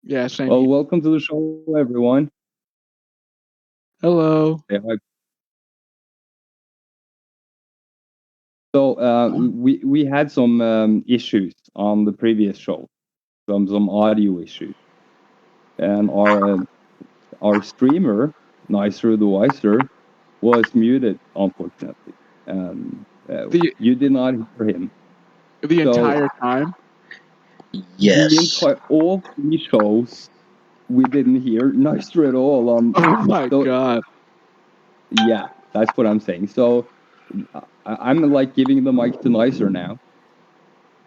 Yeah, same Well, here. welcome to the show, everyone. Hello. So we had some issues on the previous show, some audio issues, and our streamer, Nicer the Wiser, was muted, unfortunately, and The you did not hear him. the So entire time. the Yes. entire all three shows we didn't hear Nicer at all. Oh my So god. yeah, that's what I'm saying. So I'm like giving the mic to Nicer now.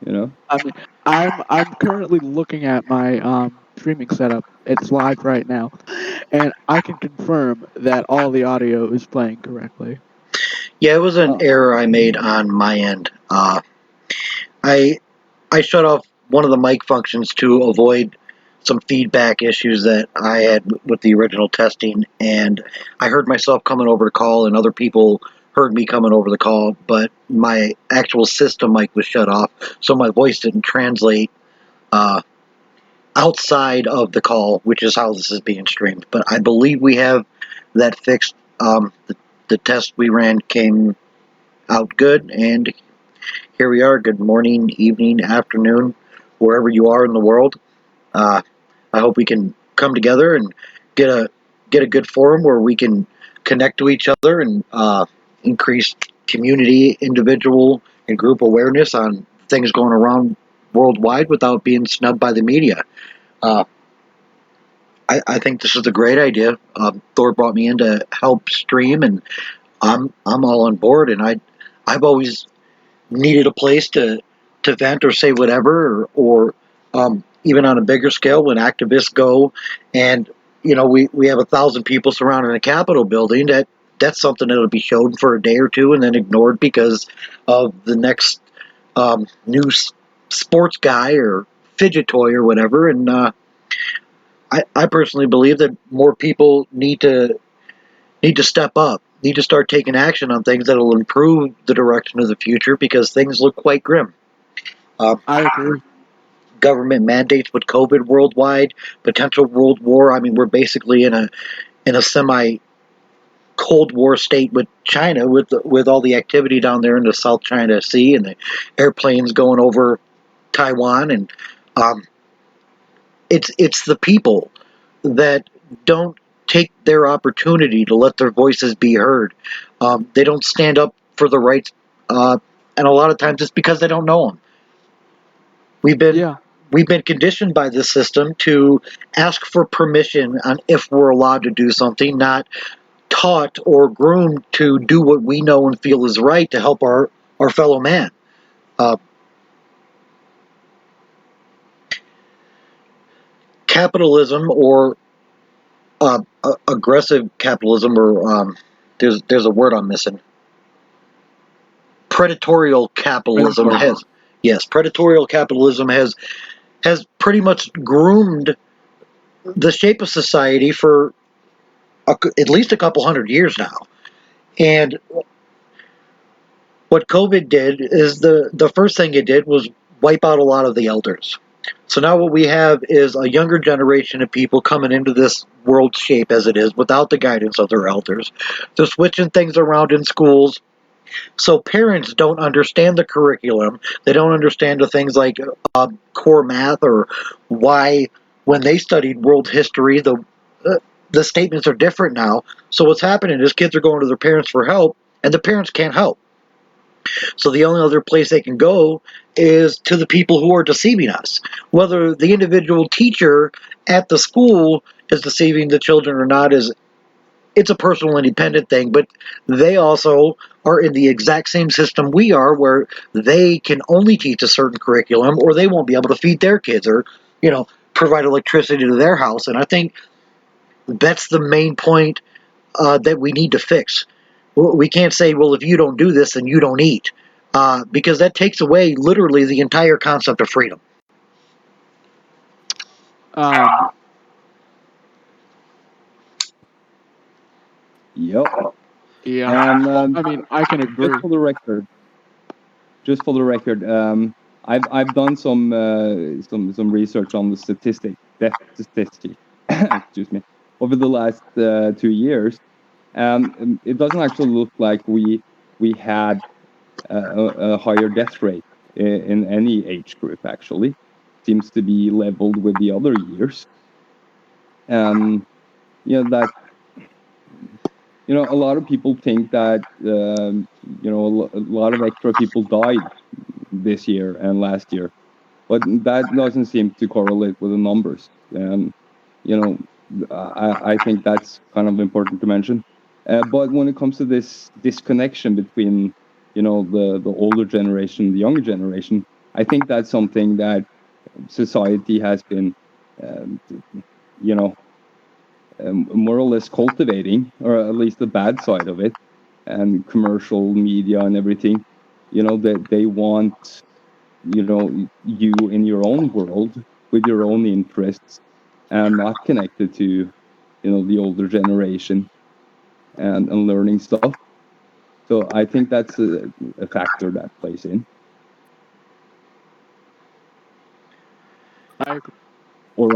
You know. I mean, I'm currently looking at my streaming setup. It's live right now, and I can confirm that all the audio is playing correctly. Yeah, it was an error I made on my end. I shut off one of the mic functions to avoid some feedback issues that I had with the original testing, and I heard myself coming over the call, and other people heard me coming over the call, but my actual system mic was shut off, so my voice didn't translate outside of the call, which is how this is being streamed. But I believe we have that fixed. The test we ran came out good, and here we are. Good morning, evening, afternoon, wherever you are in the world. I hope we can come together and get a good forum where we can connect to each other and increase community, individual, and group awareness on things going around worldwide without being snubbed by the media. Uh, I think this is a great idea. Thor brought me in to help stream, and I'm all on board. And I've always needed a place to vent or say whatever, or even on a bigger scale when activists go and we have 1,000 people surrounding a Capitol building. That's something that'll be shown for a day or two and then ignored because of the next new sports guy or fidget toy or whatever. And I personally believe that more people need to step up, need to start taking action on things that will improve the direction of the future because things look quite grim. I agree. Government mandates with COVID worldwide, potential world war. I mean, we're basically in a semi Cold War state with China, with all the activity down there in the South China Sea and the airplanes going over Taiwan, and um, it's the people that don't take their opportunity to let their voices be heard. They don't stand up for the rights, and a lot of times it's because they don't know them. We've been Yeah. we've been conditioned by this system to ask for permission on if we're allowed to do something, not taught or groomed to do what we know and feel is right to help our fellow man. Uh, Capitalism or aggressive capitalism, or there's a word I'm missing. Predatorial capitalism Predatory. predatorial capitalism has pretty much groomed the shape of society for at least a couple hundred years now. And what COVID did is the first thing it did was wipe out a lot of the elders. So now what we have is a younger generation of people coming into this world shape as it is without the guidance of their elders. They're switching things around in schools. So parents don't understand the curriculum. They don't understand the things like core math or why when they studied world history the statements are different now. So what's happening is kids are going to their parents for help, and the parents can't help. So the only other place they can go is to the people who are deceiving us. Whether the individual teacher at the school is deceiving the children or not is it's a personal independent thing, but they also are in the exact same system we are where they can only teach a certain curriculum or they won't be able to feed their kids or, provide electricity to their house. And I think that's the main point that we need to fix. We can't say, well, if you don't do this, then you don't eat, because that takes away literally the entire concept of freedom. Um. Yep. Yeah. And I mean, I can just agree. for the record, I've done some research on the statistic death statistic, excuse me, over the last 2 years, it doesn't actually look like we had a higher death rate in any age group. Actually, seems to be leveled with the other years. That a lot of people think that a lot of extra people died this year and last year, but that doesn't seem to correlate with the numbers. I think that's kind of important to mention. But when it comes to this disconnection between the older generation, the younger generation, I think that's something that society has been more or less cultivating, or at least the bad side of it, and commercial media and everything, that they want you in your own world with your own interests and not connected to the older generation and learning stuff. So I think that's a factor that plays in. I agree. Or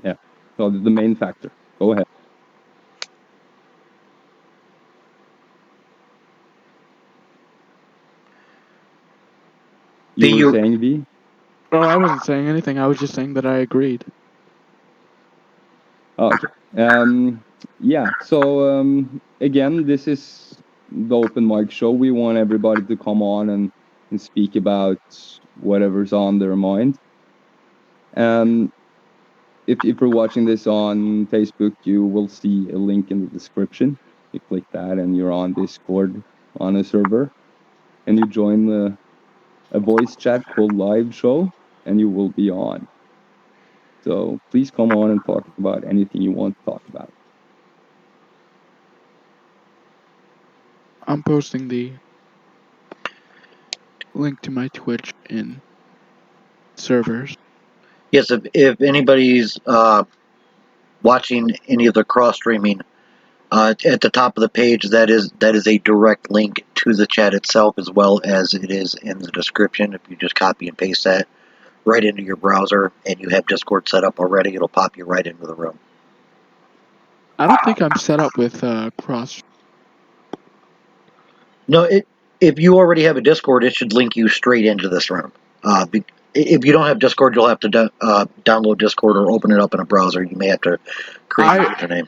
yeah, so the main factor. Go ahead. You were saying, V? Oh, I wasn't saying anything. I was just saying that I agreed. Oh, okay. Yeah. So again, this is the open mic show. We want everybody to come on and speak about whatever's on their mind. If you're watching this on Facebook, you will see a link in the description. You click that, and you're on Discord on a server, and you join a voice chat called Live Show, and you will be on. So please come on and talk about anything you want to talk about. I'm posting the link to my Twitch in servers. Yes, if anybody's watching any of the cross streaming, at the top of the page, that is a direct link to the chat itself, as well as it is in the description. If you just copy and paste that right into your browser and you have Discord set up already, it'll pop you right into the room. I don't think I'm set up with cross. No, if you already have a Discord, it should link you straight into this room. If you don't have Discord, you'll have to download Discord or open it up in a browser. You may have to create a username.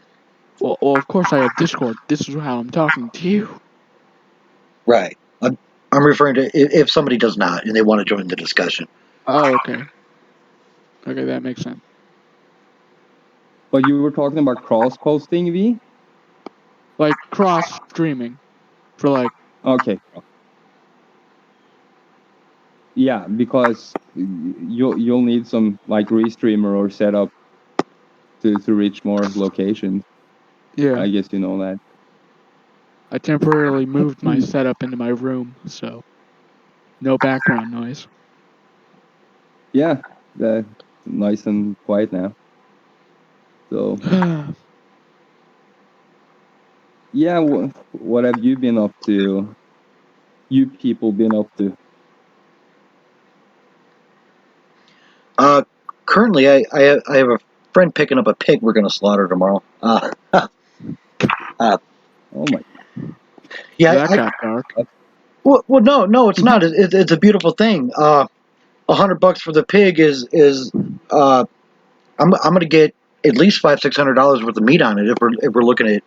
Well, of course I have Discord. This is how I'm talking to you. Right. I'm referring to if somebody does not and they want to join the discussion. Oh, okay. Okay, that makes sense. But you were talking about cross-posting, V? Like cross-streaming for like... Okay. Yeah, because you'll need some like restreamer or setup to reach more locations. Yeah. I guess you know that. I temporarily moved my setup into my room, so no background noise. Yeah, nice and quiet now. So yeah, what have you been up to? You people been up to? Currently, I have a friend picking up a pig we're going to slaughter tomorrow. Oh my. Yeah, that got dark. Well, no, it's not. It's a beautiful thing. $100 for the pig is I'm going to get at least $500-600 worth of meat on it if we're looking at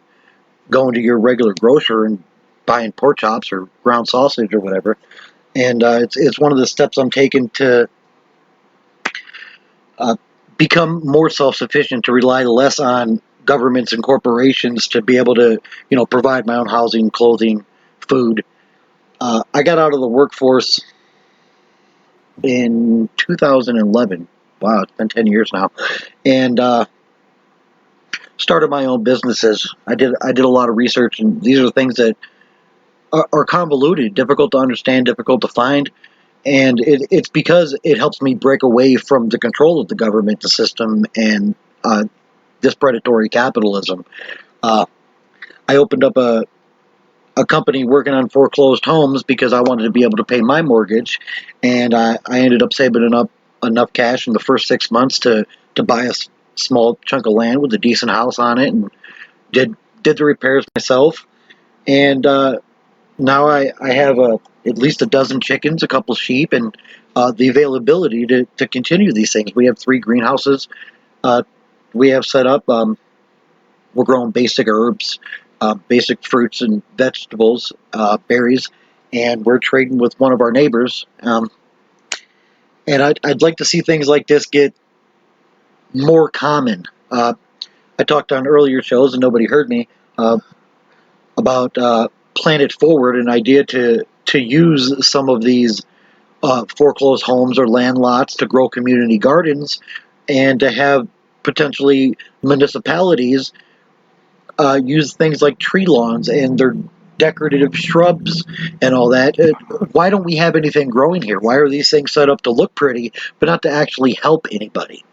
going to your regular grocer and buying pork chops or ground sausage or whatever. And it's one of the steps I'm taking to become more self-sufficient, to rely less on governments and corporations to be able to, provide my own housing, clothing, food. I got out of the workforce in 2011. Wow, it's been 10 years now. And started my own businesses. I did a lot of research, and these are things that are convoluted, difficult to understand, difficult to find. And it's because it helps me break away from the control of the government, the system, and this predatory capitalism. I opened up a company working on foreclosed homes because I wanted to be able to pay my mortgage, and I ended up saving enough enough cash in the first 6 months to buy a small chunk of land with a decent house on it, and did the repairs myself. And now I have at least a dozen chickens, a couple sheep, and the availability to continue these things. We have 3 greenhouses we have set up. We're growing basic herbs, basic fruits and vegetables, berries, and we're trading with one of our neighbors. And I'd like to see things like this get more common. I talked on earlier shows, and nobody heard me, about Planet Forward, an idea to use some of these foreclosed homes or land lots to grow community gardens, and to have potentially municipalities use things like tree lawns and their decorative shrubs and all that. Why don't we have anything growing here? Why are these things set up to look pretty, but not to actually help anybody?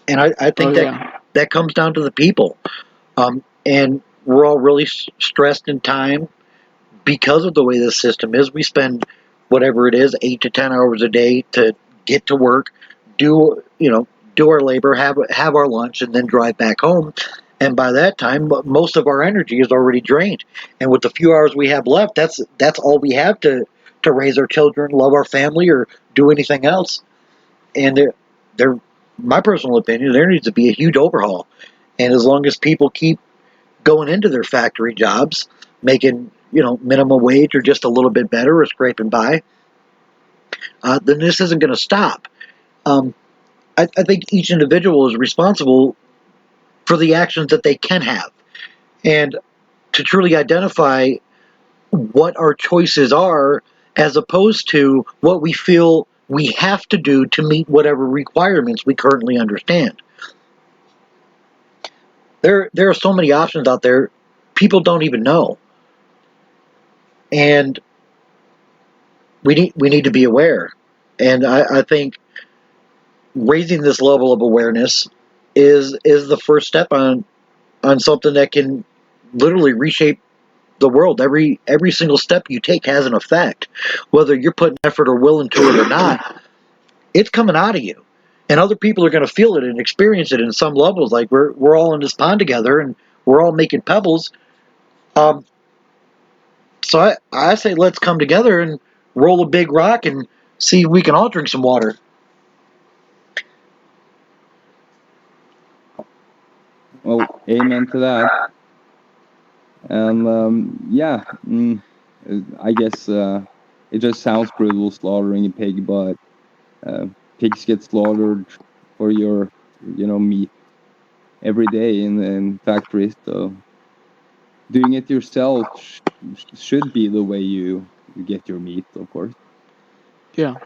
And I think that comes down to the people. And we're all really stressed in time because of the way this system is. We spend whatever it is, 8 to 10 hours a day to get to work, do our labor, have our lunch, and then drive back home. And by that time, most of our energy is already drained. And with the few hours we have left, that's all we have to raise our children, love our family, or do anything else. And my personal opinion, there needs to be a huge overhaul. And as long as people keep going into their factory jobs, making minimum wage or just a little bit better or scraping by, then this isn't going to stop. I think each individual is responsible for the actions that they can have, and to truly identify what our choices are, as opposed to what we feel we have to do to meet whatever requirements we currently understand. There are so many options out there, people don't even know. And we need to be aware. And I think raising this level of awareness is the first step on something that can literally reshape the world. Every single step you take has an effect. Whether you're putting effort or will into it or not, it's coming out of you. And other people are going to feel it and experience it in some levels. Like we're all in this pond together, and we're all making pebbles. So I say let's come together and roll a big rock and see if we can all drink some water. Well, amen to that. And I guess it just sounds brutal slaughtering a pig, but pigs get slaughtered for your meat every day in factories. So doing it yourself should be the way you get your meat, of course. Yeah.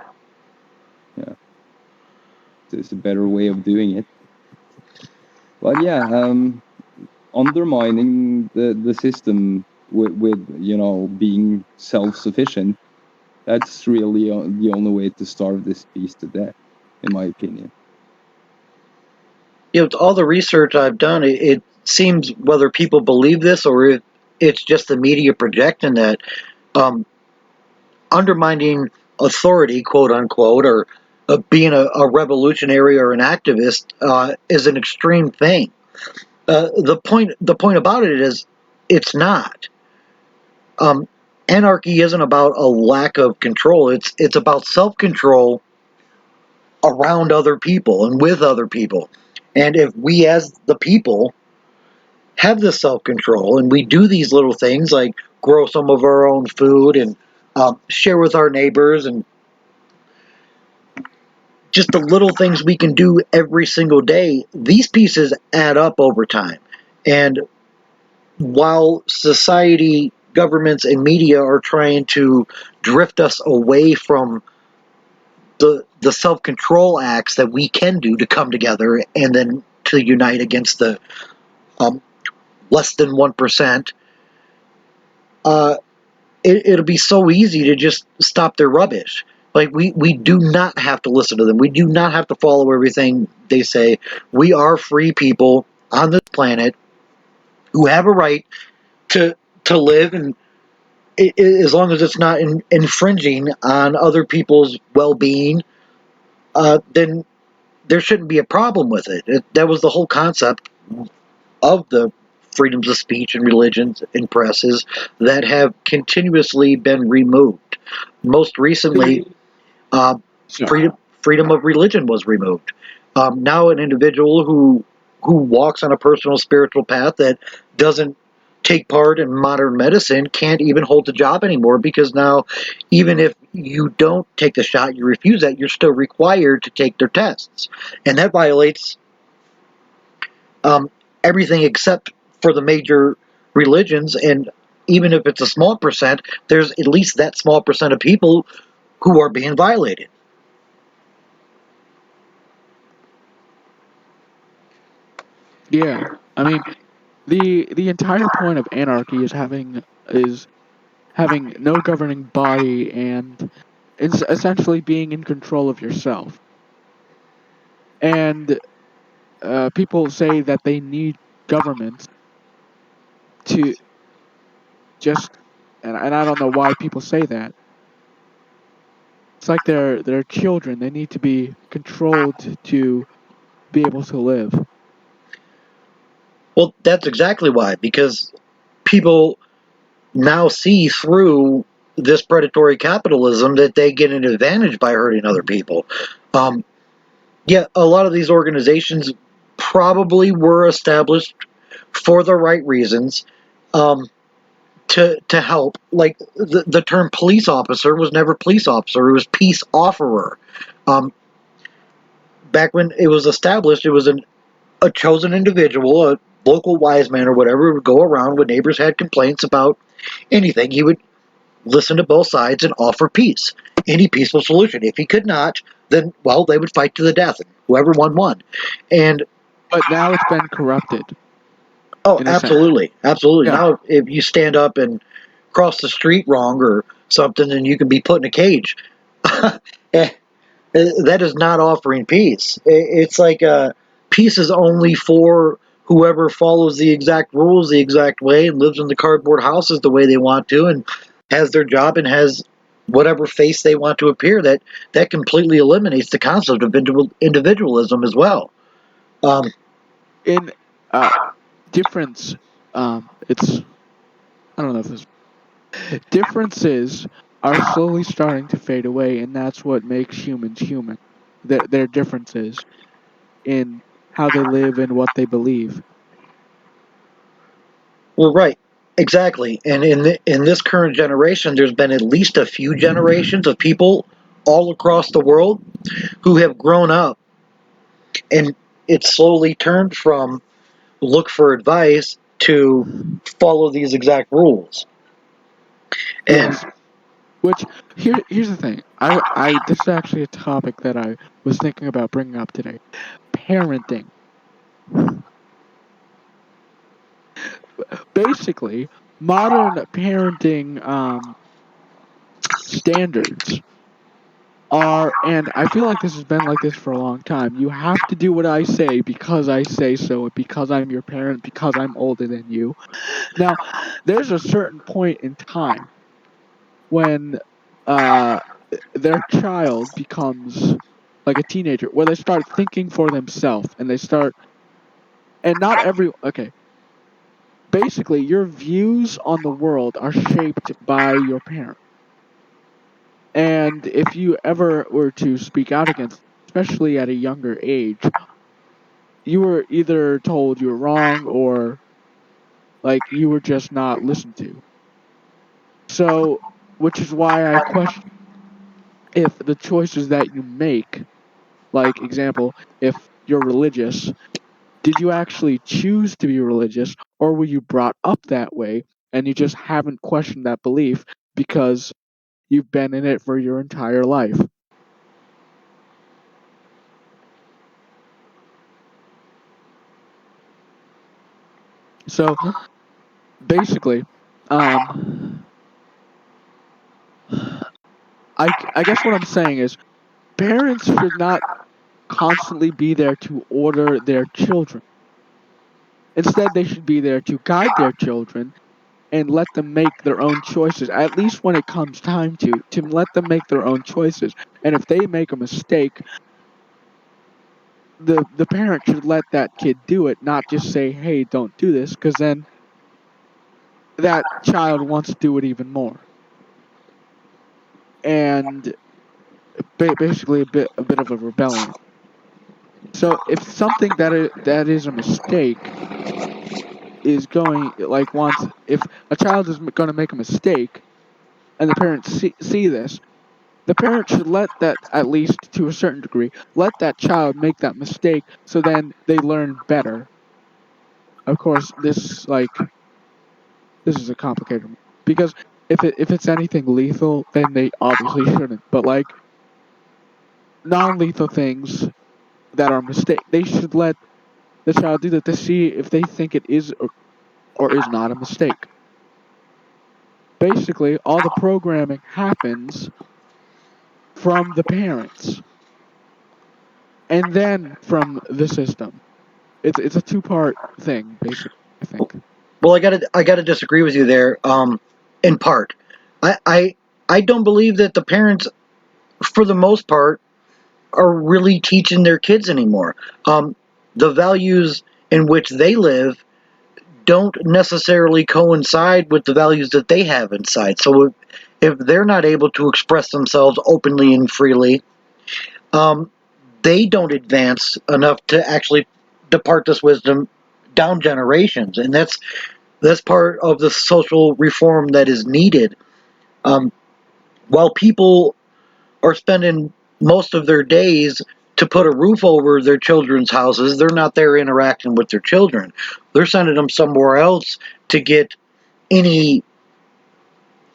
It's a better way of doing it. But yeah, undermining the system with being self-sufficient, that's really the only way to starve this beast to death, in my opinion. With all the research I've done, it seems, whether people believe this or if it's just the media projecting that, undermining authority, quote unquote, or being a revolutionary or an activist is an extreme thing. The point about it is, it's not. Anarchy isn't about a lack of control. It's about self-control around other people and with other people. And if we as the people have this self-control and we do these little things like grow some of our own food and share with our neighbors, and just the little things we can do every single day, these pieces add up over time. And while society, governments, and media are trying to drift us away from the self-control acts that we can do to come together and then to unite against the less than 1%, it'll be so easy to just stop their rubbish. Like, we do not have to listen to them. We do not have to follow everything they say. We are free people on this planet who have a right to live, and as long as it's not infringing on other people's well-being, then there shouldn't be a problem with it. That was the whole concept of the freedoms of speech and religions and presses that have continuously been removed. Most recently, freedom of religion was removed. Now, an individual who walks on a personal spiritual path that doesn't take part in modern medicine can't even hold the job anymore, because now, even if you don't take the shot, you refuse that, you're still required to take their tests, and that violates everything except for the major religions. And even if it's a small percent, there's at least that small percent of people who are being violated. Yeah, I mean, the entire point of anarchy is having no governing body and it's essentially being in control of yourself. And people say that they need government to just, and I don't know why people say that. It's like they're children. They need to be controlled to be able to live. Well, that's exactly why, because people now see through this predatory capitalism that they get an advantage by hurting other people. Yeah, a lot of these organizations probably were established for the right reasons, to help. Like the term police officer was never police officer; it was peace offerer. Um, Back when it was established, it was a chosen individual, a local wise man or whatever, would go around when neighbors had complaints about anything. He would listen to both sides and offer peace, any peaceful solution. If he could not, then, well, they would fight to the death, and whoever won. And But now it's been corrupted. oh, in a sense. absolutely, absolutely. Yeah. Now, if you stand up and cross the street wrong or something, then you can be put in a cage. That is not offering peace. It's like peace is only for whoever follows the exact rules the exact way and lives in the cardboard houses the way they want to and has their job and has whatever face they want to appear. That completely eliminates the concept of individualism as well. In difference, it's, I don't know if this, differences are slowly starting to fade away, and that's what makes humans human. Their differences in how they live and what they believe. Well, right. Exactly. And in this current generation, there's been at least a few generations of people all across the world who have grown up, and it's slowly turned from look for advice to follow these exact rules. And Yes. Which here's the thing. I this is actually a topic that I was thinking about bringing up today. Parenting. Basically, modern parenting standards are, and I feel like this has been like this for a long time. You have to do what I say because I say so, because I'm your parent, because I'm older than you. Now, there's a certain point in time when their child becomes like a teenager, where they start thinking for themselves, and they start, and not every, okay, basically your views on the world are shaped by your parents. And if you ever were to speak out against, especially at a younger age, you were either told you were wrong or like you were just not listened to. So, which is why I question if the choices that you make, like example, if you're religious, did you actually choose to be religious, or were you brought up that way and you just haven't questioned that belief because you've been in it for your entire life? So basically, I guess what I'm saying is parents should not constantly be there to order their children. Instead, they should be there to guide their children and let them make their own choices, at least when it comes time to let them make their own choices. And if they make a mistake, the parent should let that kid do it, not just say, hey, don't do this, because then that child wants to do it even more. And basically a bit of a rebellion. So if something that is a mistake is going, like, once, if a child is going to make a mistake and the parents see this, the parent should let that, at least to a certain degree, let that child make that mistake so then they learn better. Of course, this is a complicated one, because if it's anything lethal, then they obviously shouldn't. But like non-lethal things that are mistake, they should let the child do that to see if they think it is or is not a mistake. Basically, all the programming happens from the parents and then from the system. It's a two-part thing, basically, I think. Well, I gotta disagree with you there. In part, I don't believe that the parents, for the most part, are really teaching their kids anymore. The values in which they live don't necessarily coincide with the values that they have inside. So if they're not able to express themselves openly and freely, they don't advance enough to actually depart this wisdom down generations, and that's part of the social reform that is needed. While people are spending most of their days to put a roof over their children's houses, they're not there interacting with their children. They're sending them somewhere else to get anything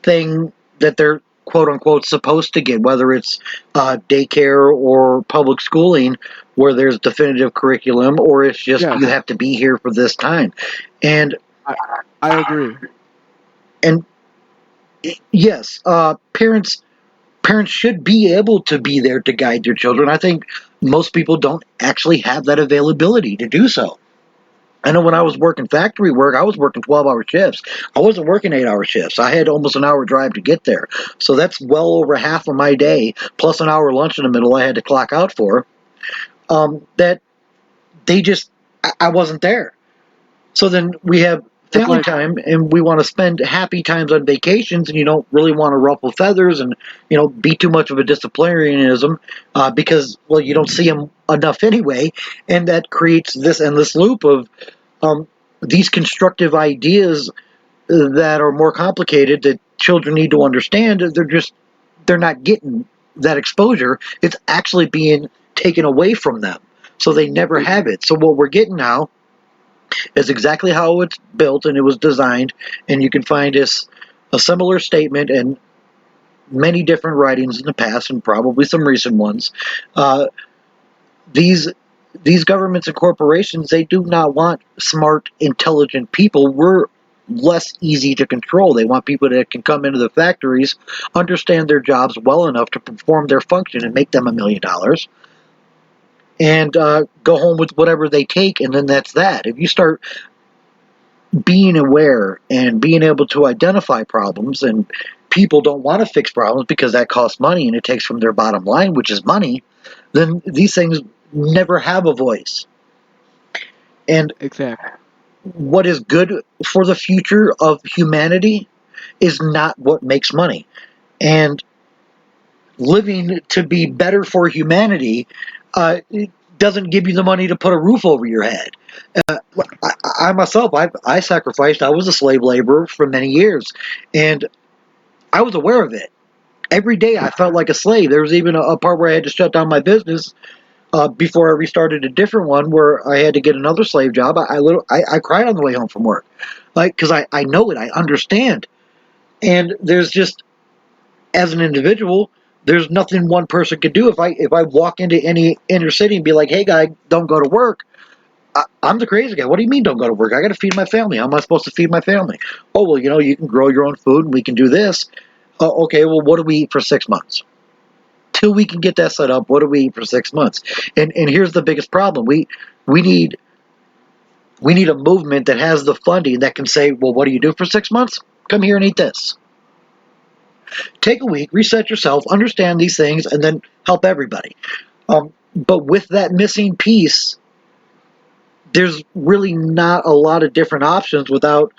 that they're quote unquote supposed to get, whether it's daycare or public schooling where there's definitive curriculum, or it's just Yes. you have to be here for this time. And I agree. and yes, parents should be able to be there to guide their children. I think most people don't actually have that availability to do so. I know when I was working factory work, I was working 12-hour shifts. I wasn't working 8-hour shifts. I had almost an hour drive to get there. So that's well over half of my day, plus an hour lunch in the middle I had to clock out for. That they just, I wasn't there. So then we have family time, and we want to spend happy times on vacations, and you don't really want to ruffle feathers and be too much of a disciplinarianism because, well, you don't see them enough anyway, and that creates this endless loop of these constructive ideas that are more complicated that children need to understand. They're not getting that exposure. It's actually being taken away from them, so they never have it. So what we're getting now is exactly how it's built and it was designed, and you can find a similar statement in many different writings in the past and probably some recent ones. These governments and corporations, they do not want smart, intelligent people. We're less easy to control. They want people that can come into the factories, understand their jobs well enough to perform their function and make them $1 million, and go home with whatever they take, and then that's that. If you start being aware and being able to identify problems, and people don't want to fix problems because that costs money and it takes from their bottom line, which is money, then these things never have a voice. And Exactly. what is good for the future of humanity is not what makes money. And living to be better for humanity doesn't give you the money to put a roof over your head. I myself, I sacrificed. I was a slave laborer for many years, and I was aware of it. Every day I felt like a slave. There was even a part where I had to shut down my business before I restarted a different one where I had to get another slave job. I cried on the way home from work, because I know it. I understand. And there's just, as an individual, there's nothing one person could do. If I walk into any inner city and be like, hey, guy, don't go to work, I'm the crazy guy. What do you mean don't go to work? I got to feed my family. How am I supposed to feed my family? Oh, well, you can grow your own food and we can do this. Okay, well, what do we eat for 6 months? Till we can get that set up, what do we eat for 6 months? And here's the biggest problem. We need We need a movement that has the funding that can say, well, what do you do for 6 months? Come here and eat this. Take a week, reset yourself, understand these things, and then help everybody. But with that missing piece, there's really not a lot of different options without,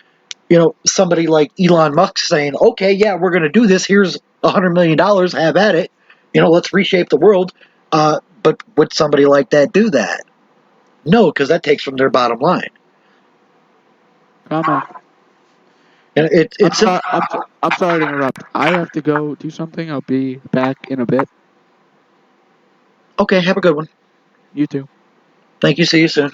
somebody like Elon Musk saying, okay, yeah, we're going to do this. Here's $100 million. Have at it. Let's reshape the world. But would somebody like that do that? No, because that takes from their bottom line. Comment. And I'm sorry to interrupt. I have to go do something. I'll be back in a bit. Okay, have a good one. You too. Thank you. See you soon.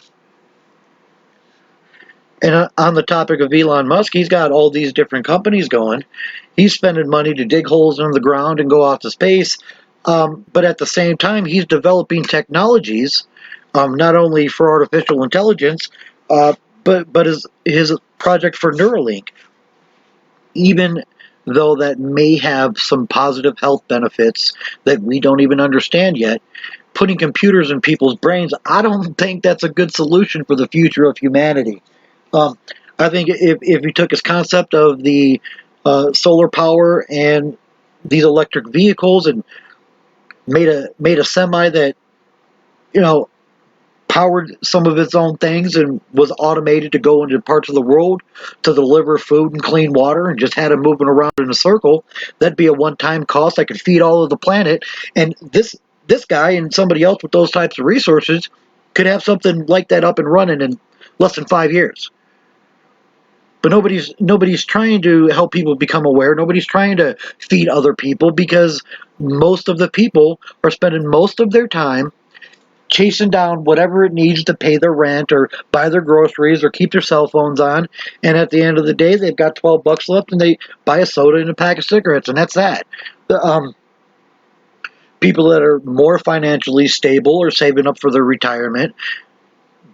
And on the topic of Elon Musk, he's got all these different companies going. He's spending money to dig holes in the ground and go off to space. But at the same time, he's developing technologies, not only for artificial intelligence, but his project for Neuralink. Even though that may have some positive health benefits that we don't even understand yet, putting computers in people's brains, I don't think that's a good solution for the future of humanity. I think if you took his concept of the solar power and these electric vehicles and made a semi that powered some of its own things and was automated to go into parts of the world to deliver food and clean water and just had them moving around in a circle, that'd be a one-time cost that could feed all of the planet. And this guy and somebody else with those types of resources could have something like that up and running in less than 5 years. But nobody's trying to help people become aware. Nobody's trying to feed other people because most of the people are spending most of their time chasing down whatever it needs to pay their rent or buy their groceries or keep their cell phones on. And at the end of the day, they've got $12 left and they buy a soda and a pack of cigarettes, and that's that. People that are more financially stable are saving up for their retirement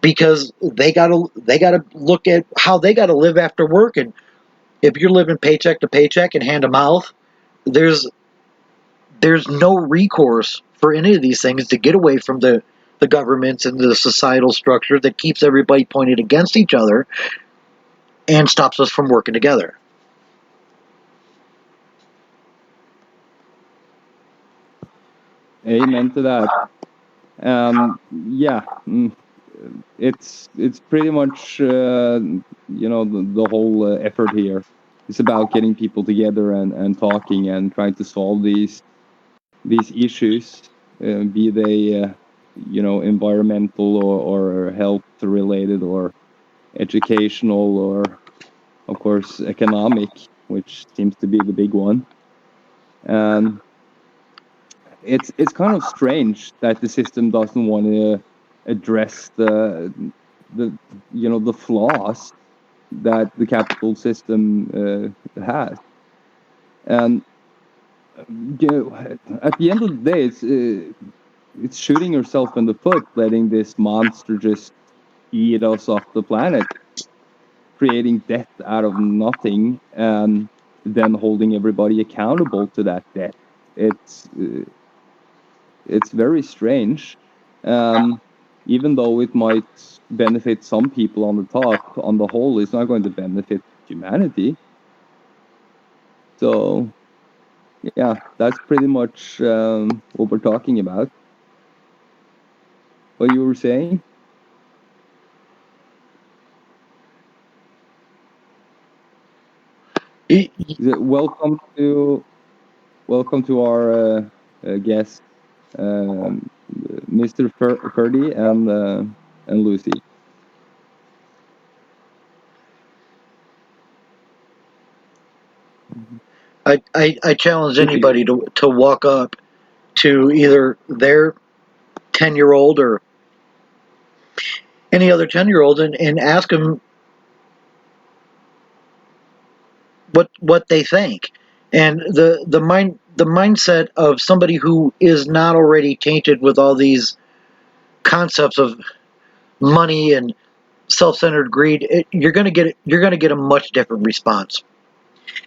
because they gotta look at how they gotta live after work. And if you're living paycheck to paycheck and hand to mouth, there's no recourse for any of these things to get away from the governments and the societal structure that keeps everybody pointed against each other and stops us from working together. Amen to that. Yeah, it's pretty much the whole effort here is about getting people together and talking and trying to solve these issues, be they environmental or health related or educational or of course economic, which seems to be the big one. And it's kind of strange that the system doesn't want to address the flaws that the capital system has. And at the end of the day, it's shooting yourself in the foot, letting this monster just eat us off the planet, creating debt out of nothing, and then holding everybody accountable to that debt. It's very strange. Even though it might benefit some people on the top, on the whole, it's not going to benefit humanity. So, yeah, that's pretty much what we're talking about. What you were saying? Welcome to our guest, Mr. Ferdy and Lucy. I challenge anybody to walk up to either their 10-year-old or any other 10-year-old and ask them what they think. And the mindset of somebody who is not already tainted with all these concepts of money and self-centered greed, you're going to get a much different response.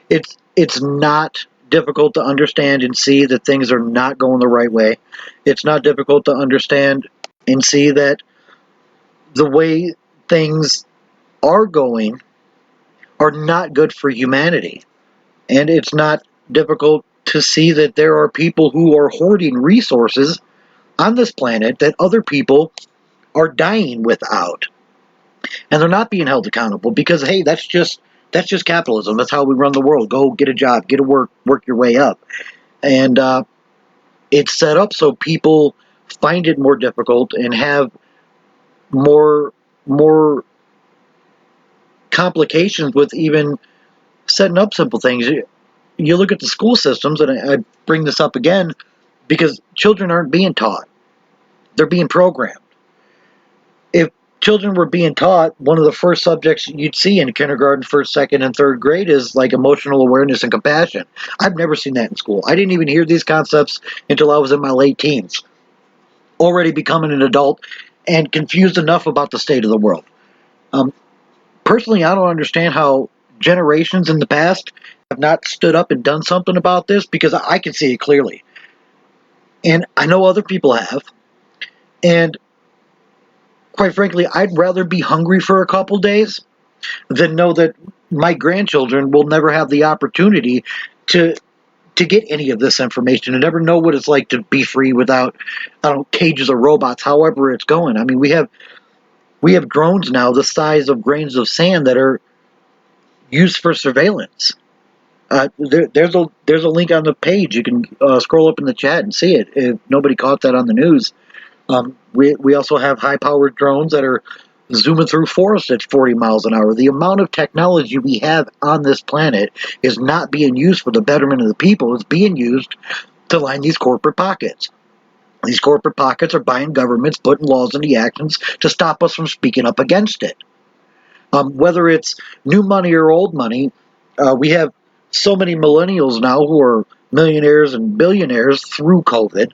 It's not difficult to understand and see that things are not going the right way. It's not difficult to understand and see that the way things are going are not good for humanity. And it's not difficult to see that there are people who are hoarding resources on this planet that other people are dying without. And they're not being held accountable because, hey, that's just capitalism. That's how we run the world. Go get a job, get a work your way up. And it's set up so people find it more difficult and have more complications with even setting up simple things. You look at the school systems, and I bring this up again because children aren't being taught. They're being programmed. If children were being taught, one of the first subjects you'd see in kindergarten, first, second, and third grade is like emotional awareness and compassion. I've never seen that in school. I didn't even hear these concepts until I was in my late teens, already becoming an adult and confused enough about the state of the world. Personally, I don't understand how generations in the past have not stood up and done something about this because I can see it clearly. And I know other people have. And quite frankly, I'd rather be hungry for a couple days than know that my grandchildren will never have the opportunity to get any of this information and never know what it's like to be free without, I don't know, cages of robots, however it's going. I mean, we have drones now the size of grains of sand that are used for surveillance. There's a link on the page. You can scroll up in the chat and see it. If nobody caught that on the news, we also have high-powered drones that are zooming through forests at 40 miles an hour. The amount of technology we have on this planet is not being used for the betterment of the people. It's being used to line these corporate pockets. These corporate pockets are buying governments, putting laws into actions to stop us from speaking up against it. Whether it's new money or old money, we have so many millennials now who are millionaires and billionaires through COVID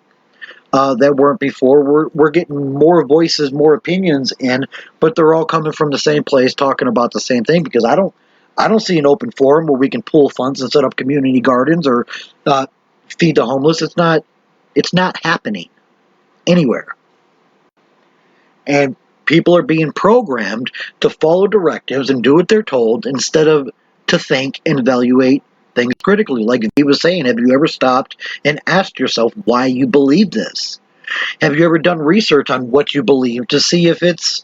that weren't before. We're getting more voices, more opinions in, but they're all coming from the same place, talking about the same thing. Because I don't see an open forum where we can pool funds and set up community gardens or feed the homeless. It's not happening anywhere. And people are being programmed to follow directives and do what they're told instead of to think and evaluate things critically. Like he was saying, have you ever stopped and asked yourself why you believe this? Have you ever done research on what you believe to see if it's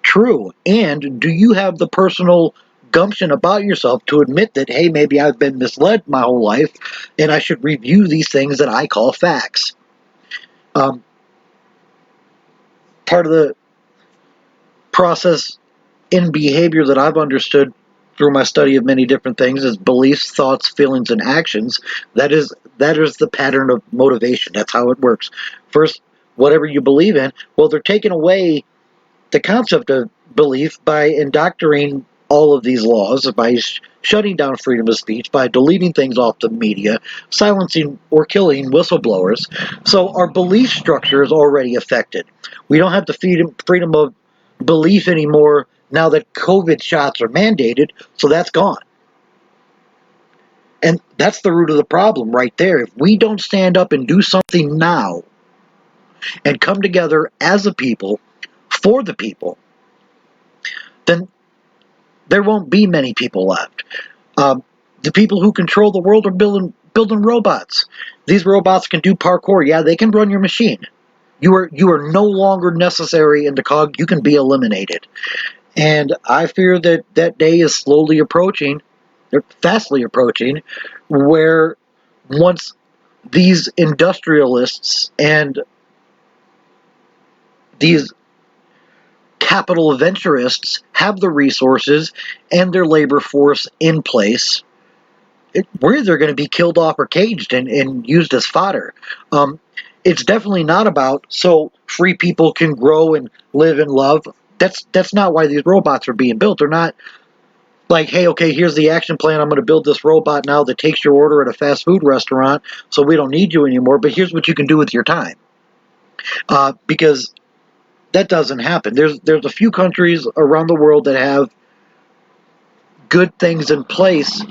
true? And do you have the personal gumption about yourself to admit that, hey, maybe I've been misled my whole life and I should review these things that I call facts? Part of the process in behavior that I've understood through my study of many different things is beliefs, thoughts, feelings, and actions. That is the pattern of motivation. That's how it works. First, whatever you believe in, well, they're taking away the concept of belief by indoctrinating all of these laws, by shutting down freedom of speech, by deleting things off the media, silencing or killing whistleblowers. So our belief structure is already affected. We don't have the freedom of belief anymore now that COVID shots are mandated, so that's gone. And that's the root of the problem right there. If we don't stand up and do something now and come together as a people for the people, then there won't be many people left. The people who control the world are building robots. These robots can do parkour. Yeah, they can run your machine. You are no longer necessary in the cog. You can be eliminated. And I fear that that day is slowly approaching, or fastly approaching, where once these industrialists and these capital venturists have the resources and their labor force in place, we're either going to be killed off or caged and used as fodder. It's definitely not about so free people can grow and live and love. That's not why these robots are being built. They're not like, hey, okay, here's the action plan. I'm going to build this robot now that takes your order at a fast food restaurant, so we don't need you anymore, but here's what you can do with your time. Because that doesn't happen. There's a few countries around the world that have good things in place,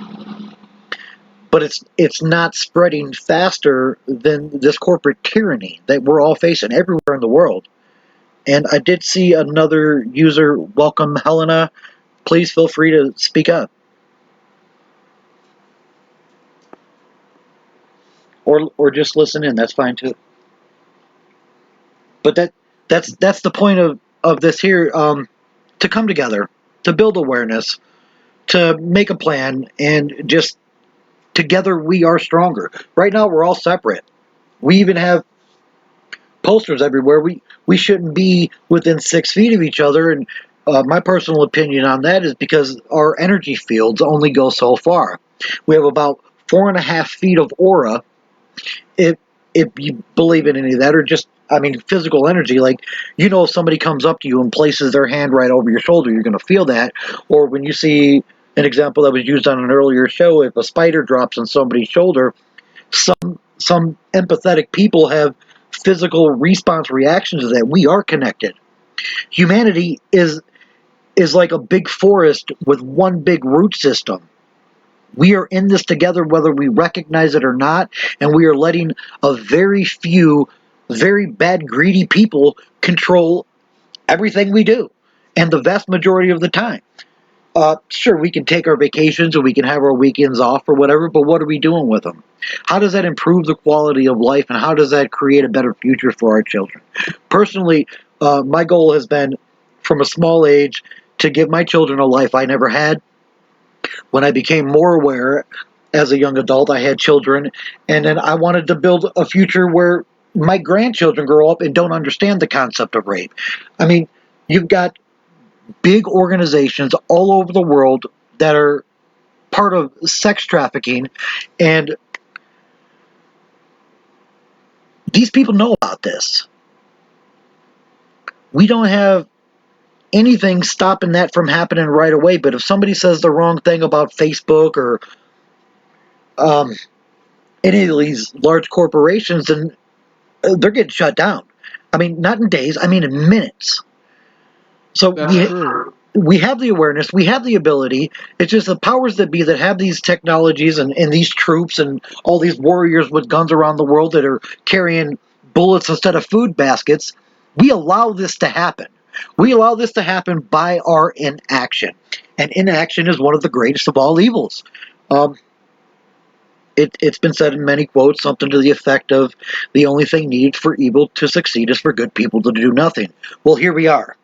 but it's not spreading faster than this corporate tyranny that we're all facing everywhere in the world. And I did see another user, welcome Helena, please feel free to speak up. Or just listen in. That's fine too. But that's the point of this here. To come together, to build awareness, to make a plan, and just together we are stronger. Right now we're all separate. We even have posters everywhere. We shouldn't be within 6 feet of each other. And my personal opinion on that is because our energy fields only go so far. We have about 4.5 feet of aura. If you believe in any of that, or just, I mean, physical energy, like, if somebody comes up to you and places their hand right over your shoulder, you're going to feel that. Or when you see an example that was used on an earlier show, if a spider drops on somebody's shoulder, some empathetic people have physical response reactions to that. We are connected. Humanity is like a big forest with one big root system. We are in this together whether we recognize it or not, and we are letting a very few, very bad, greedy people control everything we do, and the vast majority of the time. Sure, we can take our vacations and we can have our weekends off or whatever, but what are we doing with them? How does that improve the quality of life, and how does that create a better future for our children? Personally, my goal has been, from a small age, to give my children a life I never had. When I became more aware as a young adult, I had children, and then I wanted to build a future where my grandchildren grow up and don't understand the concept of rape. I mean, you've got big organizations all over the world that are part of sex trafficking, and these people know about this. We don't have anything stopping that from happening right away, but if somebody says the wrong thing about Facebook or any of these large corporations, then they're getting shut down. I mean, not in days, I mean in minutes. So That's true. we have the awareness, we have the ability. It's just the powers that be that have these technologies and these troops and all these warriors with guns around the world that are carrying bullets instead of food baskets. We allow this to happen. We allow this to happen by our inaction. And inaction is one of the greatest of all evils. It's been said in many quotes, something to the effect of, the only thing needed for evil to succeed is for good people to do nothing. Well, here we are.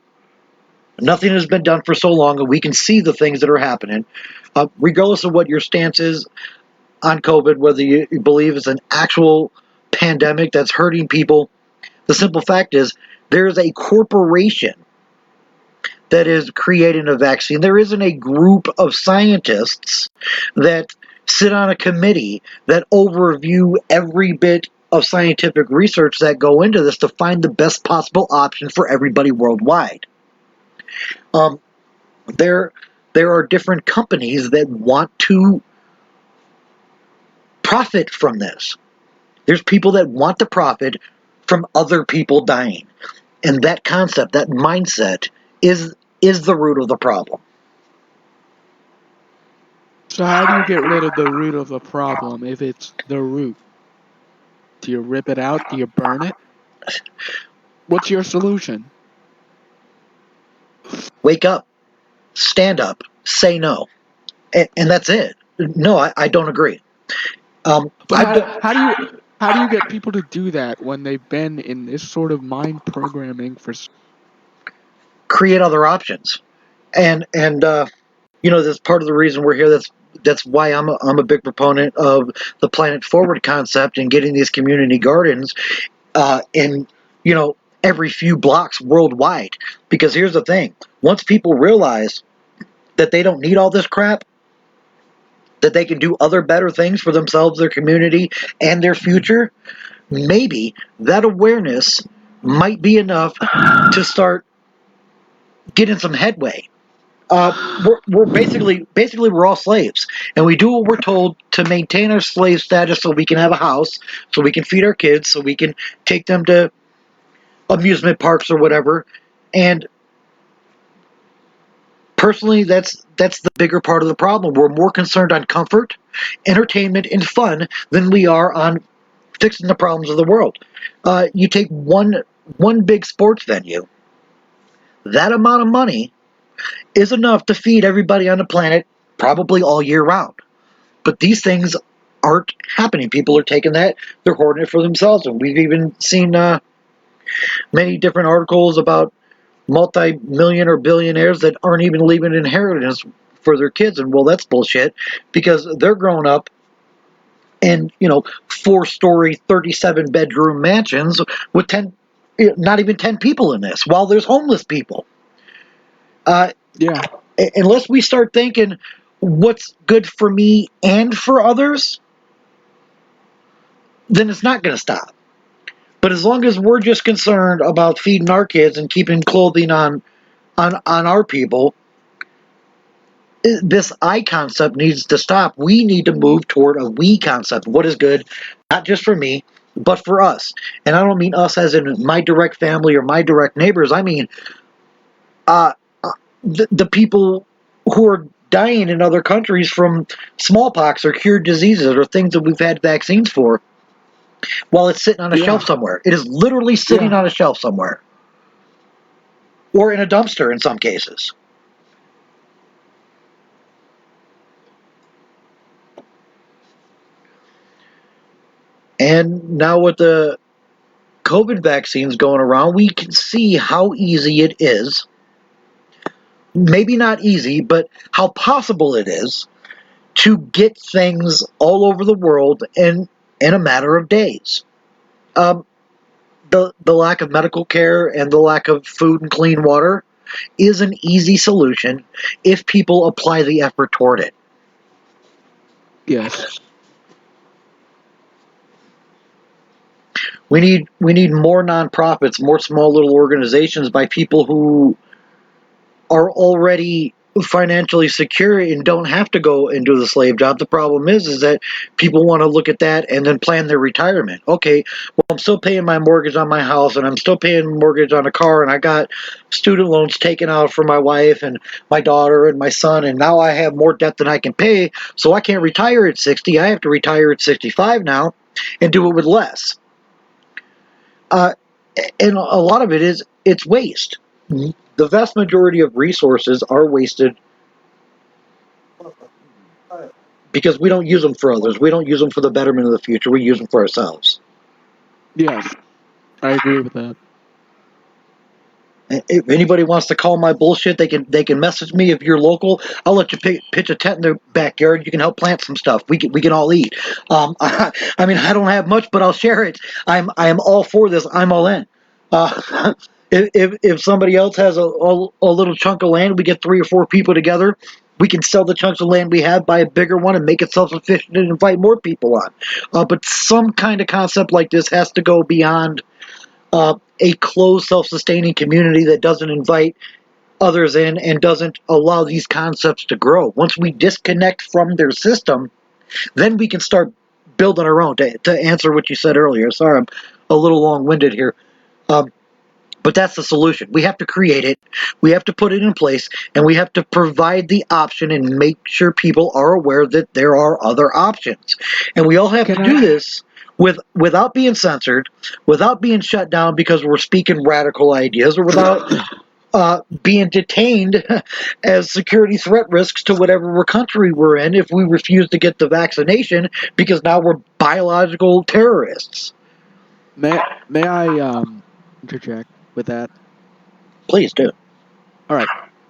Nothing has been done for so long, and we can see the things that are happening. Regardless of what your stance is on COVID, whether you believe it's an actual pandemic that's hurting people, the simple fact is there is a corporation that is creating a vaccine. There isn't a group of scientists that sit on a committee that overview every bit of scientific research that go into this to find the best possible option for everybody worldwide. There are different companies that want to profit from this. There's people that want to profit from other people dying. And that concept, that mindset, is the root of the problem. So how do you get rid of the root of the problem if it's the root? Do you rip it out? Do you burn it? What's your solution? Wake up, stand up, say no. And that's it. No, I don't agree. But how do you get people to do that when they've been in this sort of mind programming for? Create other options, and that's part of the reason we're here. That's why I'm a big proponent of the Planet Forward concept and getting these community gardens in every few blocks worldwide. Because here's the thing: once people realize that they don't need all this crap, that they can do other better things for themselves, their community, and their future, maybe that awareness might be enough to start getting some headway. We're basically we're all slaves, and we do what we're told to maintain our slave status, so we can have a house, so we can feed our kids, so we can take them to amusement parks or whatever. And personally, that's the bigger part of the problem. We're more concerned on comfort, entertainment, and fun than we are on fixing the problems of the world. You take one big sports venue, that amount of money is enough to feed everybody on the planet probably all year round. But these things aren't happening. People are taking that, they're hoarding it for themselves. And we've even seen many different articles about multi-million or billionaires that aren't even leaving inheritance for their kids. And well, that's bullshit, because they're growing up in 4-story 37-bedroom mansions with 10, not even 10 people in this, while there's homeless people. Yeah. Unless we start thinking what's good for me and for others, then it's not going to stop. But as long as we're just concerned about feeding our kids and keeping clothing on our people, this I concept needs to stop. We need to move toward a we concept. What is good, not just for me, but for us. And I don't mean us as in my direct family or my direct neighbors. I mean the people who are dying in other countries from smallpox or cured diseases or things that we've had vaccines for, while it's sitting on a shelf somewhere. It is literally sitting on a shelf somewhere. Or in a dumpster in some cases. And now with the COVID vaccines going around, we can see how easy it is. Maybe not easy, but how possible it is to get things all over the world in a matter of days. The lack of medical care and the lack of food and clean water is an easy solution if people apply the effort toward it. Yes. We need more nonprofits, more small little organizations by people who are already financially secure and don't have to go and do the slave job. The problem is that people want to look at that and then plan their retirement. Okay, well, I'm still paying my mortgage on my house, and I'm still paying mortgage on a car, and I got student loans taken out for my wife and my daughter and my son, and now I have more debt than I can pay, so I can't retire at 60. I have to retire at 65 now and do it with less. And a lot of it's waste. The vast majority of resources are wasted because we don't use them for others. We don't use them for the betterment of the future. We use them for ourselves. Yes. I agree with that. If anybody wants to call my bullshit, they can message me. If you're local, I'll let you pitch a tent in their backyard. You can help plant some stuff. We can all eat. I mean, I don't have much, but I'll share it. I am all for this. I'm all in. If somebody else has a little chunk of land, we get 3 or 4 people together. We can sell the chunks of land we have, buy a bigger one, and make it self-sufficient and invite more people on. But some kind of concept like this has to go beyond a closed, self-sustaining community that doesn't invite others in and doesn't allow these concepts to grow. Once we disconnect from their system, then we can start building our own. To answer what you said earlier, sorry, I'm a little long-winded here. But that's the solution. We have to create it, we have to put it in place, and we have to provide the option and make sure people are aware that there are other options. And we all have to do this without being censored, without being shut down because we're speaking radical ideas, or without being detained as security threat risks to whatever country we're in if we refuse to get the vaccination because now we're biological terrorists. May I interject with that? Please do. All right.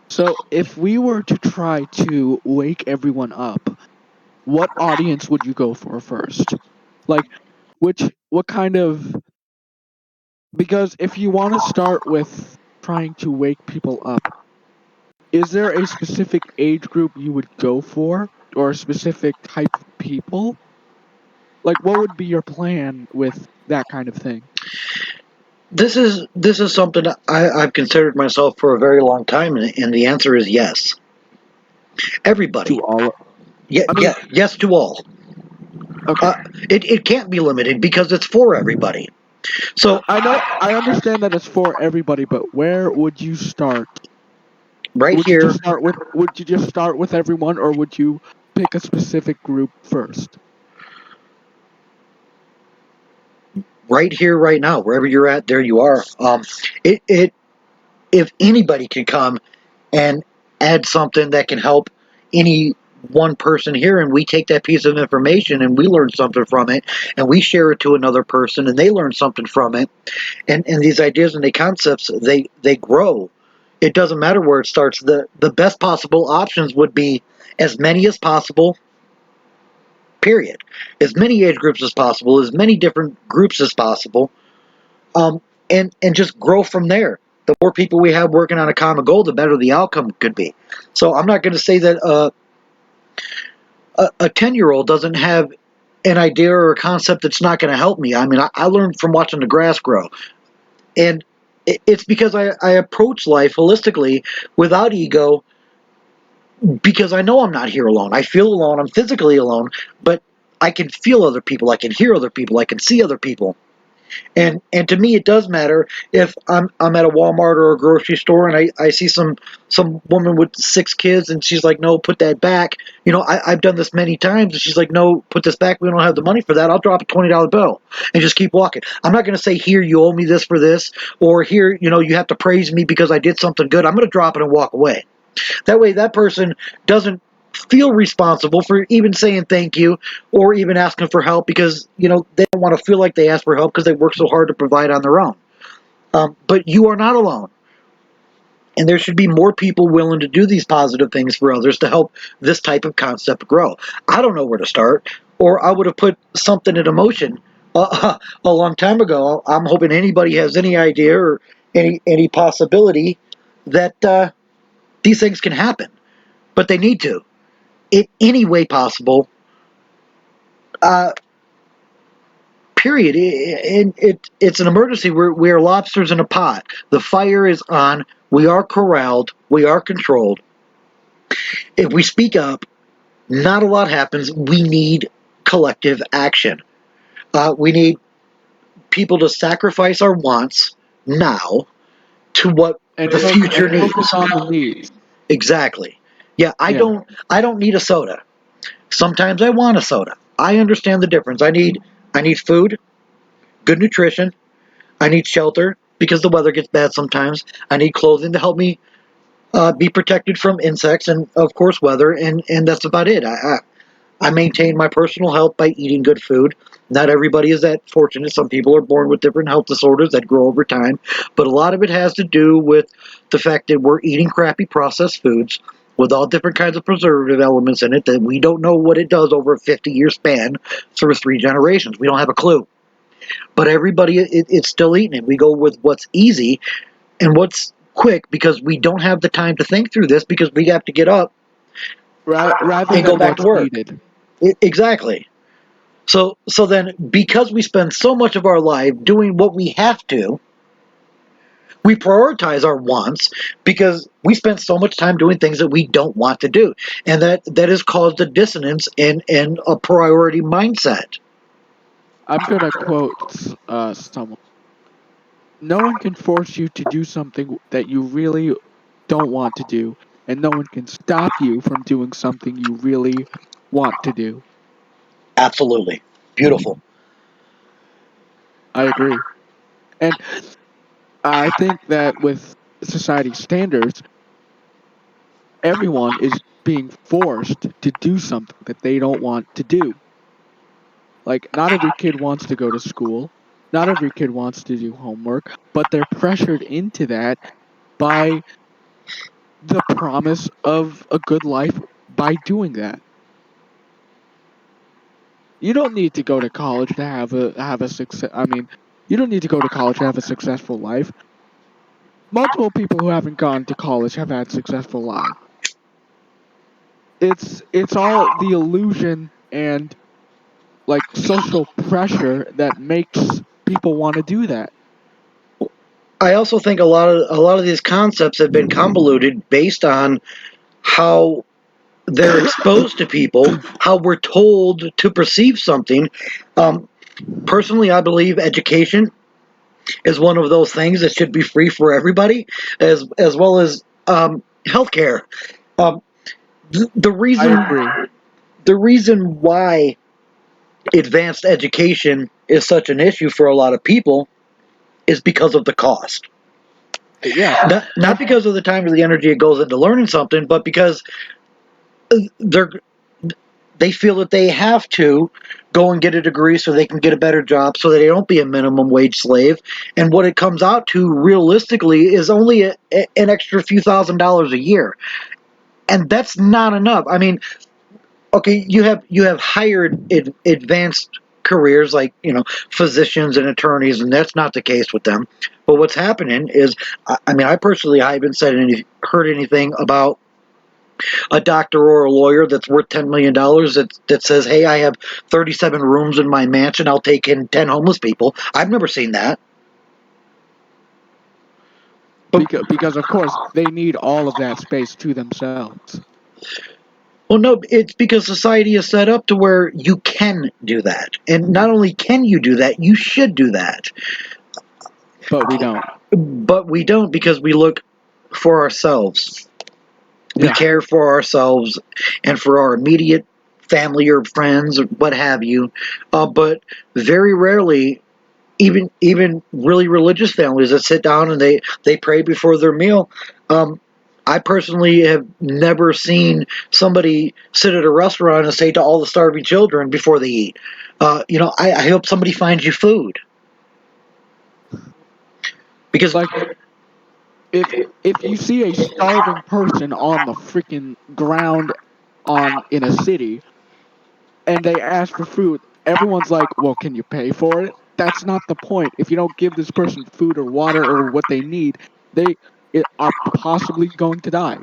So if we were to try to wake everyone up, what audience would you go for first? Like, what kind of... Because if you want to start with trying to wake people up, is there a specific age group you would go for, or a specific type of people? Like, what would be your plan with that kind of thing? This is something that I've considered myself for a very long time, and the answer is yes. Everybody. To all? Yes to all. Okay. It can't be limited because it's for everybody. So I understand that it's for everybody, but where would you start? Right would here. Would you just start with everyone, or would you pick a specific group first? Right here, right now, wherever you're at, there you are. If anybody can come and add something that can help any one person here, and we take that piece of information and we learn something from it, and we share it to another person and they learn something from it, and these ideas and the concepts, they grow. It doesn't matter where it starts. The best possible options would be as many as possible, period. As many age groups as possible, as many different groups as possible, and just grow from there. The more people we have working on a common goal, the better the outcome could be. So I'm not going to say that a 10-year-old doesn't have an idea or a concept that's not going to help me. I mean, I learned from watching the grass grow. And it's because I approach life holistically without ego, because I know I'm not here alone. I feel alone. I'm physically alone, but I can feel other people. I can hear other people. I can see other people. And to me, it does matter if I'm at a Walmart or a grocery store and I see some woman with 6 kids and she's like, no, put that back. You know, I've done this many times and she's like, no, put this back. We don't have the money for that. I'll drop a $20 bill and just keep walking. I'm not going to say, here, you owe me this for this, or here, you know, you have to praise me because I did something good. I'm going to drop it and walk away. That way that person doesn't feel responsible for even saying thank you or even asking for help, because, you know, they don't want to feel like they ask for help because they work so hard to provide on their own. But you are not alone. And there should be more people willing to do these positive things for others to help this type of concept grow. I don't know where to start, or I would have put something into motion a long time ago. I'm hoping anybody has any idea or any possibility that these things can happen, but they need to, in any way possible. Period. It's an emergency. We are lobsters in a pot. The fire is on. We are corralled. We are controlled. If we speak up, not a lot happens. We need collective action. We need people to sacrifice our wants now to what And the future needs. focus on the needs. Exactly. Yeah, I Yeah. don't need a soda. Sometimes I want a soda. I understand the difference. I need food, good nutrition. I need shelter because the weather gets bad sometimes. I need clothing to help me be protected from insects and, of course, weather. And that's about it. I maintain my personal health by eating good food. Not everybody is that fortunate. Some people are born with different health disorders that grow over time. But a lot of it has to do with the fact that we're eating crappy processed foods with all different kinds of preservative elements in it that we don't know what it does over a 50-year span through 3 generations. We don't have a clue. But everybody, it's still eating it. We go with what's easy and what's quick because we don't have the time to think through this, because we have to get up Rather and go than back to what's work. needed. Exactly. So then, because we spend so much of our life doing what we have to, we prioritize our wants because we spend so much time doing things that we don't want to do, and that has caused a dissonance in a priority mindset. I'm gonna quote someone. No one can force you to do something that you really don't want to do, and no one can stop you from doing something you really want to do. Absolutely beautiful. I agree. And I think that with society standards, everyone is being forced to do something that they don't want to do. Like, not every kid wants to go to school, not every kid wants to do homework, but they're pressured into that by the promise of a good life by doing that. You don't need to go to college to have a success. I mean, you don't need to go to college to have a successful life. Multiple people who haven't gone to college have had successful lives. It's all the illusion and like social pressure that makes people want to do that. I also think a lot of these concepts have been convoluted based on how they're exposed to people, how we're told to perceive something. Um, Personally, I believe education is one of those things that should be free for everybody, as well as healthcare. Um, the I reason agree. why advanced education is such an issue for a lot of people is because of the cost. Yeah, Not because of the time or the energy it goes into learning something, but because they feel that they have to go and get a degree so they can get a better job so that they don't be a minimum wage slave. And what it comes out to realistically is only an extra few $1,000s a year. And that's not enough. I mean, okay, you have higher advanced careers like, physicians and attorneys, and that's not the case with them. But what's happening is, I mean, I personally haven't heard anything about a doctor or a lawyer that's worth $10 million that says, hey, I have 37 rooms in my mansion, I'll take in 10 homeless people. I've never seen that. because of course they need all of that space to themselves. Well, no, it's because society is set up to where you can do that. And not only can you do that, you should do that. But we don't. But we don't, because we look for ourselves. We Yeah. care for ourselves and for our immediate family or friends or what have you. But very rarely, even really religious families that sit down and they pray before their meal. I personally have never seen somebody sit at a restaurant and say to all the starving children before they eat, I hope somebody finds you food. Because Like, if you see a starving person on the freaking ground in a city and they ask for food, everyone's like, well, can you pay for it? That's not the point. If you don't give this person food or water or what they need, they are possibly going to die.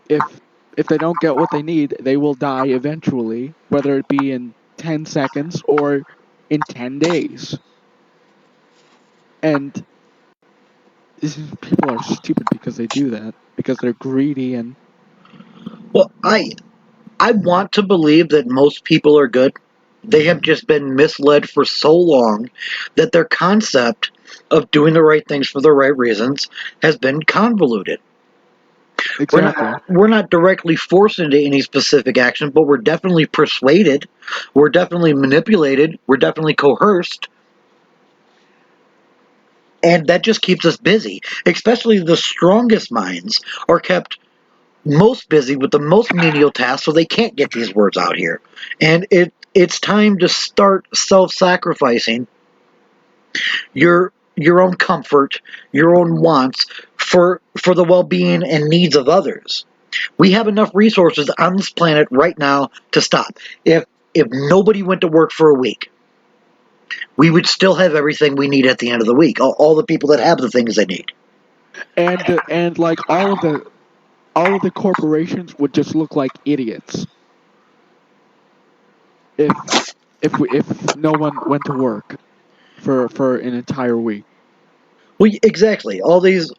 If they don't get what they need, they will die eventually, whether it be in 10 seconds or in 10 days. And people are stupid because they do that, because they're greedy. And well, I want to believe that most people are good. They have just been misled for so long that their concept of doing the right things for the right reasons has been convoluted. exactly. We're not directly forced into any specific action, but we're definitely persuaded, we're definitely manipulated, we're definitely coerced. And that just keeps us busy. Especially the strongest minds are kept most busy with the most menial tasks, so they can't get these words out here. And it's time to start self-sacrificing your own comfort, your own wants for the well-being and needs of others. We have enough resources on this planet right now to stop. If nobody went to work for a week, we would still have everything we need at the end of the week. All the people that have the things they need. And like all of the corporations would just look like idiots if no one went to work for an entire week. Well, exactly. All these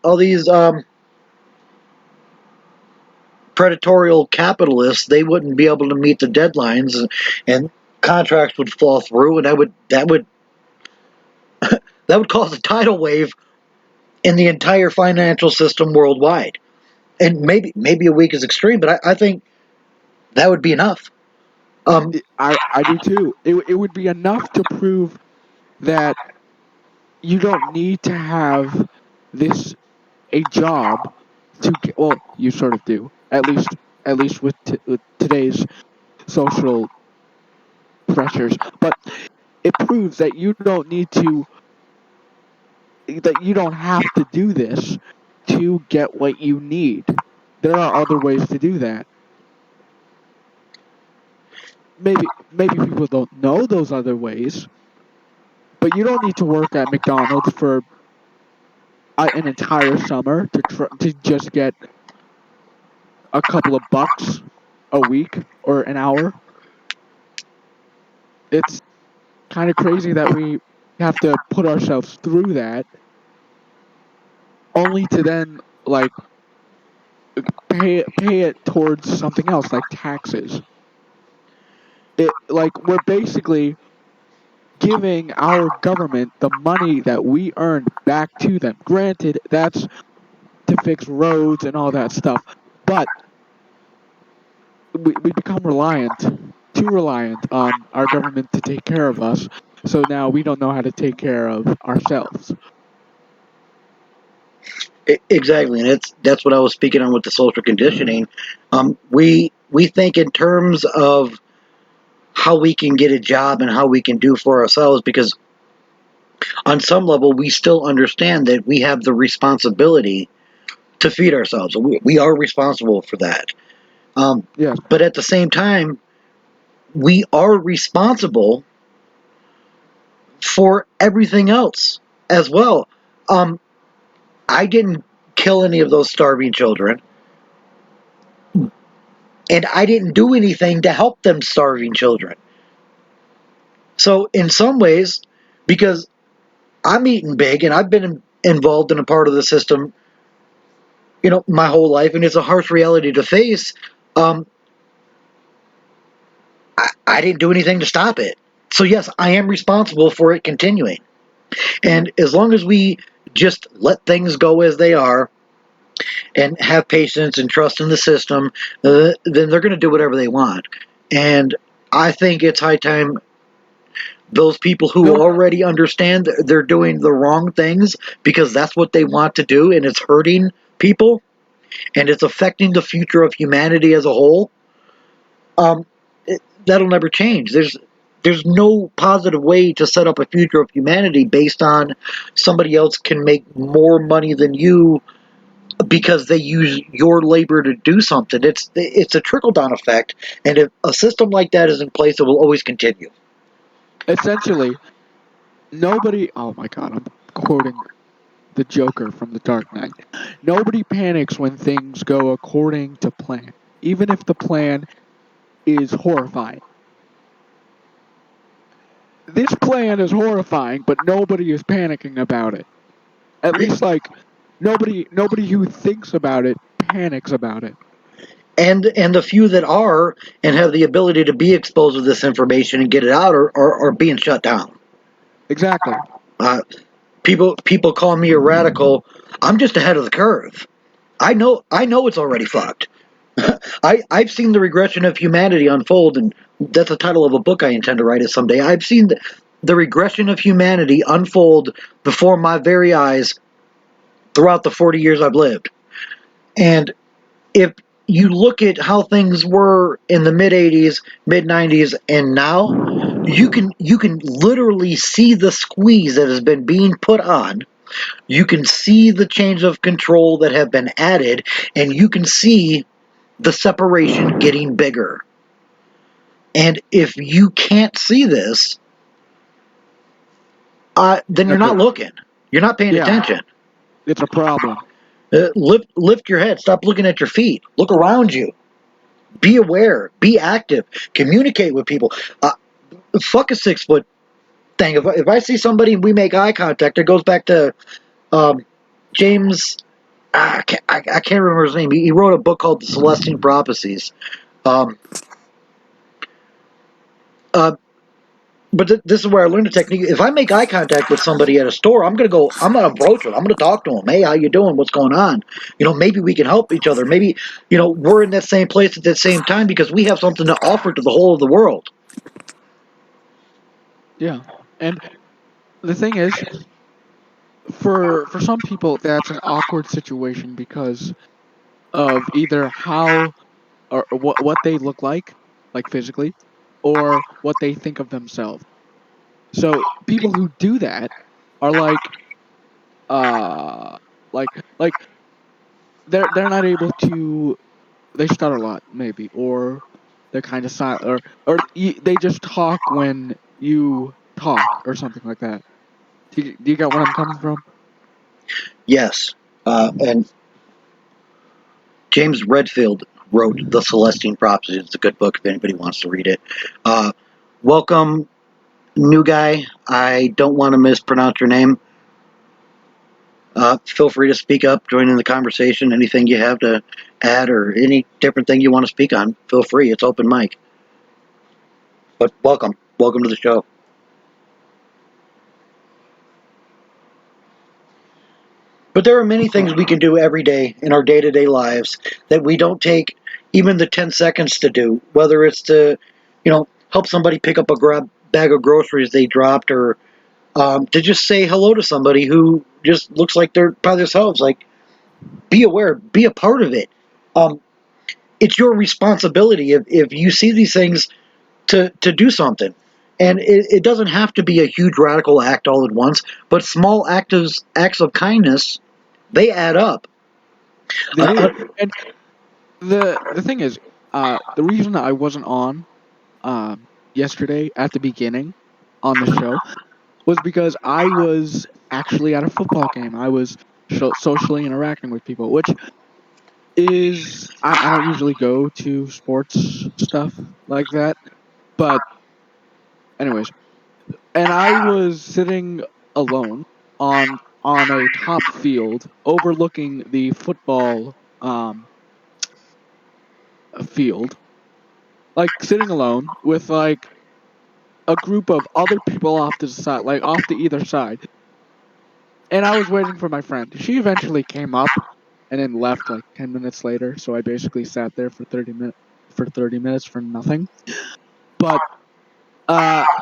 predatorial capitalists, they wouldn't be able to meet the deadlines, and contracts would fall through, and that would that would cause a tidal wave in the entire financial system worldwide. And maybe a week is extreme, but I think that would be enough. I do too. It would be enough to prove that you don't need to have a job to get, well, you sort of do, at least with today's social pressures, but it proves that you don't have to do this to get what you need. There are other ways to do that. Maybe people don't know those other ways, but you don't need to work at McDonald's for an entire summer to just get a couple of bucks a week or an hour. It's kind of crazy that we have to put ourselves through that only to then like pay it towards something else like taxes. We're basically giving our government the money that we earned back to them. Granted, that's to fix roads and all that stuff, but we become too reliant on our government to take care of us. So now we don't know how to take care of ourselves. Exactly, and that's what I was speaking on with the social conditioning. We think in terms of how we can get a job and how we can do for ourselves, because on some level we still understand that we have the responsibility to feed ourselves. We are responsible for that. Yes. But at the same time, we are responsible for everything else as well. Um, I didn't kill any of those starving children, and I didn't do anything to help them starving children. So, in some ways, because I'm eating big and I've been involved in a part of the system, my whole life, and it's a harsh reality to face. Um, I didn't do anything to stop it. So, yes, I am responsible for it continuing. And as long as we just let things go as they are and have patience and trust in the system, then they're going to do whatever they want. And I think it's high time those people who No, already understand they're doing the wrong things because that's what they want to do and it's hurting people and it's affecting the future of humanity as a whole, that'll never change. There's no positive way to set up a future of humanity based on somebody else can make more money than you because they use your labor to do something. It's a trickle down effect, and if a system like that is in place, it will always continue. essentially, nobody. Oh my God, I'm quoting the Joker from The Dark Knight. Nobody panics when things go according to plan, even if the plan is horrifying. This plan is horrifying, but nobody is panicking about it. At least, like, nobody who thinks about it panics about it. And the few that are and have the ability to be exposed to this information and get it out are being shut down. Exactly. Uh, people call me a radical. I'm just ahead of the curve. I know it's already fucked. I've seen the regression of humanity unfold, and that's the title of a book I intend to write it someday. I've seen the regression of humanity unfold before my very eyes throughout the 40 years I've lived. And if you look at how things were in the mid 80s, mid 90s, and now, you can literally see the squeeze that has been being put on. You can see the change of control that have been added, and you can see the separation getting bigger. And if you can't see this, then you're That's not looking. You're not paying Yeah, attention. it's a problem. Lift your head. Stop looking at your feet. Look around you. Be aware. Be active. Communicate with people. Fuck a 6 foot thing. If I see somebody and we make eye contact, it goes back to James. I can't remember his name. He wrote a book called The Celestine Prophecies. Um, uh, but this is where I learned the technique. If I make eye contact with somebody at a store, I'm gonna approach them. I'm gonna talk to them. Hey, how you doing? What's going on? Maybe we can help each other. Maybe, we're in that same place at that same time because we have something to offer to the whole of the world. Yeah, and the thing is, for some people, that's an awkward situation because of either how or what they look like physically, or what they think of themselves. So people who do that are uh like like they're not able to. They stutter a lot, maybe, or they're kind of silent, or they just talk when you talk, or something like that. Do you get what I'm coming from? Yes, and James Redfield wrote The Celestine Prophecies. It's a good book if anybody wants to read it. Welcome, new guy. I don't want to mispronounce your name. Feel free to speak up, join in the conversation. Anything you have to add or any different thing you want to speak on, feel free. It's open mic. But welcome. Welcome to the show. But there are many things we can do every day in our day-to-day lives that we don't take even the 10 seconds to do, whether it's to, help somebody pick up a bag of groceries they dropped, or to just say hello to somebody who just looks like they're by themselves. Like, be aware, be a part of it. It's your responsibility if you see these things to do something. And it doesn't have to be a huge radical act all at once, but small acts of kindness, they add up. They do. And the thing is, the reason I wasn't on yesterday at the beginning on the show was because I was actually at a football game. I was socially interacting with people, which is I don't usually go to sports stuff like that. But anyways, and I was sitting alone on a top field overlooking the football field, like sitting alone with like a group of other people off to the side, like off to either side. And I was waiting for my friend. She eventually came up and then left like 10 minutes later, so I basically sat there for 30 minutes for nothing. But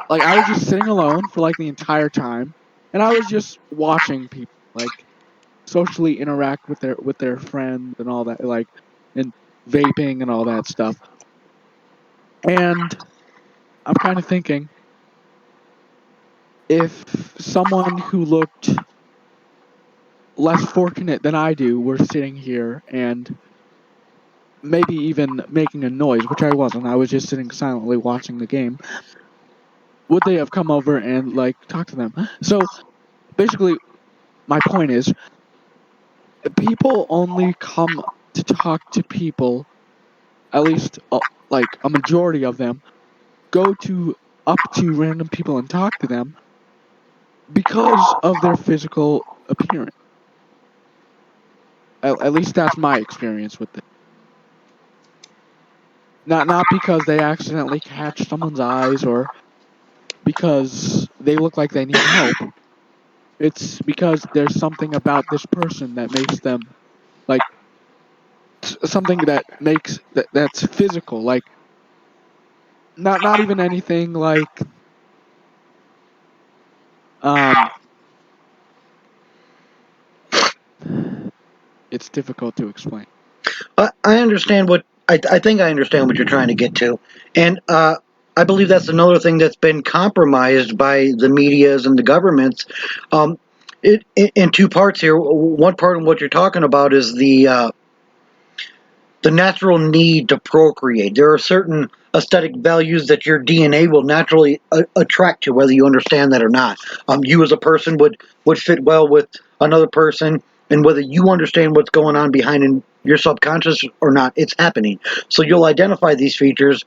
like I was just sitting alone for like the entire time, and I was just watching people like socially interact with their friends and all that, like, and vaping and all that stuff. And I'm kind of thinking, if someone who looked less fortunate than I do were sitting here and maybe even making a noise, which I wasn't, I was just sitting silently watching the game, would they have come over and like talked to them? So basically, my point is, people only come to talk to people, at least like a majority of them go to up to random people and talk to them because of their physical appearance. At least that's my experience with it. Not because they accidentally catch someone's eyes or because they look like they need help. It's because there's something about this person that makes them like something that makes that's physical, like not even anything like um it's difficult to explain. I understand what I think I understand what you're trying to get to, and I believe that's another thing that's been compromised by the medias and the governments. Um, in two parts here. One part of what you're talking about is the natural need to procreate. There are certain aesthetic values that your DNA will naturally attract to, whether you understand that or not. You as a person would fit well with another person, and whether you understand what's going on behind in your subconscious or not, it's happening. So you'll identify these features,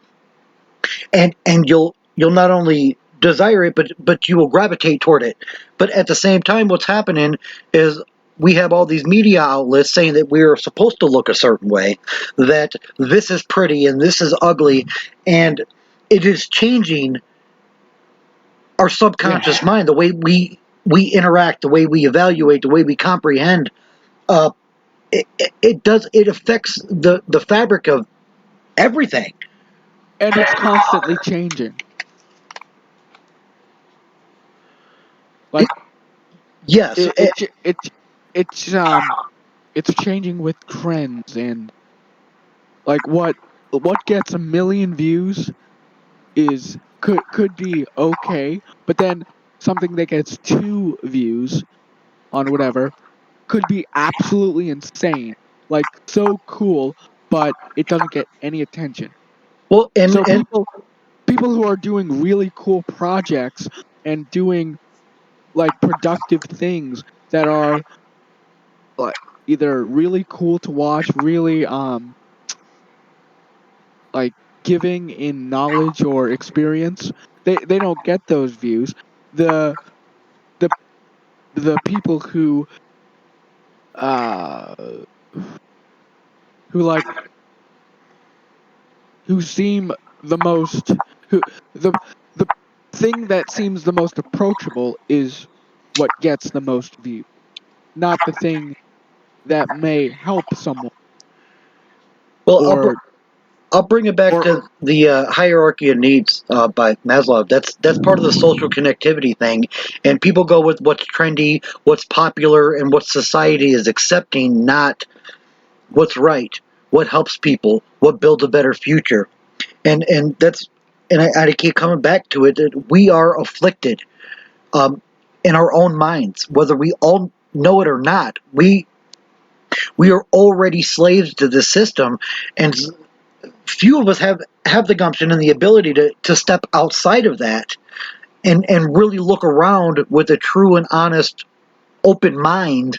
and you'll not only desire it, but you will gravitate toward it. But at the same time, what's happening is we have all these media outlets saying that we are supposed to look a certain way, that this is pretty and this is ugly, and it is changing our subconscious mind, the way we interact, the way we evaluate, the way we comprehend. Uh, it affects the fabric of everything. And it's constantly changing. Like Yes, it's changing with trends, and like what gets a million views is could be okay, but then something that gets 2 views on whatever could be absolutely insane, like so cool, but it doesn't get any attention. well, So and people who are doing really cool projects and doing like productive things that are like either really cool to watch, really like giving in knowledge or experience, they don't get those views. The the the people uh who like who seem the most who the thing that seems the most approachable is what gets the most views, not the thing that may help someone well, or I'll bring it back Or- to the hierarchy of needs by Maslow. That's part of the social connectivity thing, and people go with what's trendy, what's popular, and what society is accepting, not what's right, what helps people, what builds a better future, and that's and I keep coming back to it that we are afflicted in our own minds, whether we all know it or not. We are already slaves to the system, and few of us have the gumption and the ability to step outside of that and really look around with a true and honest open mind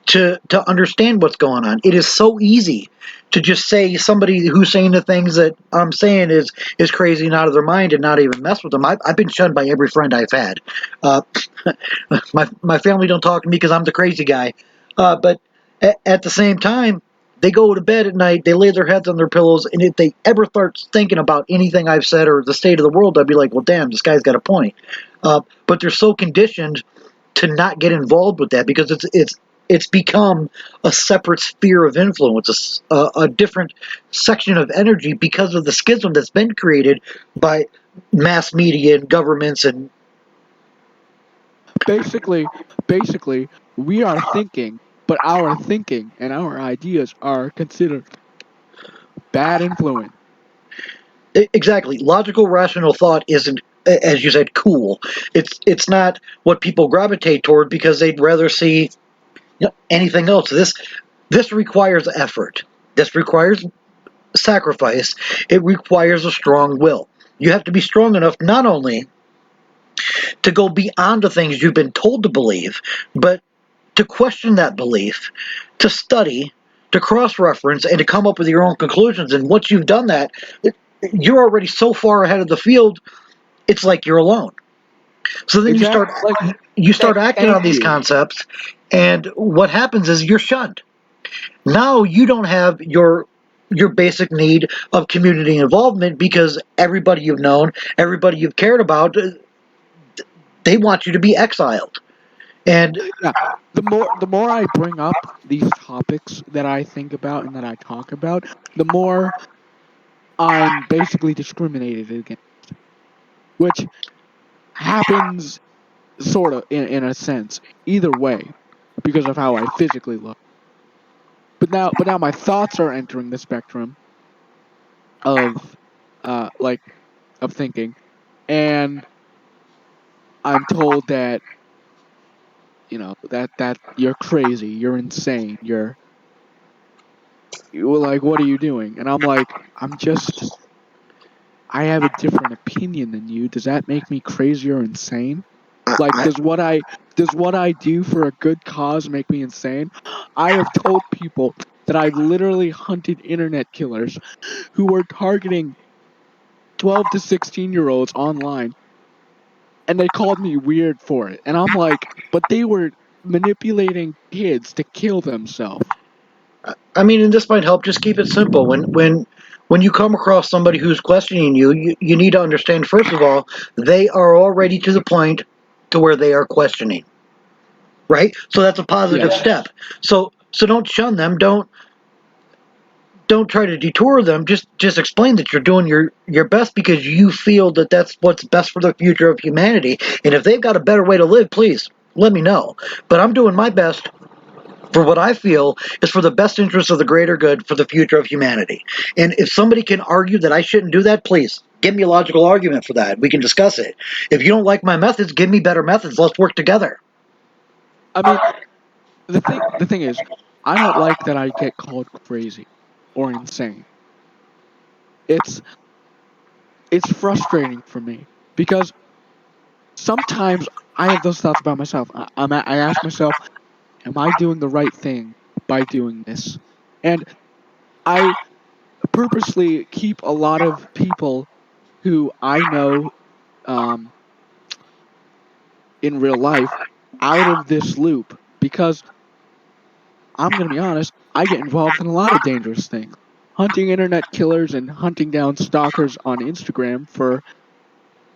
to understand what's going on. It is so easy to just say somebody who's saying the things that I'm saying is crazy and out of their mind and not even mess with them. I've been shunned by every friend I've had. Uh, my family don't talk to me because I'm the crazy guy. But at the same time, they go to bed at night, they lay their heads on their pillows, and if they ever start thinking about anything I've said or the state of the world, I'd be like, well, damn, this guy's got a point. But they're so conditioned to not get involved with that because it's become a separate sphere of influence, a different section of energy because of the schism that's been created by mass media and governments and basically, we are thinking, but our thinking and our ideas are considered bad influence. exactly logical rational thought isn't, as you said, cool. It's not what people gravitate toward because they'd rather see anything else. This requires effort. This requires sacrifice. It requires a strong will. You have to be strong enough not only to go beyond the things you've been told to believe, but to question that belief, to study, to cross-reference, and to come up with your own conclusions. And once you've done that, you're already so far ahead of the field, it's like you're alone. So then Exactly. you start acting Thank on these you. concepts, and what happens is you're shunned. Now you don't have your basic need of community involvement because everybody you've known, everybody you've cared about, they want you to be exiled. And Yeah. The more I bring up these topics that I think about and that I talk about, the more I'm basically discriminated against, which happens sort of in a sense either way because of how I physically look. But now my thoughts are entering the spectrum of like of thinking, and I'm told that that you're crazy, you're insane, you're like, what are you doing? And I'm like, I have a different opinion than you. Does that make me crazy or insane? Like, I, does what I do for a good cause make me insane? I have told people that I've literally hunted internet killers who were targeting 12 to 16-year-olds online, and they called me weird for it. And I'm like, but they were manipulating kids to kill themselves. I mean, and this might help. Just keep it simple. When you come across somebody who's questioning you need to understand. First of all, they are already to the point to where they are questioning, right? So that's a positive Yes. step. So don't shun them. Don't try to detour them. Just explain that you're doing your best because you feel that that's what's best for the future of humanity. And if they've got a better way to live, please let me know. But I'm doing my best for what I feel is for the best interest of the greater good for the future of humanity. And if somebody can argue that I shouldn't do that, please give me a logical argument for that. We can discuss it. If you don't like my methods, give me better methods. Let's work together. I mean, the thing is, I don't like that I get called crazy or insane. It's it's frustrating for me because sometimes I have those thoughts about myself. I ask myself, am I doing the right thing by doing this? And I purposely keep a lot of people who I know um, in real life out of this loop because I'm going to be honest, I get involved in a lot of dangerous things. Hunting internet killers and hunting down stalkers on Instagram for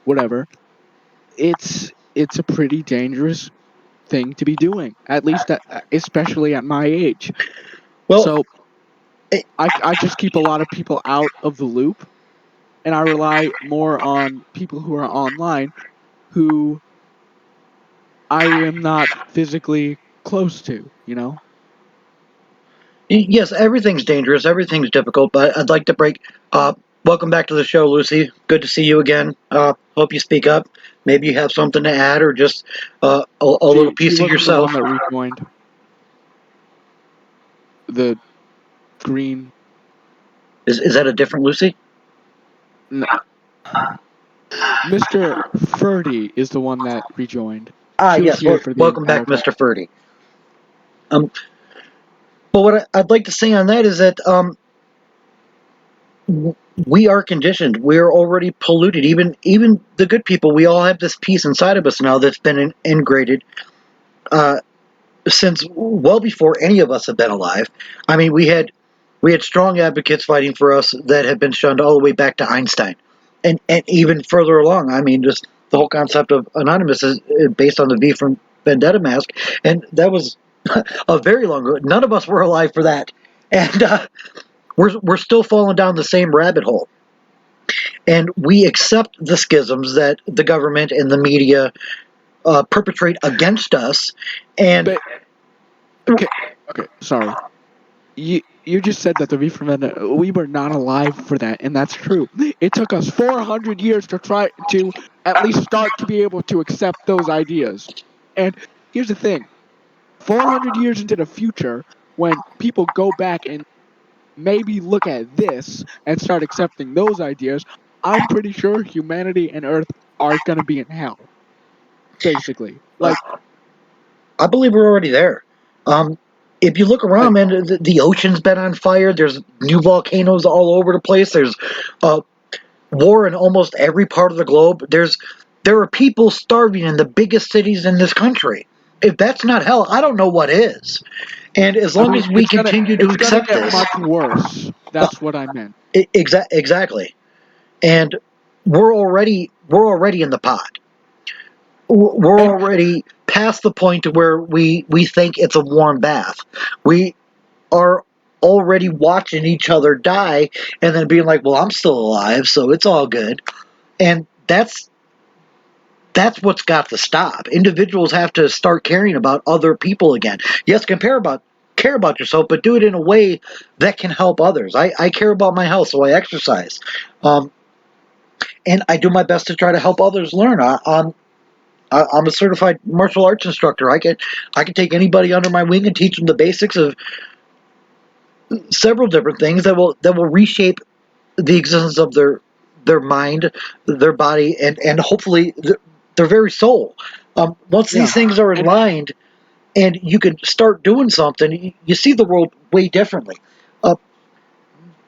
whatever. It's a pretty dangerous thing to be doing, at least especially at my age. Well, So I just keep a lot of people out of the loop, and I rely more on people who are online who I am not physically close to, you know? Yes, everything's dangerous. Everything's difficult. But I'd like to break. Welcome back to the show, Lucy. Good to see you again. Hope you speak up. Maybe you have something to add, or just a little She piece of wasn't the yourself. one that rejoined the green. Is that a different Lucy? N- Mr. Ferdy is the one that rejoined. She was Yes. here for the Welcome entire back, time. Mr. Ferdy. But what I'd like to say on that is that we are conditioned. We are already polluted. Even the good people, we all have this piece inside of us now that's been integrated since well before any of us have been alive. I mean, we had strong advocates fighting for us that have been shunned all the way back to Einstein, and even further along. I mean, just the whole concept of Anonymous is based on the V from Vendetta mask, and that was a very long ago. None of us were alive for that, and we're still falling down the same rabbit hole. And we accept the schisms that the government and the media perpetrate against us. And But okay, sorry. You just said that the V for Vendetta, we were not alive for that, and that's true. It took us 400 years to try to at least start to be able to accept those ideas. And here's the thing: 400 years into the future, when people go back and maybe look at this and start accepting those ideas, I'm pretty sure humanity and Earth are going to be in hell. Basically, like, I believe we're already there. If you look around, man, the ocean's been on fire. There's new volcanoes all over the place. There's war in almost every part of the globe. There are people starving in the biggest cities in this country. If that's not hell, I don't know what is. And as long as we continue to it's gonna accept get this, much worse. That's what I meant. exactly. And we're already in the pot. We're And already past the point to where we think it's a warm bath. We are already watching each other die and then being like, well, I'm still alive, so it's all good. And that's what's got to stop. Individuals have to start caring about other people again. Yes, care about yourself, but do it in a way that can help others. I care about my health, so I exercise. And I do my best to try to help others learn. I'm a certified martial arts instructor. I can take anybody under my wing and teach them the basics of several different things that will reshape the existence of their mind, their body, and hopefully their very soul. Once these things are aligned, and you can start doing something, you see the world way differently.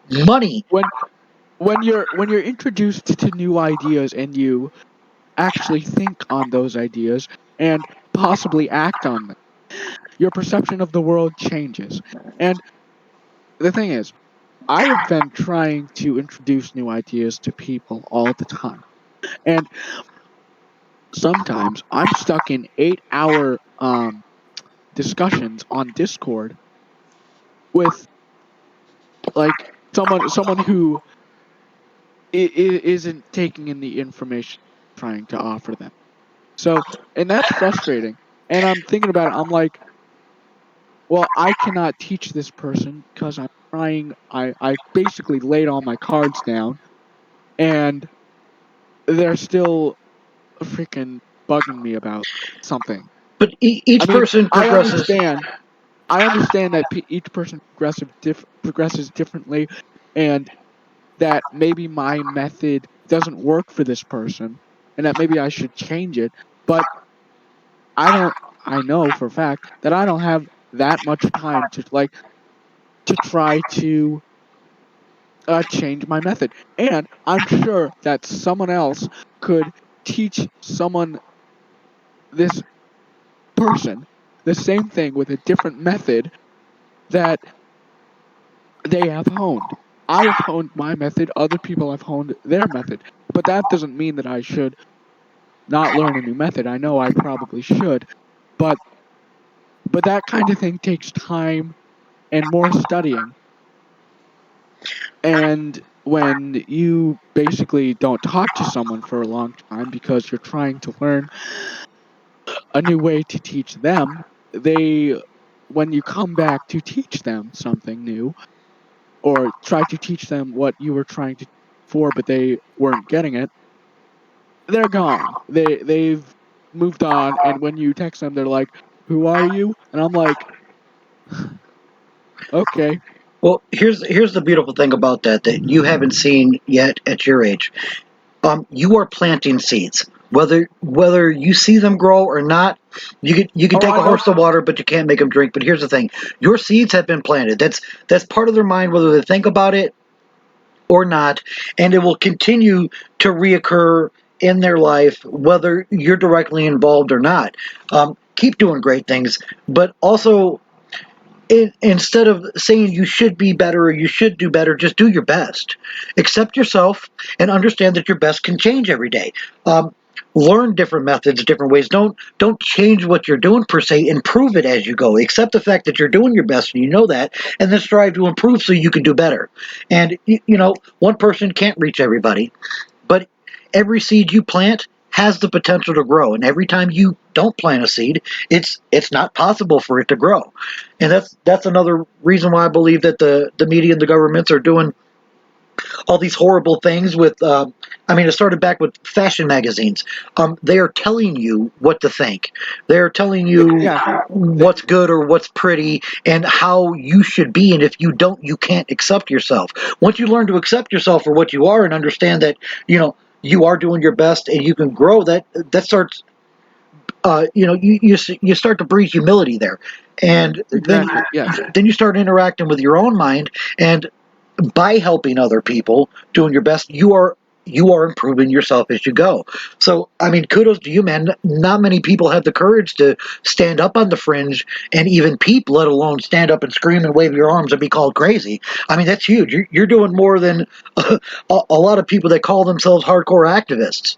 Money. when you're introduced to new ideas and you actually think on those ideas and possibly act on them, your perception of the world changes. And the thing is, I have been trying to introduce new ideas to people all the time. And sometimes I'm stuck in 8-hour discussions on Discord with like someone who isn't taking in the information I'm trying to offer them. So, and that's frustrating. And I'm thinking about it. I'm like, well, I cannot teach this person because I'm trying. I basically laid all my cards down, and they're still freaking bugging me about something. But each I mean, person progresses. I understand that each person progresses differently, and that maybe my method doesn't work for this person, and that maybe I should change it. But I know for a fact that I don't have that much time to try to change my method. And I'm sure that someone else could teach this person, the same thing with a different method that they have honed. I have honed my method, other people have honed their method. But that doesn't mean that I should not learn a new method. I know I probably should. But that kind of thing takes time and more studying. And when you basically don't talk to someone for a long time because you're trying to learn a new way to teach them, when you come back to teach them something new or try to teach them what you were trying to for but they weren't getting it, they're gone. They've moved on, and when you text them they're like, "Who are you?" And I'm like, "Okay." Well, here's the beautiful thing about that you haven't seen yet at your age. You are planting seeds. Whether you see them grow or not, you can Oh, take I a know. horse to water, but you can't make them drink. But here's the thing: your seeds have been planted. That's part of their mind, whether they think about it or not, and it will continue to reoccur in their life, whether you're directly involved or not. Keep doing great things, but also instead of saying you should be better or you should do better, just do your best. Accept yourself and understand that your best can change every day. Learn different methods, different ways. Don't change what you're doing per se. Improve it as you go. Accept the fact that you're doing your best and you know that, and then strive to improve so you can do better. And one person can't reach everybody, but every seed you plant has the potential to grow, and every time you don't plant a seed, it's not possible for it to grow. And that's another reason why I believe that the media and the governments are doing all these horrible things with it started back with fashion magazines. They are telling you what to think. They're telling you Yeah. what's good or what's pretty and how you should be, and if you don't, you can't accept yourself. Once you learn to accept yourself for what you are and understand that you are doing your best and you can grow, that starts you start to breed humility there, and Exactly. Yes. then you start interacting with your own mind, and by helping other people, doing your best, you are improving yourself as you go. So, kudos to you, man. Not many people have the courage to stand up on the fringe and even peep, let alone stand up and scream and wave your arms and be called crazy. That's huge. You're doing more than a lot of people that call themselves hardcore activists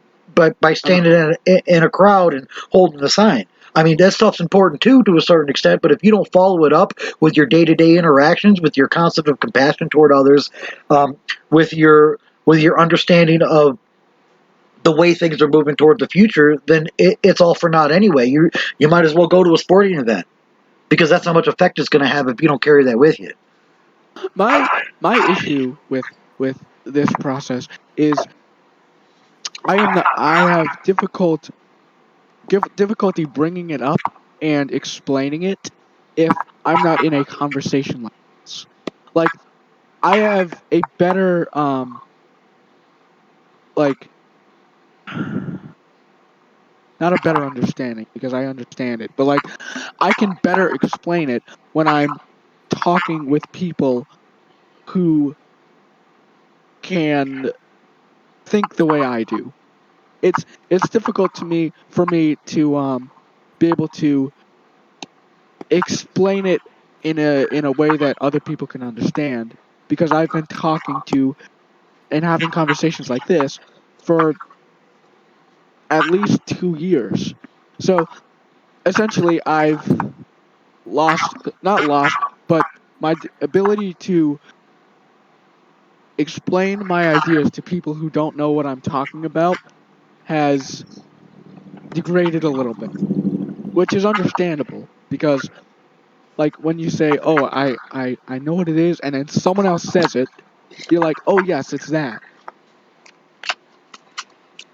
by standing in a crowd and holding a sign. That stuff's important too, to a certain extent, but if you don't follow it up with your day-to-day interactions, with your concept of compassion toward others, um, with your understanding of the way things are moving toward the future, then it's all for naught anyway. You might as well go to a sporting event, because that's how much effect it's going to have if you don't carry that with you. My issue with this process is I have difficulty bringing it up and explaining it if I'm not in a conversation like this. Like, I have a better like not a better understanding because I understand it, but like I can better explain it when I'm talking with people who can think the way I do. It's difficult for me to be able to explain it in a way that other people can understand because I've been talking to and having conversations like this for at least 2 years. So essentially I've not lost, but my ability to explain my ideas to people who don't know what I'm talking about has degraded a little bit, which is understandable because like when you say, "Oh, I know what it is," and then someone else says it, you're like, "Oh, yes, it's that."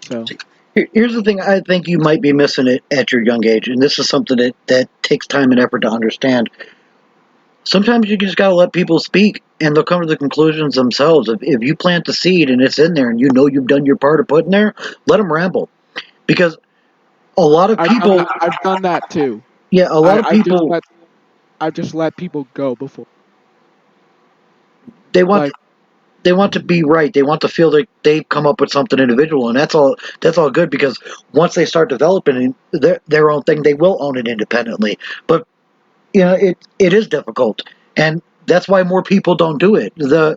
So, Here's the thing I think you might be missing it at your young age, and this is something that takes time and effort to understand. Sometimes you just gotta let people speak, and they'll come to the conclusions themselves. If you plant the seed and it's in there, and you know you've done your part of putting there, let them ramble. Because a lot of people, I've done that too. yeah, a lot of I've just people, let people go before. they want Like, they want to be right. They want to feel like they've come up with something individual, and that's all good, because once they start developing their own thing, they will own it independently. But it is difficult, and that's why more people don't do it. The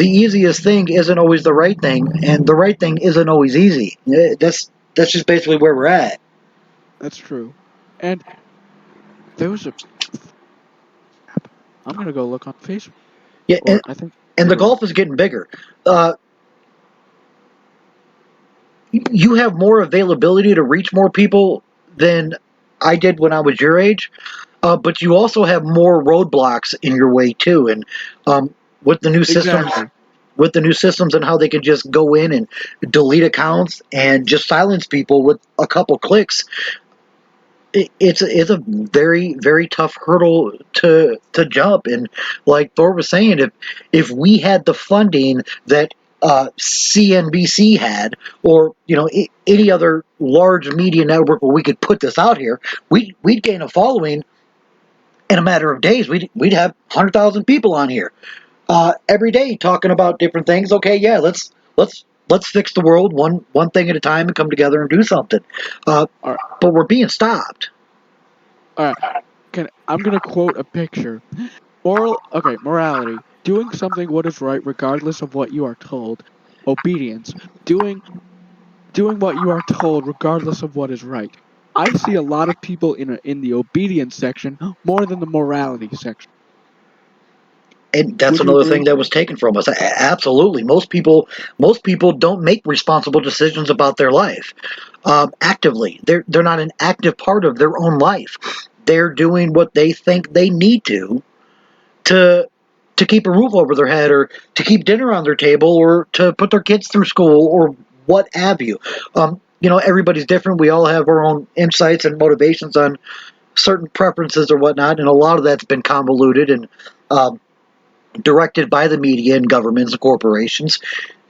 easiest thing isn't always the right thing, and the right thing isn't always easy. That's just basically where we're at. that's true. And there was a I'm gonna go look on Facebook, Yeah, or I think. And the gulf is getting bigger. Uh, you have more availability to reach more people than I did when I was your age, but you also have more roadblocks in your way too. And with the new systems, Exactly. with the new systems and how they can just go in and delete accounts and just silence people with a couple clicks, it's a very very tough hurdle to jump. And like Thor was saying, if we had the funding that CNBC had, or any other large media network where we could put this out here, we'd gain a following in a matter of days. We'd have 100,000 people on here every day talking about different things. Okay, yeah, let's fix the world one thing at a time and come together and do something. All right. But we're being stopped. All right. I'm gonna quote a picture. Morality. Doing something what is right regardless of what you are told. Obedience. Doing what you are told regardless of what is right. I see a lot of people in the obedience section more than the morality section. And that's Would you another agree? thing that was taken from us. Absolutely, most people don't make responsible decisions about their life actively. They're not an active part of their own life. They're doing what they think they need to keep a roof over their head, or to keep dinner on their table, or to put their kids through school, or what have you. Everybody's different. We all have our own insights and motivations on certain preferences or whatnot, and a lot of that's been convoluted and directed by the media and governments and corporations.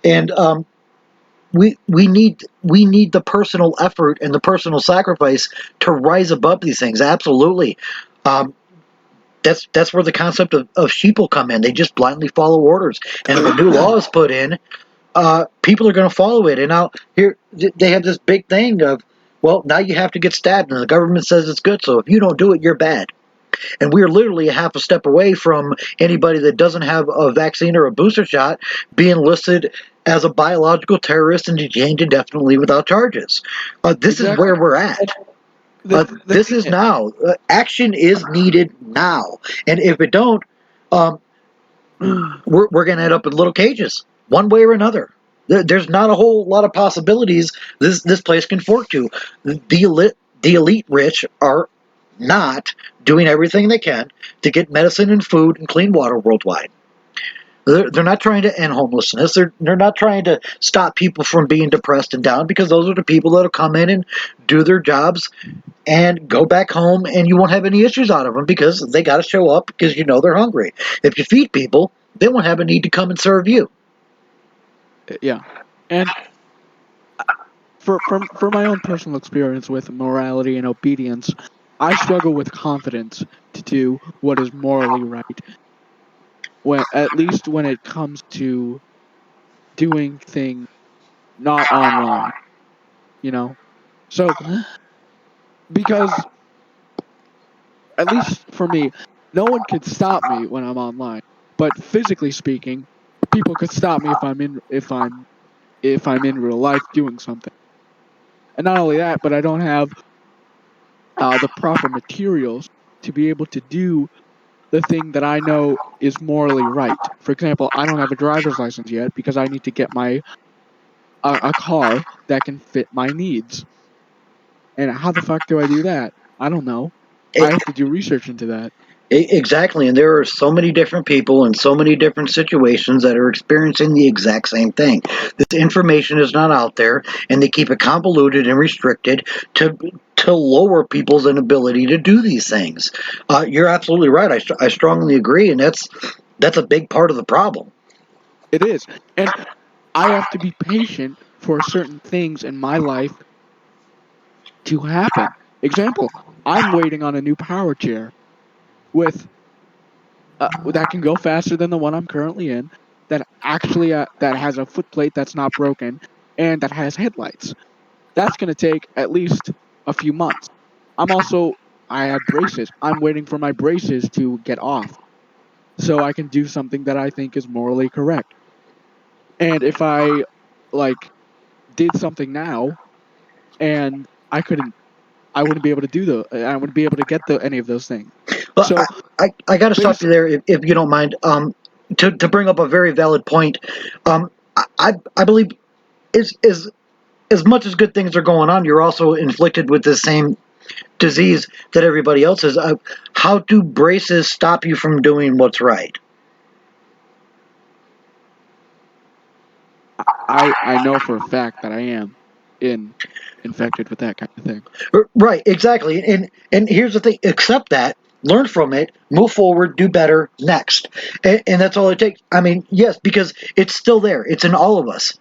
And we need the personal effort and the personal sacrifice to rise above these things. Absolutely. Um, that's where the concept of sheeple come in. They just blindly follow orders. And if a new law is put in, people are going to follow it. And now here they have this big thing of, well, now you have to get stabbed, and the government says it's good. So if you don't do it, you're bad. And we're literally a half a step away from anybody that doesn't have a vaccine or a booster shot being listed as a biological terrorist and detained indefinitely without charges. This is where we're at. This is now. Action is needed now. And if it don't, we're going to end up in little cages, one way or another. There's not a whole lot of possibilities this place can fork to. The elite rich are not doing everything they can to get medicine and food and clean water worldwide. They're not trying to end homelessness. They're not trying to stop people from being depressed and down, because those are the people that'll come in and do their jobs and go back home, and you won't have any issues out of them because they got to show up because they're hungry. If you feed people, they won't have a need to come and serve you. Yeah. And for my own personal experience with morality and obedience, I struggle with confidence to do what is morally right. At least when it comes to doing things not online, So, because at least for me, no one could stop me when I'm online. But physically speaking, people could stop me if I'm in real life doing something. And not only that, but I don't have the proper materials to be able to do the thing that I know is morally right. For example, I don't have a driver's license yet because I need to get a car that can fit my needs. And how the fuck do I do that? I don't know. I have to do research into that. Exactly, and there are so many different people in so many different situations that are experiencing the exact same thing. This information is not out there, and they keep it convoluted and restricted to lower people's inability to do these things. You're absolutely right. I strongly agree, and that's a big part of the problem. It is, and I have to be patient for certain things in my life to happen. Example: I'm waiting on a new power chair with that can go faster than the one I'm currently in, that actually that has a footplate that's not broken, and that has headlights. That's going to take at least a few months. I have braces. I'm waiting for my braces to get off so I can do something that I think is morally correct. And if I did something now and I wouldn't be able to I wouldn't be able to get any of those things. But So I got to stop you there if you don't mind. to bring up a very valid point, I believe is as much as good things are going on, you're also inflicted with the same disease that everybody else is. How do braces stop you from doing what's right? I know for a fact that I am infected with that kind of thing. Right, exactly. And here's the thing: accept that, learn from it, move forward, do better next, and that's all it takes. I mean, yes, because it's still there. It's in all of us,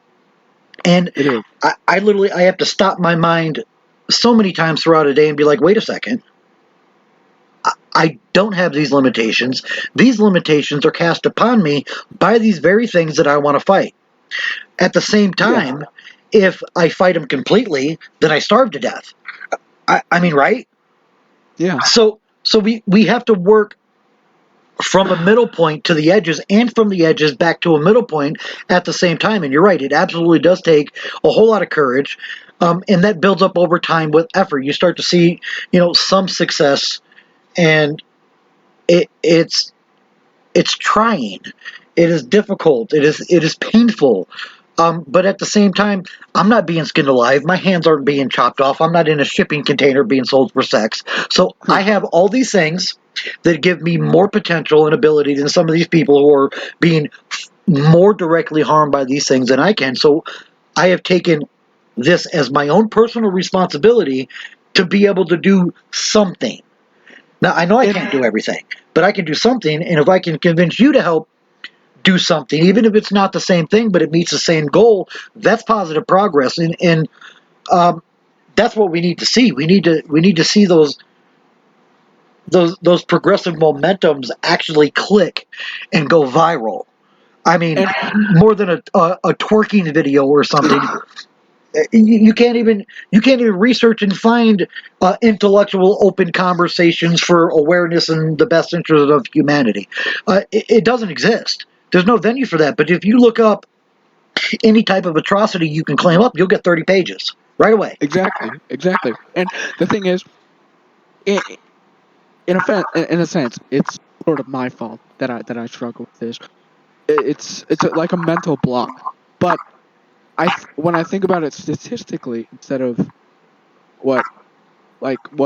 and It is. I literally I have to stop my mind so many times throughout a day and be like, wait a second. I don't have these limitations. These limitations are cast upon me by these very things that I want to fight. At the same time, if I fight them completely, then I starve to death. I mean, right? Yeah. So we have to work from a middle point to the edges and from the edges back to a middle point at the same time. And you're right, it absolutely does take a whole lot of courage. And that builds up over time with effort. You start to see, some success, and it's trying. It is difficult. It is painful. But at the same time, I'm not being skinned alive. My hands aren't being chopped off. I'm not in a shipping container being sold for sex. So I have all these things that give me more potential and ability than some of these people who are being more directly harmed by these things than I can. So I have taken this as my own personal responsibility to be able to do something. Now, I know I can't do everything, but I can do something. And if I can convince you to help do something, even if it's not the same thing, but it meets the same goal, that's positive progress. And that's what we need to see. We need to see those progressive momentums actually click and go viral. I mean, more than a twerking video or something. You can't even research and find intellectual open conversations for awareness and the best interest of humanity. It doesn't exist. There's no venue for that. But if you look up any type of atrocity you can claim up, you'll get 30 pages right away. Exactly. And the thing is, in a sense, it's sort of my fault that I struggle with this. It's like a mental block. But when I think about it statistically, instead of what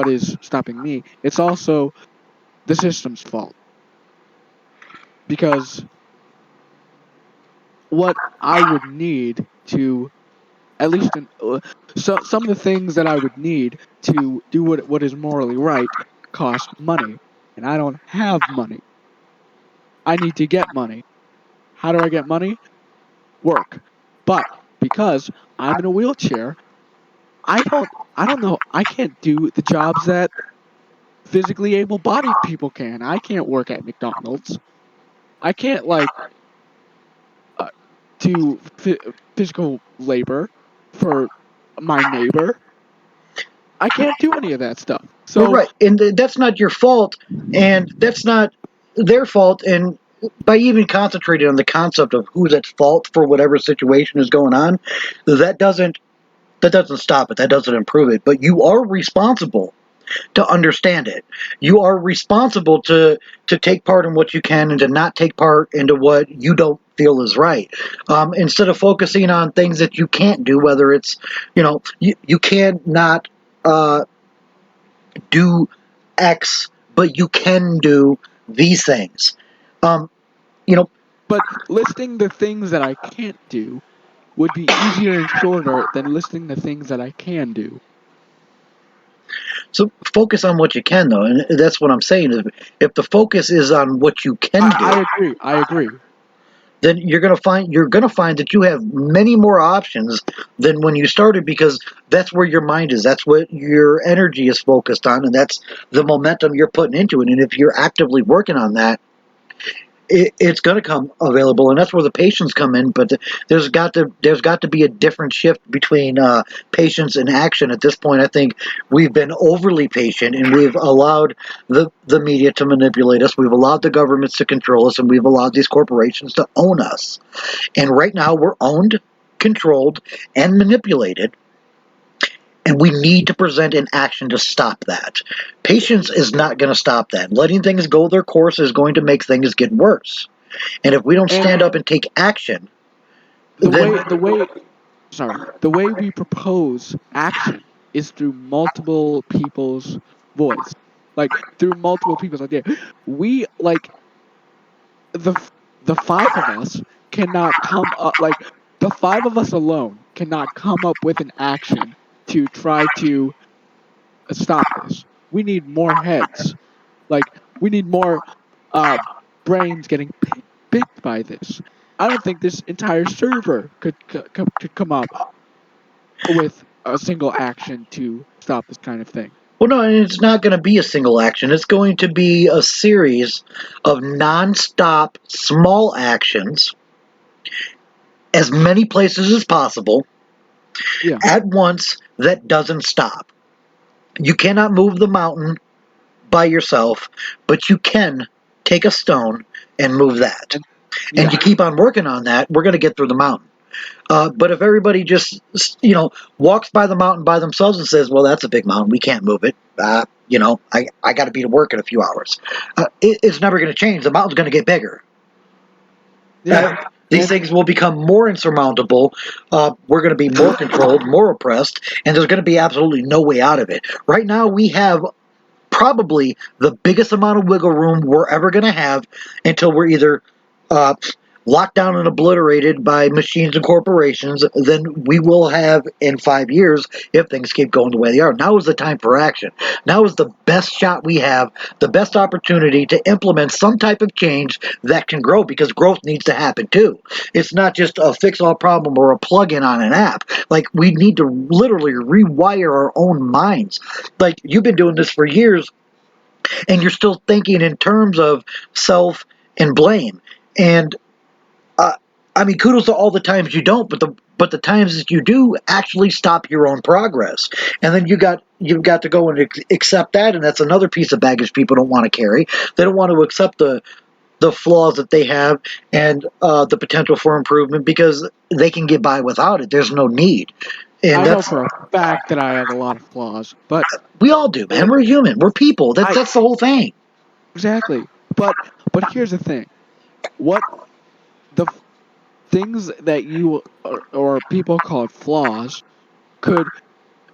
is stopping me, it's also the system's fault. Because what I would need to, at least some of the things that I would need to do what is morally right cost money, and I don't have money. I need to get money. How do I get money? Work. But because I'm in a wheelchair, I don't know. I can't do the jobs that physically able-bodied people can. I can't work at McDonald's. I can't do physical labor for my neighbor. I can't do any of that stuff. So Well, right, and that's not your fault, and that's not their fault. And by even concentrating on the concept of who's at fault for whatever situation is going on, that doesn't stop it. That doesn't improve it. But you are responsible to understand it. You are responsible to take part in what you can and to not take part into what you don't feel is right. Instead of focusing on things that you can't do, whether it's, you cannot do X, but you can do these things. But listing the things that I can't do would be easier and shorter than listing the things that I can do. So focus on what you can, though, and that's what I'm saying. If the focus is on what you can do, I agree. Then you're gonna find that you have many more options than when you started, because that's where your mind is. That's what your energy is focused on, and that's the momentum you're putting into it. And if you're actively working on that, it's going to come available, and that's where the patience come in. But there's got to be a different shift between patience and action. At this point, I think we've been overly patient, and we've allowed the media to manipulate us. We've allowed the governments to control us, and we've allowed these corporations to own us. And right now, we're owned, controlled, and manipulated. And we need to present an action to stop that. Patience is not going to stop that. Letting things go their course is going to make things get worse. And if we don't And stand up and take action, the then way we propose action is through multiple people's voice, like through multiple people's idea. We like the the five of us cannot come up like the five of us alone cannot come up with an action to try to stop this. We need more heads. Like we need more uh, brains getting picked by this. I don't think this entire server could come up with a single action to stop this kind of thing. well, no, and it's not going to be a single action. It's going to be a series of non-stop small actions, as many places as possible, Yeah. at once, that doesn't stop. You cannot move the mountain by yourself, but you can take a stone and move that. And And yeah. you keep on working on that, we're going to get through the mountain. But if everybody just, walks by the mountain by themselves and says, well, that's a big mountain, we can't move it, I got to be to work in a few hours, it's never going to change. The mountain's going to get bigger. Yeah. These And things will become more insurmountable. We're going to be more controlled, more oppressed, and there's going to be absolutely no way out of it. Right now, we have probably the biggest amount of wiggle room we're ever going to have until we're either locked down and obliterated by machines and corporations than we will have in 5 years if things keep going the way they are. Now is the time for action. Now is the best shot we have, the best opportunity to implement some type of change that can grow, because growth needs to happen too. It's not just a fix-all problem or a plug-in on an app. Like, we need to literally rewire our own minds. Like, you've been doing this for years, and you're still thinking in terms of self and blame. And kudos to all the times you don't, but the times that you do actually stop your own progress. And then you've got to go and accept that, and that's another piece of baggage people don't want to carry. They don't want to accept the flaws that they have and the potential for improvement, because they can get by without it. There's no need. And I know for a fact that I have a lot of flaws, but we all do, man. We're human. We're people. That's the whole thing. exactly. But here's the thing: what the things that you or people call flaws could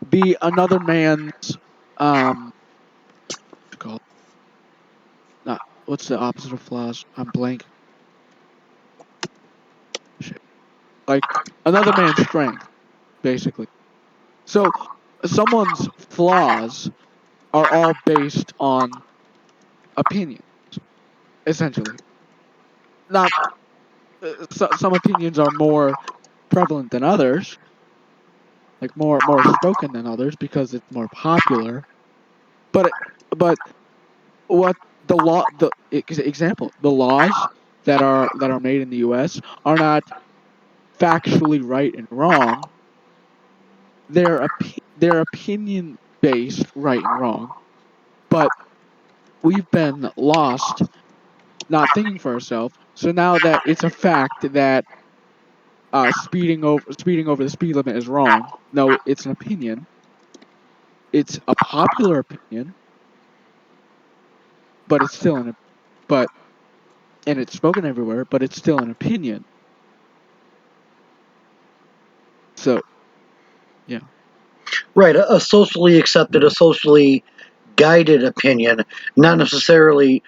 be another man's what's it called? Not what's the opposite of flaws? I'm blank. Shit. Like another man's strength, basically. So someone's flaws are all based on opinion, essentially. Not some opinions are more prevalent than others, like more spoken than others because it's more popular. But what the laws that are made in the U.S. are not factually right and wrong. They're opinion based right and wrong. But we've been lost, not thinking for ourselves. So now that it's a fact that speeding over the speed limit is wrong. No, it's an opinion. It's a popular opinion, but it's still and it's spoken everywhere, but it's still an opinion. So, yeah. Right, a socially accepted, a socially guided opinion, not necessarily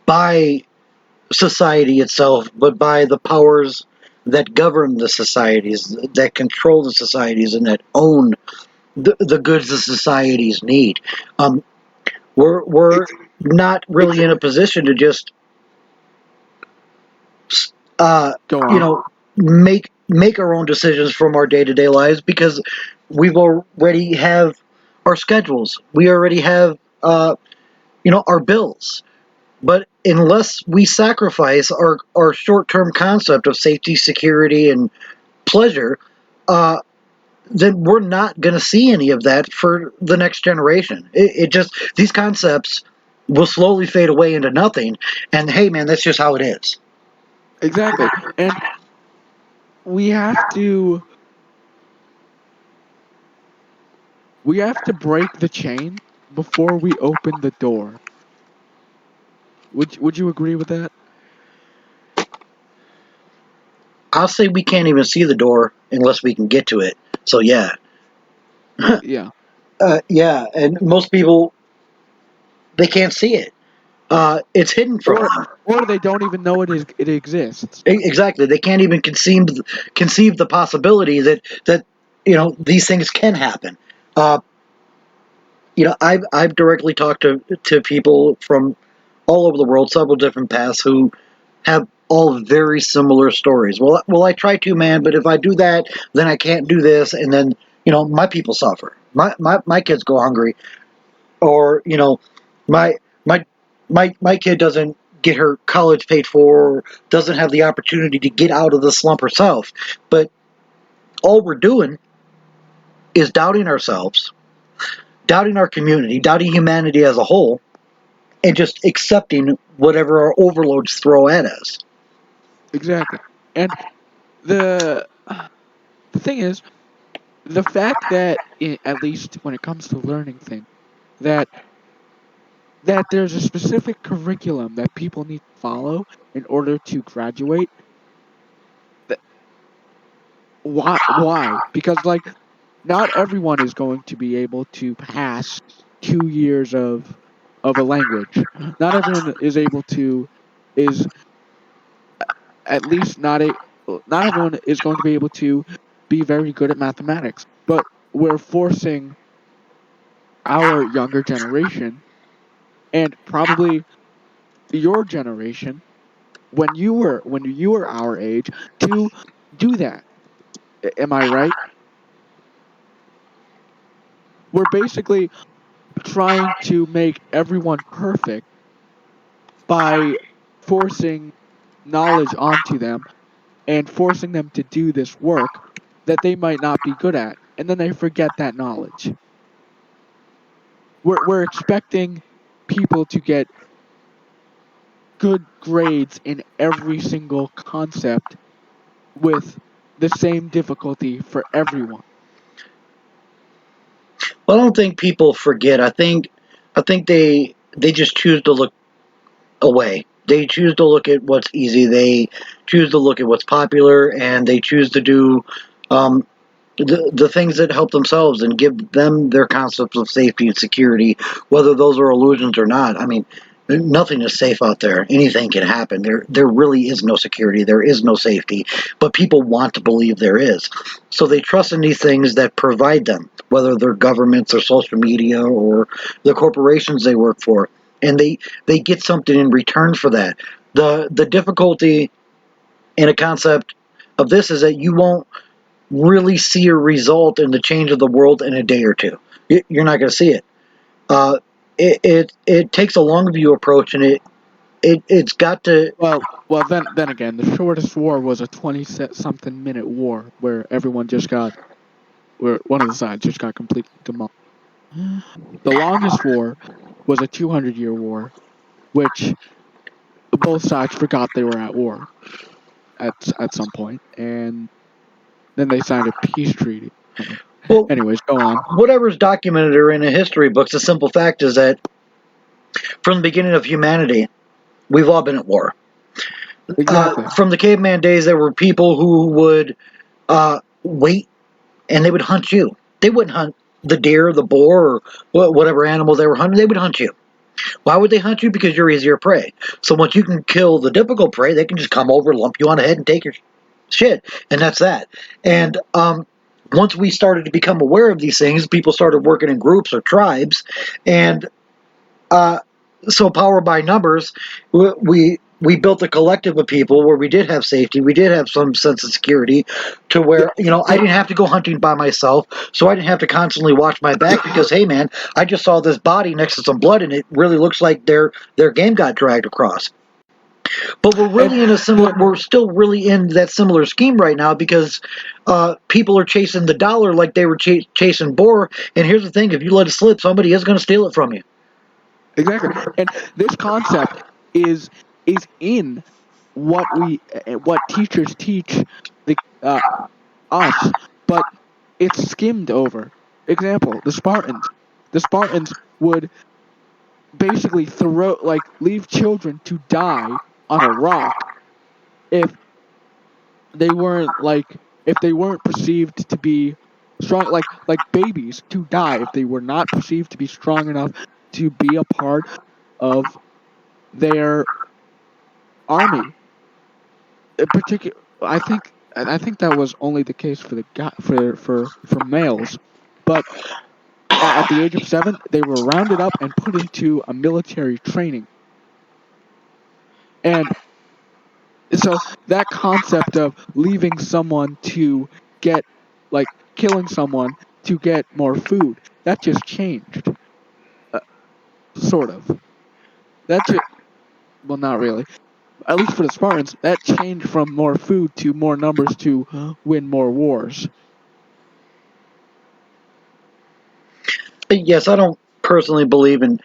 by society itself, but by the powers that govern the societies, that control the societies, and that own the goods the societies need. We're not really in a position to just Go on. make our own decisions from our day-to-day lives, because we've already have our schedules. We already have our bills. But unless we sacrifice our short-term concept of safety, security, and pleasure, then we're not going to see any of that for the next generation. It just, these concepts will slowly fade away into nothing. And hey, man, that's just how it is. Exactly. And we have to break the chain before we open the door. Would you agree with that? I'll say we can't even see the door unless we can get to it. So yeah, Yeah. yeah, and most people they can't see it. It's hidden from them. Or they don't even know it exists. Exactly, they can't even conceive the possibility that these things can happen. Uh, I've directly talked to people from all over the world, several different paths, who have all very similar stories. Well, I try to, man, but if I do that, then I can't do this, and then my people suffer. My kids go hungry, or my my my kid doesn't get her college paid for, or doesn't have the opportunity to get out of the slump herself. But all we're doing is doubting ourselves, doubting our community, doubting humanity as a whole, and just accepting whatever our overlords throw at us. Exactly. And the thing is, the fact that at least when it comes to learning things, that there's a specific curriculum that people need to follow in order to graduate. Why? Because like not everyone is going to be able to pass 2 years of a language. Not everyone is at least not everyone is going to be able to be very good at mathematics. But we're forcing our younger generation and probably your generation when you were our age to do that. Am I right? We're basically trying to make everyone perfect by forcing knowledge onto them and forcing them to do this work that they might not be good at, and then they forget that knowledge. We're expecting people to get good grades in every single concept with the same difficulty for everyone. Well, I don't think people forget. I think they just choose to look away. They choose to look at what's easy. They choose to look at what's popular, and they choose to do um, the things that help themselves and give them their concepts of safety and security, whether those are illusions or not. I mean, nothing is safe out there. Anything can happen. There really is no security. There is no safety, but people want to believe there is. So they trust in these things that provide them, whether they're governments or social media or the corporations they work for, and they get something in return for that. The difficulty in a concept of this is that you won't really see a result in the change of the world in a day or two. You're not going to see it. It takes a long view approach, and it's got to. Well, then again, the shortest war was a 20-something minute war where where one of the sides just got completely demolished. The longest war was a 200-year war, which both sides forgot they were at war at some point, and then they signed a peace treaty. Well, Anyways, go on. whatever's documented or in a history books, the simple fact is that from the beginning of humanity, we've all been at war. Exactly. From the caveman days, there were people who would wait, and they would hunt you. They wouldn't hunt the deer, the boar, or whatever animal they were hunting. They would hunt you. Why would they hunt you? Because you're easier prey. So once you can kill the difficult prey, they can just come over, lump you on the head, and take your shit, and that's that. And once we started to become aware of these things, people started working in groups or tribes, and so power by numbers, we built a collective of people where we did have safety, we did have some sense of security, to where I didn't have to go hunting by myself, so I didn't have to constantly watch my back because hey man, I just saw this body next to some blood and it really looks like their game got dragged across. But we're still really in that similar scheme right now because people are chasing the dollar like they were chasing boar. And here's the thing: if you let it slip, somebody is going to steal it from you. Exactly. And this concept is in what what teachers teach the us, but it's skimmed over. Example: the Spartans. The Spartans would basically leave children to die on a rock if they weren't like, if they weren't perceived to be strong, like babies to die if they were not perceived to be strong enough to be a part of their army. In particular, I think that was only the case for the guy, for males, but at the age of 7, they were rounded up and put into a military training. And so that concept of leaving someone to get, like, killing someone to get more food, that just changed. Sort of. That just, well, not really. At least for the Spartans, that changed from more food to more numbers to win more wars. Yes, I don't personally believe in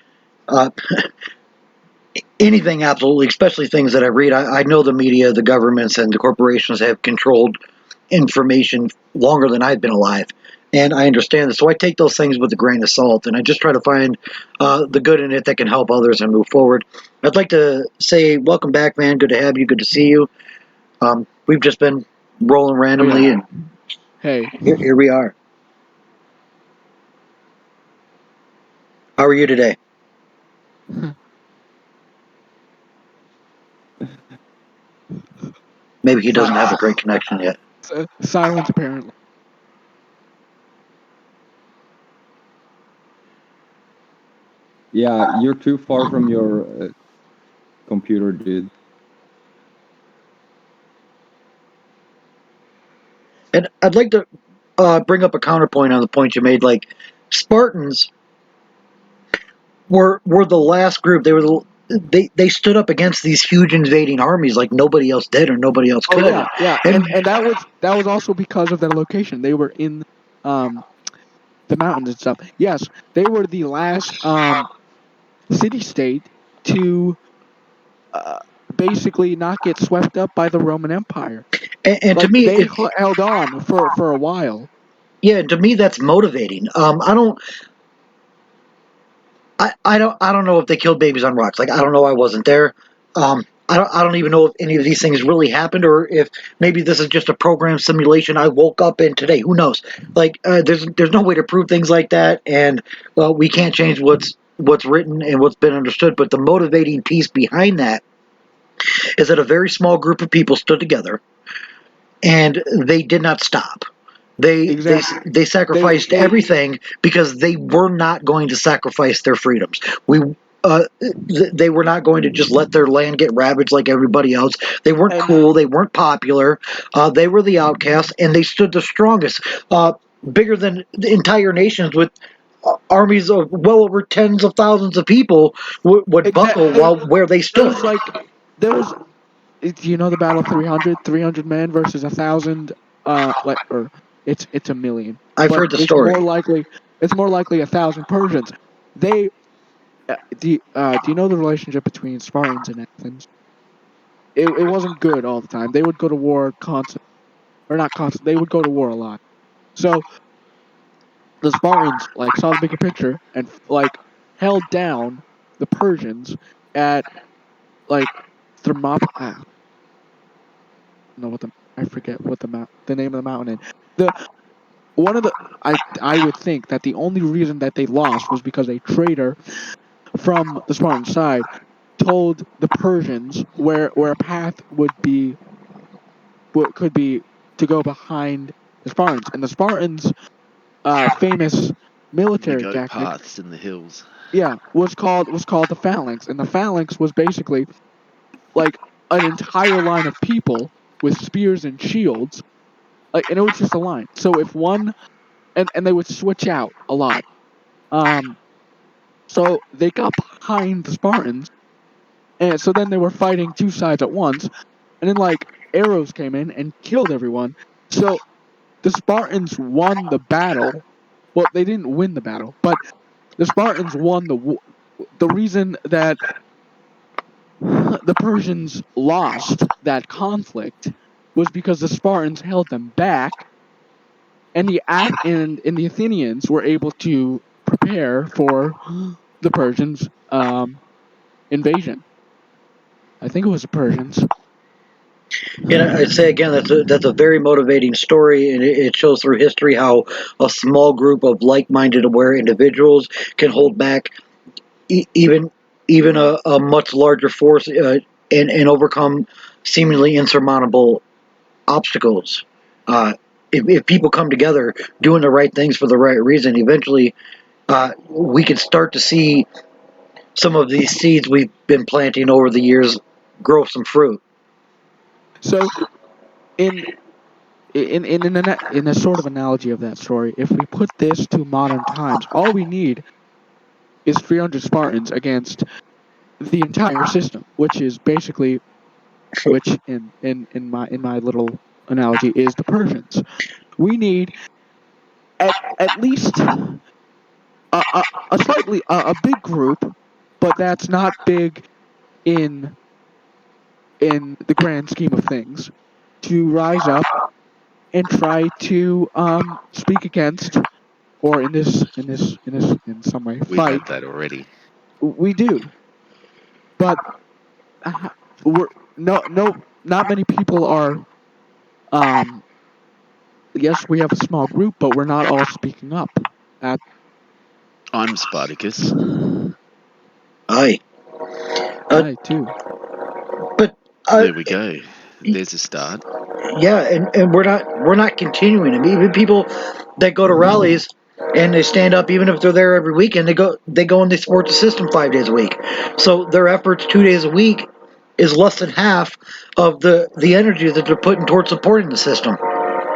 uh, anything absolutely, especially things that I read. I know the media, the governments, and the corporations have controlled information longer than I've been alive. And I understand this. So I take those things with a grain of salt, and I just try to find the good in it that can help others and move forward. I'd like to say, welcome back, man. Good to have you. Good to see you. We've just been rolling randomly, and Hey, here we are. How are you today? Maybe he doesn't have a great connection yet. silence apparently. Yeah, you're too far from your computer, dude. And I'd like to bring up a counterpoint on the point you made. Like, Spartans were the last group. They stood up against these huge invading armies like nobody else did or nobody else Oh could. yeah, and that was also because of their location. They were in the mountains and stuff. Yes, they were the last city-state to uh, basically not get swept up by the Roman Empire. And to Like, me, they held on for a while. yeah, to me that's motivating. I don't know if they killed babies on rocks. Like, I don't know. I wasn't there. I don't even know if any of these things really happened, or if maybe this is just a program simulation I woke up in today. Who knows? Like, there's no way to prove things like that, and well, we can't change what's written and what's been understood. But the motivating piece behind that is that a very small group of people stood together, and they did not stop. They sacrificed everything because they were not going to sacrifice their freedoms. They were not going to just let their land get ravaged like everybody else. They weren't cool. They weren't popular. They were the outcasts, and they stood the strongest, bigger than the entire nations with armies of well over tens of thousands of people would buckle while where they stood. There was, do you know the Battle of 300 men versus 1,000? Or it's a million. I've But heard the story. It's more likely 1,000 Persians. They do you know the relationship between Spartans and Athens? It wasn't good all the time. They would go to war constant, or not constant. They would go to war a lot. So the Spartans like saw the bigger picture and like held down the Persians at like Thermopylae. I don't know what I forget what the name of the mountain is. I would think that the only reason that they lost was because a traitor from the Spartan side told the Persians where a path could be to go behind the Spartans, and the Spartans' famous military goat tactic, paths in the hills. yeah, was called the phalanx, and the phalanx was basically like an entire line of people with spears and shields, like, and it was just a line. So if one, and they would switch out a lot. So they got behind the Spartans, and so then they were fighting two sides at once, and then like arrows came in and killed everyone. So the Spartans won the battle. Well, they didn't win the battle, but the Spartans won the reason that the Persians lost that conflict was because the Spartans held them back, and the Athenians were able to prepare for the Persians' invasion. I think it was the Persians. And I'd say again, that's a very motivating story, and it shows through history how a small group of like-minded, aware individuals can hold back even a much larger force, and overcome seemingly insurmountable obstacles. If people come together doing the right things for the right reason, eventually we can start to see some of these seeds we've been planting over the years grow some fruit. So in in a sort of analogy of that story, if we put this to modern times, all we need is 300 Spartans against the entire system, which is basically, which in my little analogy is the Persians. We need at least a slightly a big group, but that's not big in the grand scheme of things, to rise up and try to speak against, or in some way We fight. have that already. We do, but we're not many people are. Um, yes, we have a small group, but we're not all speaking up. At I'm Spartacus. Aye, I too. but There we go. There's a start. yeah, and we're not continuing them. Even people that go to rallies and they stand up, even if they're there every weekend, they go and they support the system 5 days a week. So their efforts 2 days a week is less than half of the energy that they're putting towards supporting the system.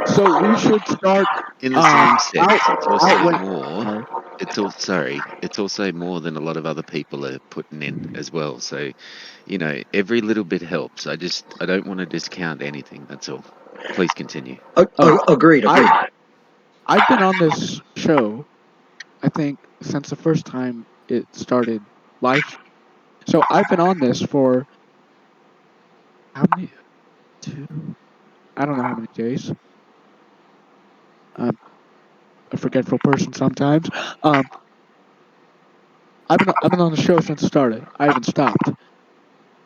So we should start In the same sense, it's also outweight. more. Sorry. It's also more than a lot of other people are putting in as well. So, every little bit helps. I don't want to discount anything. That's all. Please continue. Agreed. I've been on this show, I think, since the first time it started live. So I've been on this for how many? I don't know how many days. I'm a forgetful person sometimes. Um, I've been on the show since it started. I haven't stopped.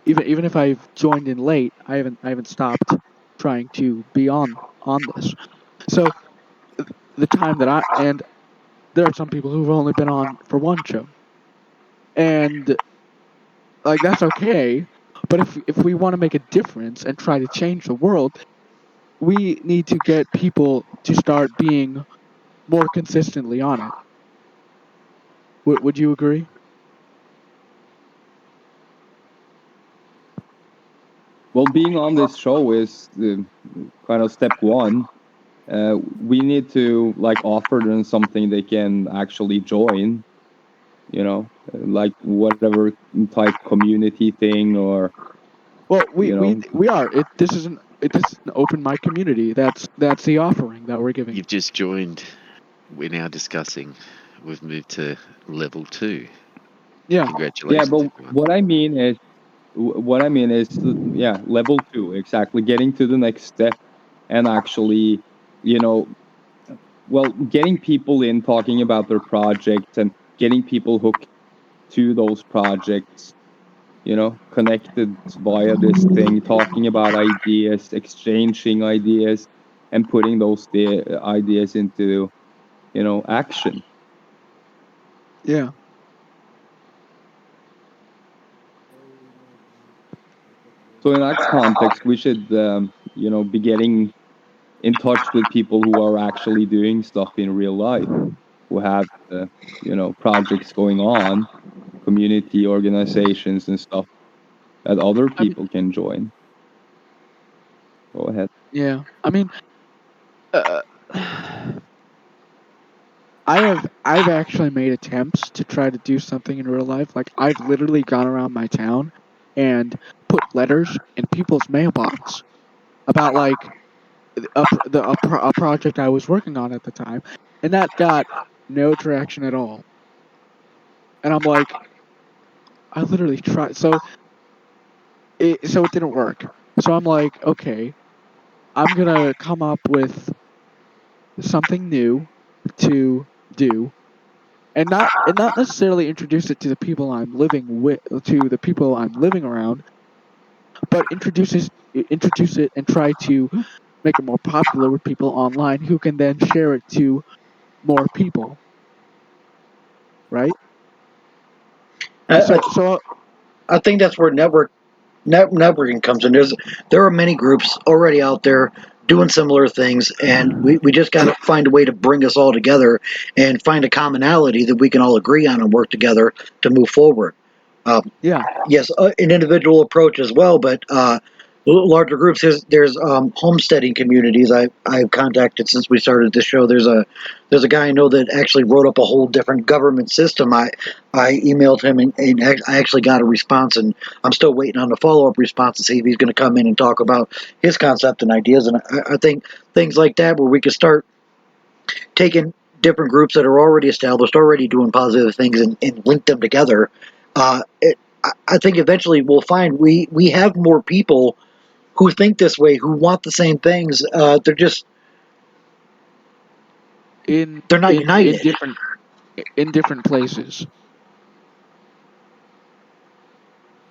Even if I've joined in late, I haven't stopped trying to be on this. So the time that and there are some people who've only been on for one show, and like that's okay. But if we want to make a difference and try to change the world, we need to get people to start being more consistently on it. Would you agree? Well, being on this show is kind of step one. We need to offer them something they can actually join. Like whatever type community thing or Well, we are. This is an open mic community. That's the offering that we're giving. You've just joined. We're now discussing. We've moved to level 2. Yeah. Congratulations. Yeah, but everyone. what I mean is, level 2, exactly, getting to the next step and actually, getting people in, talking about their projects and getting people hooked to those projects, connected via this thing, talking about ideas, exchanging ideas, and putting those ideas into, action. Yeah. So in that context, we should, be getting in touch with people who are actually doing stuff in real life, who have, projects going on, community organizations and stuff that other I mean, people can join. Go ahead. yeah. I mean, I've actually made attempts to try to do something in real life. Like I've literally gone around my town and put letters in people's mailbox about like a project I was working on at the time, and that got no traction at all. And I'm like, I literally tried, so it didn't work. So I'm like, okay, I'm gonna come up with something new to do, and not necessarily introduce it to the people I'm living with, to the people I'm living around, but introduce it and try to make it more popular with people online who can then share it to more people, right? So I think that's where networking comes in. There are many groups already out there doing similar things, and we just got to find a way to bring us all together and find a commonality that we can all agree on and work together to move forward. yeah, Yes, an individual approach as well, but larger groups. There's homesteading communities I've contacted since we started this show. There's a guy I know that actually wrote up a whole different government system. I emailed him and I actually got a response, and I'm still waiting on the follow up response to see if he's going to come in and talk about his concept and ideas. And I think things like that where we could start taking different groups that are already established, already doing positive things, and link them together. I think eventually we'll find we have more people who think this way, who want the same things. They're just in they're not united. different places,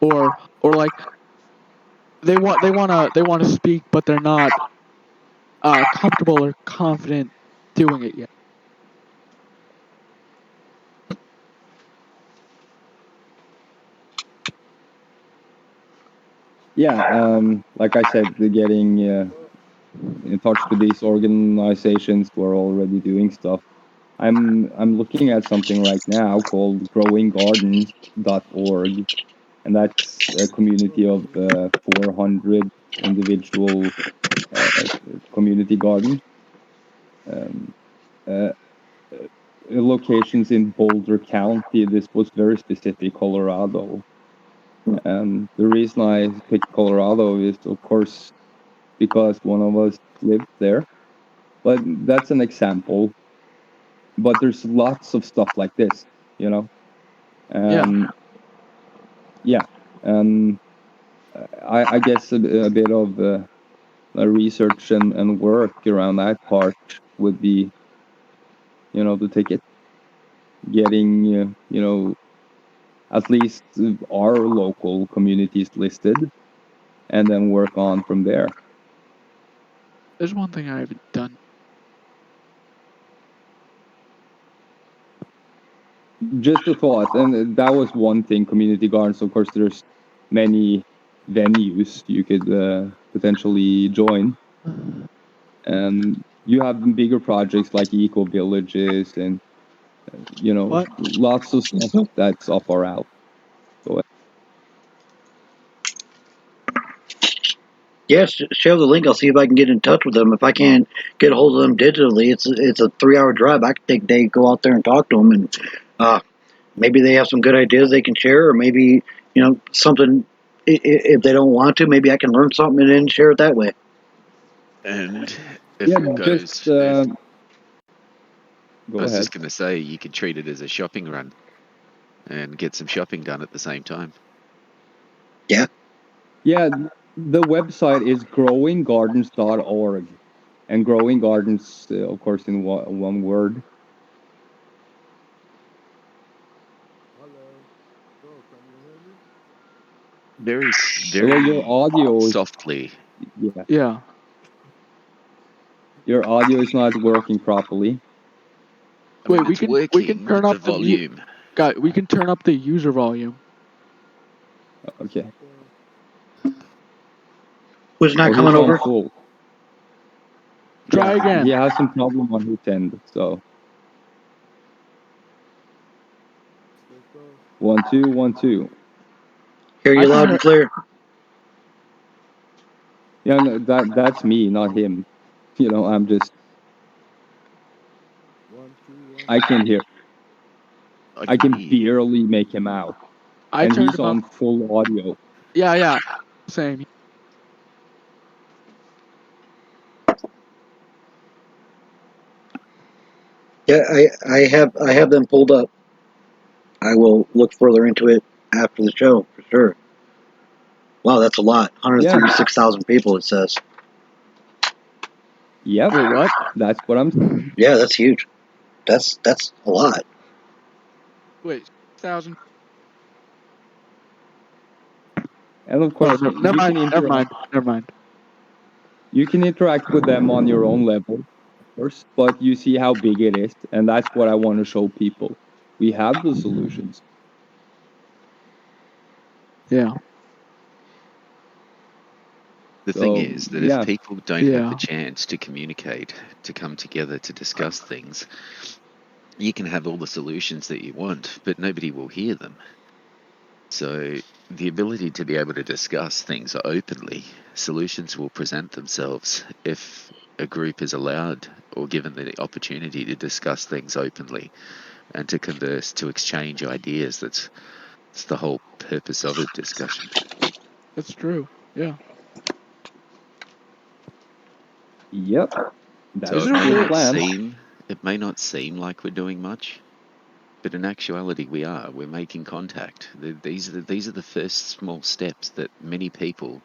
or like they want to speak, but they're not comfortable or confident doing it yet. Yeah, like I said, getting in touch with these organizations who are already doing stuff. I'm looking at something right now called growinggardens.org, and that's a community of 400 individual community gardens. Locations in Boulder County. This was very specific, Colorado. And the reason I picked Colorado is, of course, because one of us lived there. But that's an example. But there's lots of stuff like this, you know. Yeah. I guess a bit of research and work around that part would be, the ticket. Getting, at least our local communities listed, and then work on from there. There's one thing I haven't done. Just a thought, and that was one thing. Community gardens, of course, there's many venues you could potentially join, and you have bigger projects like eco villages and lots of stuff that's up our alley. Yes, share the link. I'll see if I can get in touch with them. If I can't get a hold of them digitally, it's a 3 hour drive. I could take a day, go out there and talk to them, and maybe they have some good ideas they can share, or maybe something. If they don't want to, maybe I can learn something and then share it that way. And if it goes, go I was ahead. just going to say, you could treat it as a shopping run and get some shopping done at the same time. Yeah. Yeah, the website is growinggardens.org, and growing gardens, of course, in one word. Very your audio softly. Yeah. Your audio is not working properly. Wait, we can turn up the volume. We can turn up the user volume. Okay. Who's not coming over? Full. Try again. He has some problem on his end, so. 1 2 1 2. Hear you loud and clear. Yeah, no, that's me, not him. I'm just. I can hear. I can barely make him out. And he's on full audio. Yeah. Same. Yeah, I have them pulled up. I will look further into it after the show for sure. Wow, that's a lot. 136,000 people, it says. Yep. Wait, what? That's what I'm saying. Yeah, that's huge. That's a lot. Wait, 1,000. And of Oh, course, no, you never can mind. Never interact. mind. Never mind. You can interact with them on your own level, of course, but you see how big it is, and that's what I want to show people. We have the solutions. Yeah. The thing So, is that yeah. if people don't have Yeah. the chance to communicate, to come together to discuss things, you can have all the solutions that you want, but nobody will hear them. So the ability to be able to discuss things openly, solutions will present themselves if a group is allowed or given the opportunity to discuss things openly and to converse, to exchange ideas. That's the whole purpose of a discussion. That's true. Yeah. Yep. That So is Is it it the may weird? not plan. seem like we're doing much, but in actuality we are. We're making contact. These are the first small steps that many people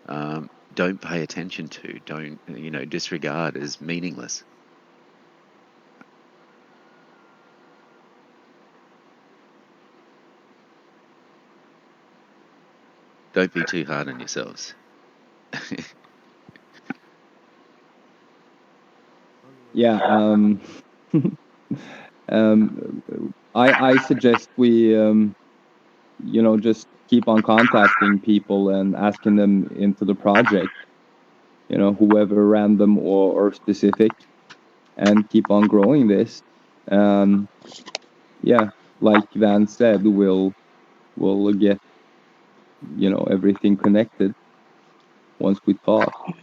don't pay attention to, don't disregard as meaningless. Don't be too hard on yourselves. Yeah. I suggest we just keep on contacting people and asking them into the project. Whoever random or specific, and keep on growing this. Yeah, like Van said, we'll get everything connected once we talk.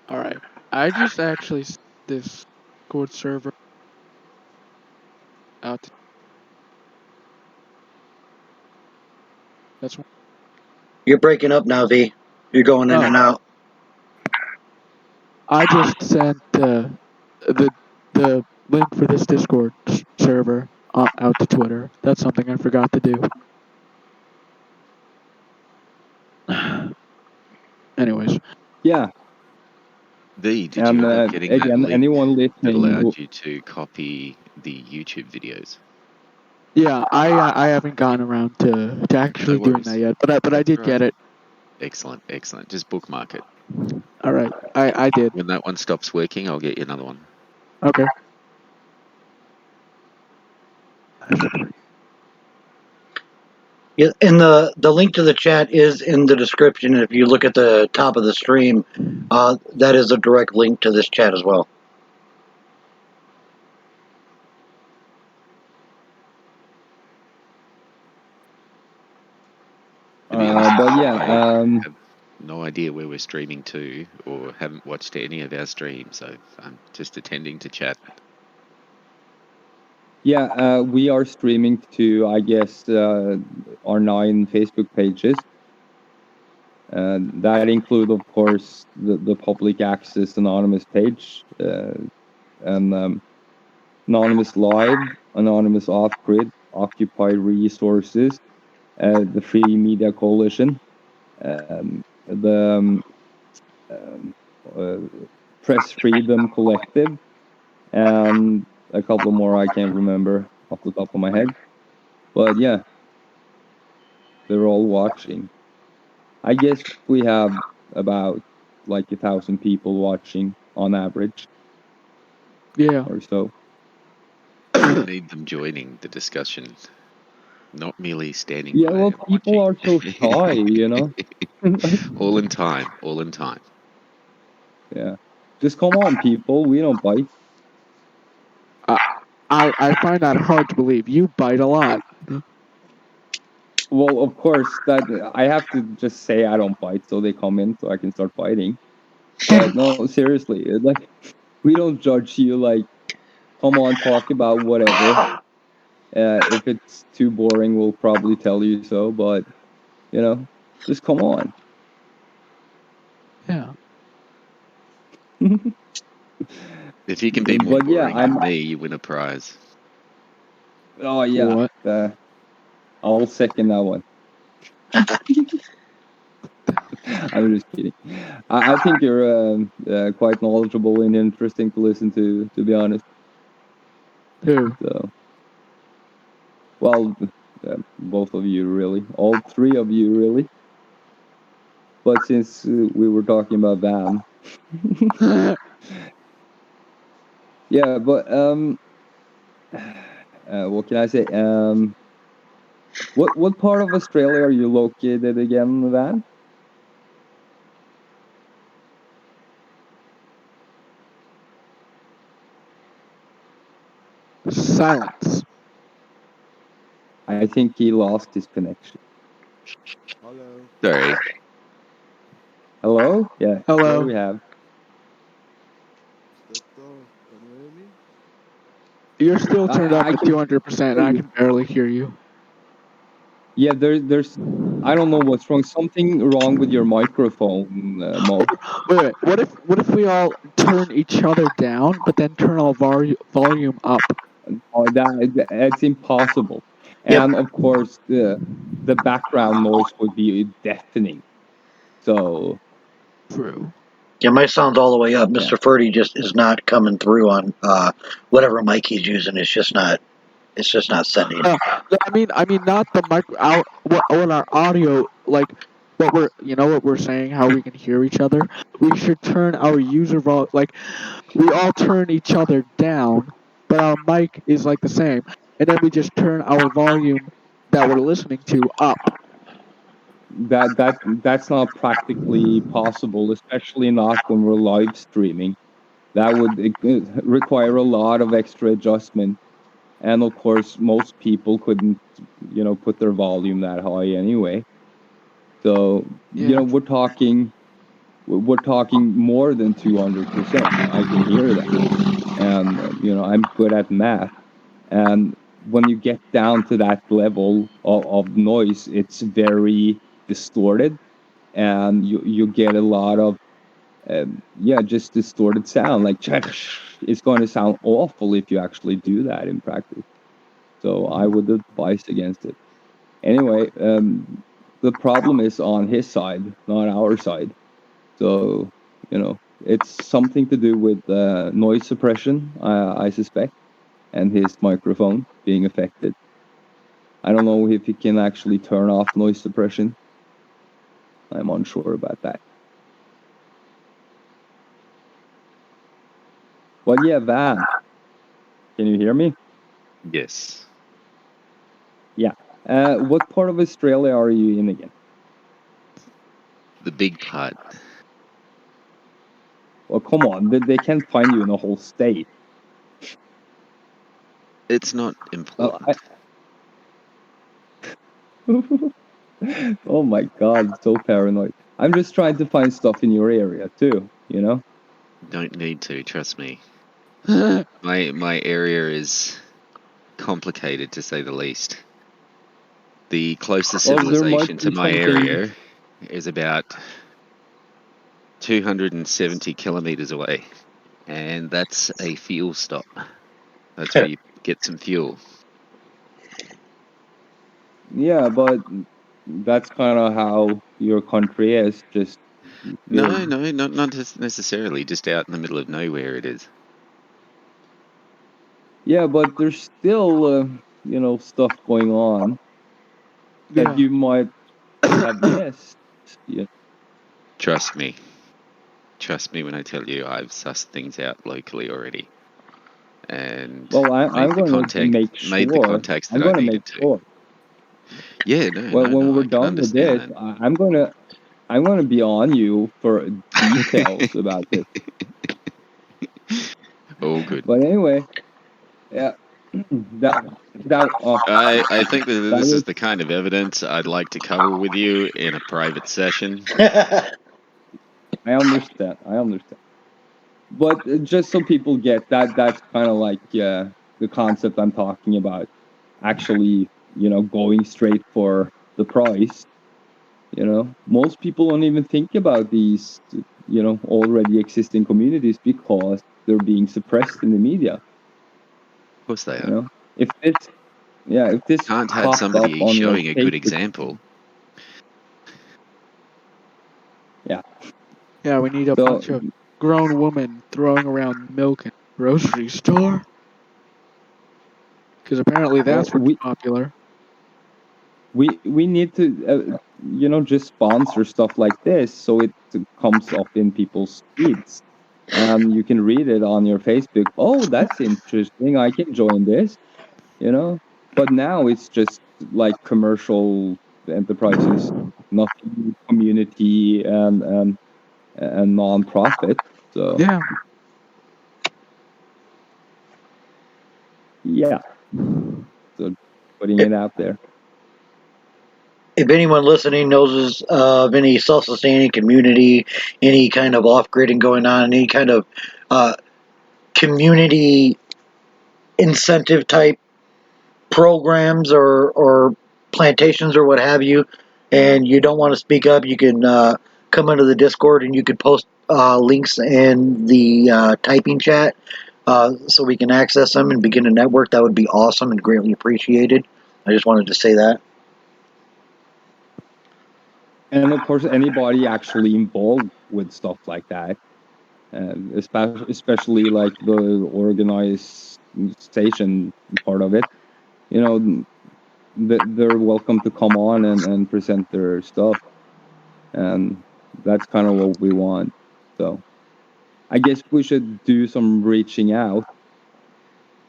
All right. I just actually this Discord server out. That's one. You're breaking up now, V. You're going in and out. I just sent the link for this Discord server out to Twitter. That's something I forgot to do. Yeah. Did you And end up getting that again, link anyone that listening, allowed you to copy the YouTube videos? Yeah, I haven't gotten around to actually No doing worries. that yet, but I did Right. get it. Excellent. Just bookmark it. All right, I did. When that one stops working, I'll get you another one. Okay. Yeah, and the link to the chat is in the description. If you look at the top of the stream, that is a direct link to this chat as well. To be honest, but yeah, I have no idea where we're streaming to, or haven't watched any of our streams. So I'm just attending to chat. yeah, we are streaming to, I guess, our 9 Facebook pages. That include, of course, the public access anonymous page, and Anonymous Live, Anonymous Off Grid, Occupy Resources, the Free Media Coalition, the Press Freedom Collective, and a couple more I can't remember off the top of my head. But yeah, they're all watching. I guess we have about like 1,000 people watching on average. Yeah. Or so. We need them joining the discussion, not merely standing Yeah, by well, and people watching. are so shy, All in time. Yeah. Just come on, people. We don't bite. I find that hard to believe. You bite a lot. Well, of course, that I have to just say I don't bite, so they come in so I can start biting. But no, seriously, like we don't judge you. Like, come on, talk about whatever. If it's too boring, we'll probably tell you so. But just come on. Yeah. If you can be more But yeah, boring than me, you win a prize. Oh yeah. What? I'll second that one. I'm just kidding. I think you're quite knowledgeable and interesting to listen to be honest. Who? So, well, both of you really, all three of you really. But since we were talking about Van, yeah. But what can I say? What part of Australia are you located again, Van? Silence. I think he lost his connection. Hello. Sorry. Hello? Yeah. What do Hello. we have? Doctor, can you hear me? You're still turned up I at can 200%, and hear I you. can barely hear you. Yeah, there's I don't know what's wrong. Something wrong with your microphone, Mo. Wait. What if we all turn each other down, but then turn our volume up? It's impossible. Yep. And of course, the background noise would be deafening. So True. Yeah, my sound's all the way up. yeah, Mr. Ferdy just is not coming through on whatever mic he's using. It's just not sending. No, I mean, not the what our audio, like, what we're saying, how we can hear each other. We should turn our like, we all turn each other down, but our mic is like the same, and then we just turn our volume that we're listening to up. that's not practically possible, especially not when we're live streaming. That would require a lot of extra adjustment. And of course, most people couldn't, put their volume that high anyway. So, Yeah. we're talking more than 200%. I can hear that. And, I'm good at math. And when you get down to that level of noise, it's very distorted. And you get a lot of, just distorted sound. Like, it's going to sound awful if you actually do that in practice. So I would advise against it. Anyway, the problem is on his side, not our side. So, it's something to do with noise suppression, I suspect, and his microphone being affected. I don't know if he can actually turn off noise suppression. I'm unsure about that. But yeah, Van, can you hear me? Yes. What part of Australia are you in again? The big part. Well, come on, they can't find you in a whole state. It's not Well, important. Oh my god, so paranoid. I'm just trying to find stuff in your area too, Don't need to, trust me. Yeah. My area is complicated, to say the least. The closest Well, there civilization might to be my something. area is about 270 kilometers away, and that's a fuel stop. That's where you get some fuel. Yeah, but that's kind of how your country is. Just No, not necessarily. Just out in the middle of nowhere, it is. yeah, but there's still stuff going on that you might have missed. Yeah. Trust me. Trust me when I tell you I've sussed things out locally already, and Well, I'm going to make made the sure. contacts I'm that I going to make needed to. sure. Yeah, Well, when I we're can done with this, understand. I'm going to be on you for details about this. All good. But anyway, yeah, that I think that that this is was. the kind of evidence I'd like to cover with you in a private session. I understand. But just so people get that, that's kind of like the concept I'm talking about. Actually, going straight for the price. Most people don't even think about these, already existing communities because they're being suppressed in the media. Of course they You are. know, if this Can't have popped up somebody on your showing a good Facebook, example. Yeah, we need a so bunch of grown women throwing around milk in the grocery store. Because apparently well, that's what's popular. we need to just sponsor stuff like this so it comes up in people's feeds, and you can read it on your Facebook. Oh, that's interesting, I can join this. But now it's just like commercial enterprises, nothing community and non-profit. So Yeah. yeah, so putting it out there. If anyone listening knows of any self-sustaining community, any kind of off-gridding going on, any kind of community incentive type programs or plantations or what have you, and you don't want to speak up, you can come into the Discord and you can post links in the typing chat so we can access them and begin a network. That would be awesome and greatly appreciated. I just wanted to say that. And of course, anybody actually involved with stuff like that, especially like the organization part of it, they're welcome to come on and present their stuff. And that's kind of what we want. So I guess we should do some reaching out.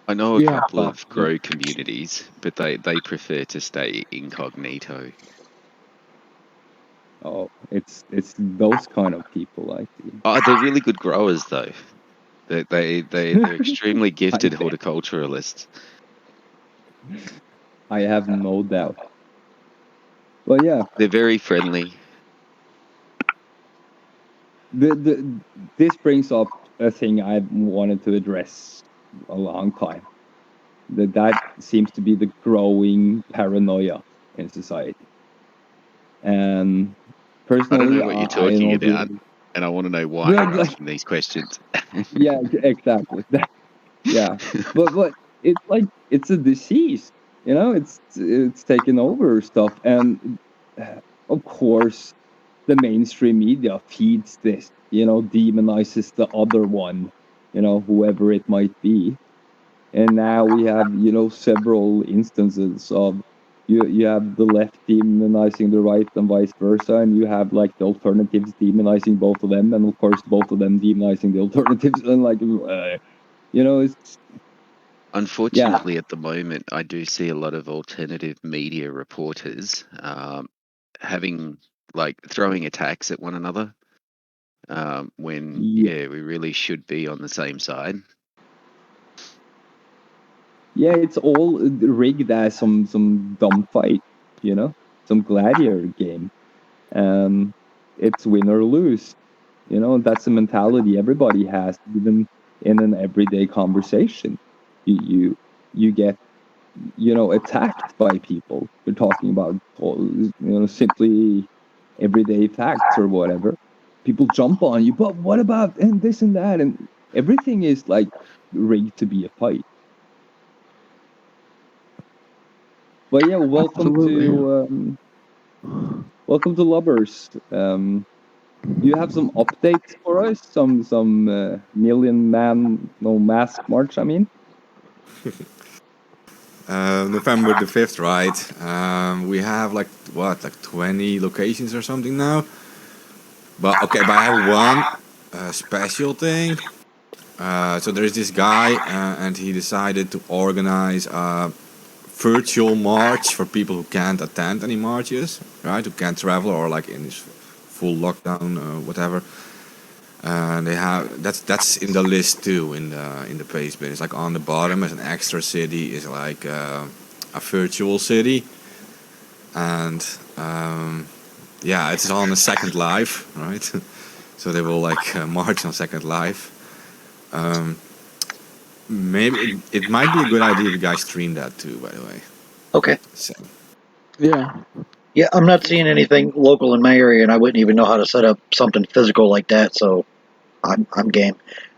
I know a Yeah. couple of grow communities, but they prefer to stay incognito. Oh, it's those kind of people I see. Oh, they're really good growers though. They're extremely gifted bet. horticulturalists. I have no doubt. But yeah, They're very friendly. this brings up a thing I wanted to address a long time. That seems to be the growing paranoia in society. And personally, I don't know what you're talking know about, and I want to know why Yeah, you're like- asking these questions. yeah, exactly. Yeah, but it's like it's a disease. It's taken over stuff, and of course, the mainstream media feeds this. Demonizes the other one. Whoever it might be, and now we have several instances of you have the left demonizing the right and vice versa, and you have like the alternatives demonizing both of them, and of course both of them demonizing the alternatives, and like it's Unfortunately, at the moment, I do see a lot of alternative media reporters having throwing attacks at one another when Yeah. we really should be on the same side. Yeah, it's all rigged as some dumb fight, some gladiator game. It's win or lose. That's the mentality everybody has, even in an everyday conversation. You get attacked by people. You're talking about simply everyday facts or whatever. People jump on you, but what about and this and that, and everything is like rigged to be a fight. But yeah, welcome to Lubbers. You have some updates for us? Some Million Man No Mask March, I mean? November the 5th, right? We have like 20 locations or something now. But I have one special thing. So there's this guy, and he decided to organize a virtual march for people who can't attend any marches, right? Who can't travel or like in this full lockdown, whatever. And they have that's in the list too in the page, but it's like on the bottom as an extra city is like a virtual city, and it's on the Second Life, right? So they will like march on Second Life. Maybe it might be a good idea if you guys stream that too, by the way. Okay. So. Yeah. Yeah, I'm not seeing anything local in my area, and I wouldn't even know how to set up something physical like that. So, I'm game.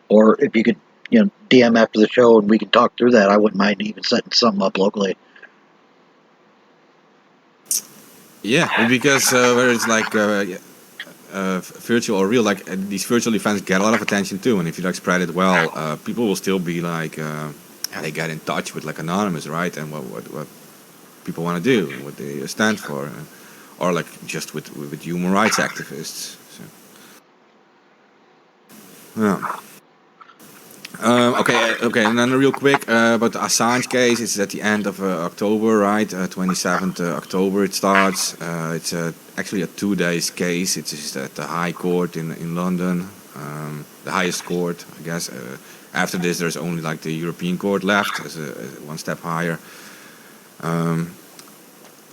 Or if you could, DM after the show and we can talk through that, I wouldn't mind even setting something up locally. Yeah, because whether it's like virtual or real, like these virtual events get a lot of attention too, and if you like spread it well, people will still be like, they get in touch with like Anonymous, right? And what people want to do and what they stand for, or like just with human rights activists. So, yeah. Okay, and then real quick about the Assange case. It's at the end of October, right? 27th October it starts. It's actually a 2 days case. It's just at the High Court in London, the highest court, I guess. After this, there's only like the European Court left as one step higher.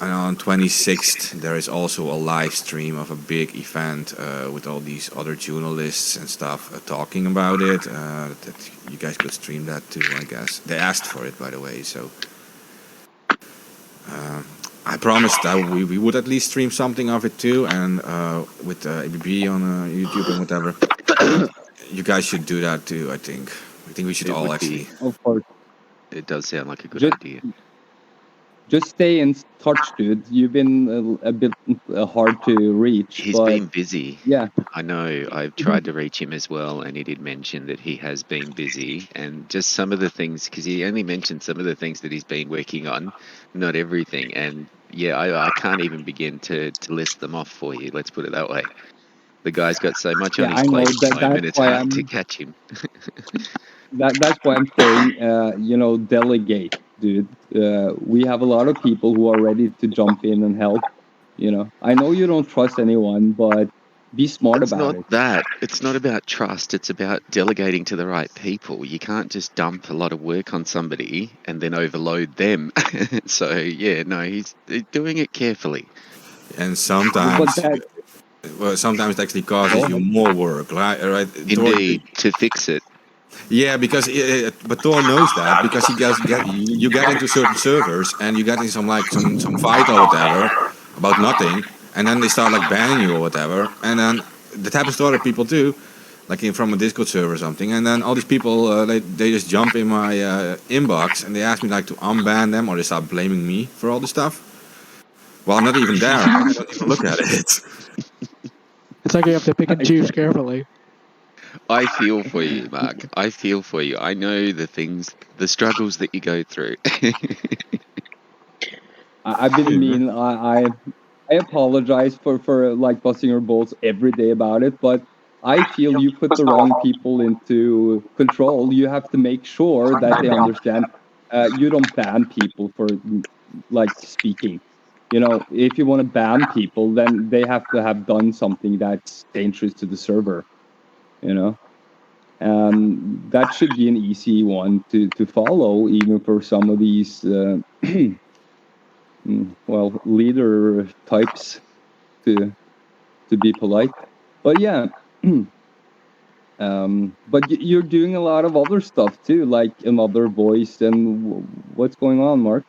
And on 26th, there is also a live stream of a big event with all these other journalists and stuff talking about it. That you guys could stream that too, I guess. They asked for it, by the way, so I promised that we would at least stream something of it too, and with ABB on YouTube and whatever. You guys should do that too, I think. I think we should It all would be. actually. Of course. It does sound like a good Just, idea. just stay in touch, dude. You've been a bit hard to reach, He's but been busy. yeah. I know. I've tried to reach him as well, and he did mention that he has been busy, and just some of the things, because he only mentioned some of the things that he's been working on, not everything. And yeah, I can't even begin to list them off for you. Let's put it that way. The guy's got so much on Yeah, his I know plate at the that. moment, That's it's why hard to I'm. catch him. That's why I'm saying, delegate, dude. We have a lot of people who are ready to jump in and help. I know you don't trust anyone, but be smart It's about not it. that. It's not about trust. It's about delegating to the right people. You can't just dump a lot of work on somebody and then overload them. So yeah, no, he's doing it carefully. And But sometimes, that. sometimes it actually causes Go you ahead. more work, right? Right? Indeed, to fix it. Yeah, because but Thor knows that because he gets you get into certain servers and you get into some fight or whatever about nothing, and then they start like banning you or whatever, and then that happens to other people too, like from a Discord server or something, and then all these people they just jump in my inbox and they ask me like to unban them or they start blaming me for all this stuff. Well, I'm not even there. I don't even look at it. It's like you have to pick and choose carefully. I feel for you, Mark. I feel for you. I know the struggles that you go through. I've been mean. I apologize for like busting your balls every day about it, but I feel you put the wrong people into control. You have to make sure that they understand. You don't ban people for like speaking. If you want to ban people, then they have to have done something that's dangerous to the server. That should be an easy one to follow, even for some of these leader types to be polite. But yeah, but you're doing a lot of other stuff too, like Another Voice. And what's going on, Mark?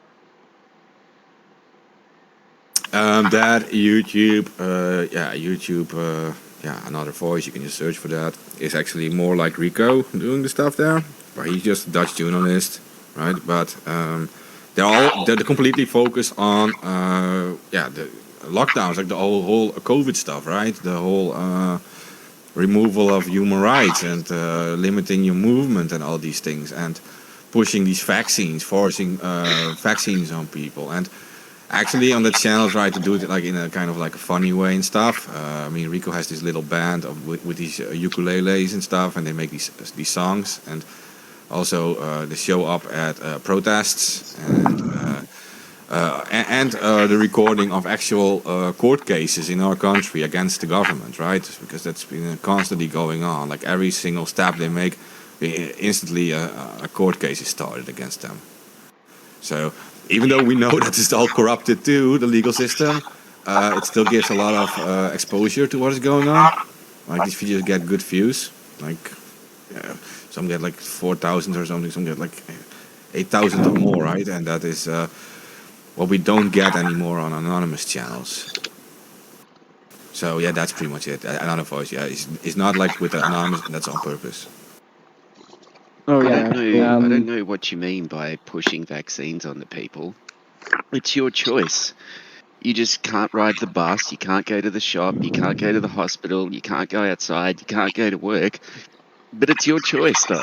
That YouTube, YouTube, Another Voice. You can just search for that. It's actually more like Rico doing the stuff there, but he's just a Dutch journalist, right? But they're completely focused on the lockdowns, like the whole COVID stuff, right? The whole removal of human rights and limiting your movement and all these things, and pushing these vaccines, forcing vaccines on people. And actually on the channel try to do it like in a kind of like a funny way and stuff. I mean, Rico has this little band with these ukuleles and stuff, and they make these songs, and also they show up at protests and the recording of actual court cases in our country against the government, right? Because that's been constantly going on. Like every single step they make, instantly a court case is started against them. So even though we know that it's all corrupted too, the legal system, it still gives a lot of exposure to what is going on. Like these videos get good views, like some get like 4,000 or something, some get like 8,000 or more, right? And that is what we don't get anymore on anonymous channels. So yeah, that's pretty much it. Another Voice, yeah, it's not like with the anonymous, that's on purpose. Oh I yeah. don't know what you mean by pushing vaccines on the people. It's your choice. You just can't ride the bus, you can't go to the shop, you can't go to the hospital, you can't go outside, you can't go to work. But it's your choice, though.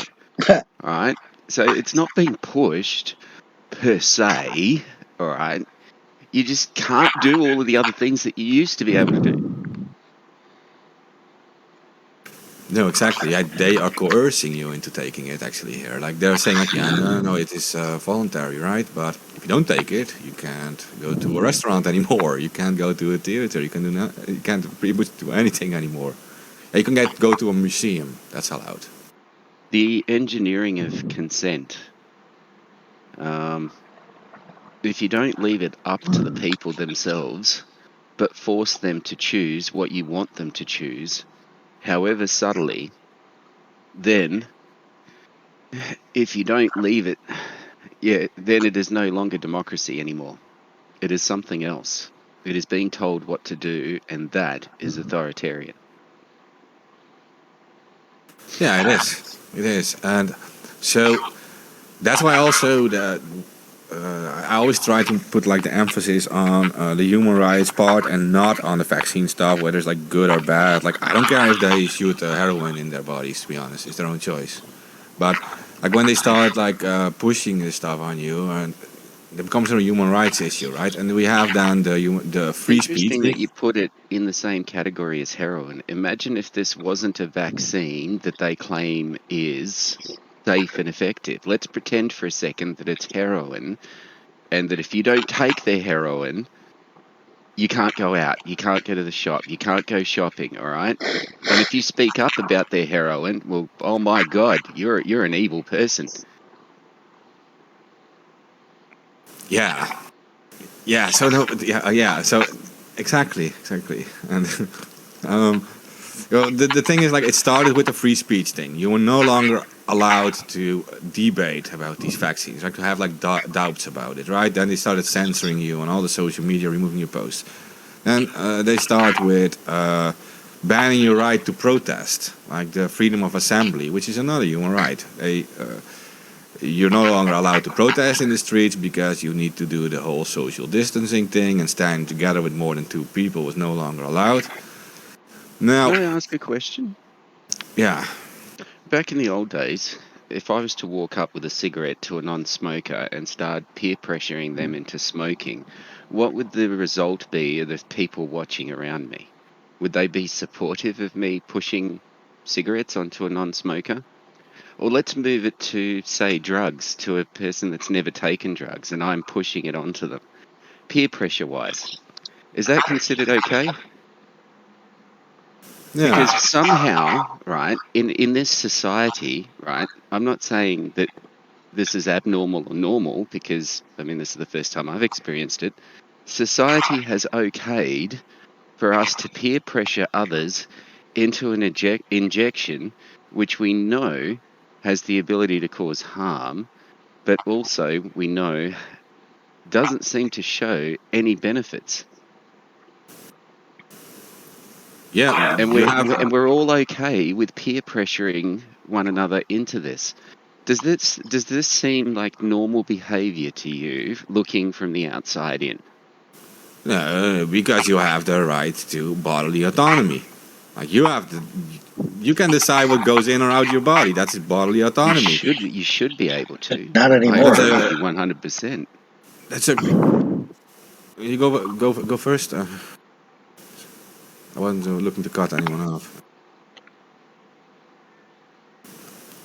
All right? So it's not being pushed per se, all right? You just can't do all of the other things that you used to be able to do. No, exactly. They are coercing you into taking it. Actually, here, like they're saying, like, yeah, no, it is voluntary, right? But if you don't take it, you can't go to a restaurant anymore. You can't go to a theater. You can do not. You can't pretty much do anything anymore. You can go to a museum. That's allowed. The engineering of consent. If you don't leave it up to the people themselves, but force them to choose what you want them to choose, however subtly, then if you don't leave it, then it is no longer democracy anymore. It is something else. It is being told what to do, and that is authoritarian. Yeah, it is. It is, and so that's why also I always try to put like the emphasis on the human rights part and not on the vaccine stuff, whether it's like good or bad. Like I don't care if they shoot heroin in their bodies. To be honest, it's their own choice. But like when they start like pushing this stuff on you, and it becomes a human rights issue, right? And we have then the free speech. Interesting that you put it in the same category as heroin. Imagine if this wasn't a vaccine that they claim is safe and effective. Let's pretend for a second that it's heroin, and that if you don't take the heroin, you can't go out, you can't go to the shop, you can't go shopping, all right? And if you speak up about their heroin, well, oh my God, you're an evil person. Yeah, yeah. So no, yeah. So exactly, and the thing is, like, it started with the free speech thing. You were no longer allowed to debate about these vaccines, like to have like doubts about it, right? Then they started censoring you on all the social media, removing your posts. Then they start with banning your right to protest, like the freedom of assembly, which is another human right. You're no longer allowed to protest in the streets because you need to do the whole social distancing thing, and standing together with more than two people was no longer allowed. Now, Can I ask a question? yeah, Back in the old days, if I was to walk up with a cigarette to a non-smoker and start peer pressuring them into smoking, what would the result be of the people watching around me? Would they be supportive of me pushing cigarettes onto a non-smoker? Or let's move it to, say, drugs, to a person that's never taken drugs, and I'm pushing it onto them. Peer pressure-wise, is that considered okay? yeah, Because somehow, right, in this society, right, I'm not saying that this is abnormal or normal, because, I mean, this is the first time I've experienced it. Society has okayed for us to peer pressure others into an injection which we know has the ability to cause harm, but also we know doesn't seem to show any benefits. yeah. And You have we're all okay with peer pressuring one another into this. Does this seem like normal behavior to you, looking from the outside in? because you have the right to bodily autonomy. Like you can decide what goes in or out your body. That's bodily autonomy. You should be able to. Not I anymore. That's agree with a you 100%. that's a. You go first. I wasn't looking to cut anyone off.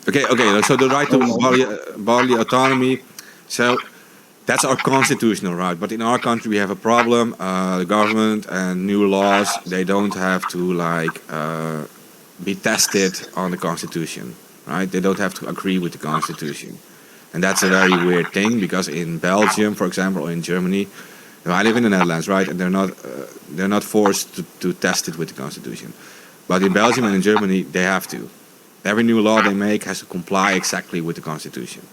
Okay. So the right to bodily autonomy. So that's our constitutional right. But in our country, we have a problem. The government and new laws, they don't have to like be tested on the constitution, right? They don't have to agree with the constitution, and that's a very weird thing because in Belgium, for example, or in Germany, I live in the Netherlands, right? And they're not forced to test it with the constitution, but in Belgium and in Germany, they have to. Every new law they make has to comply exactly with the constitution.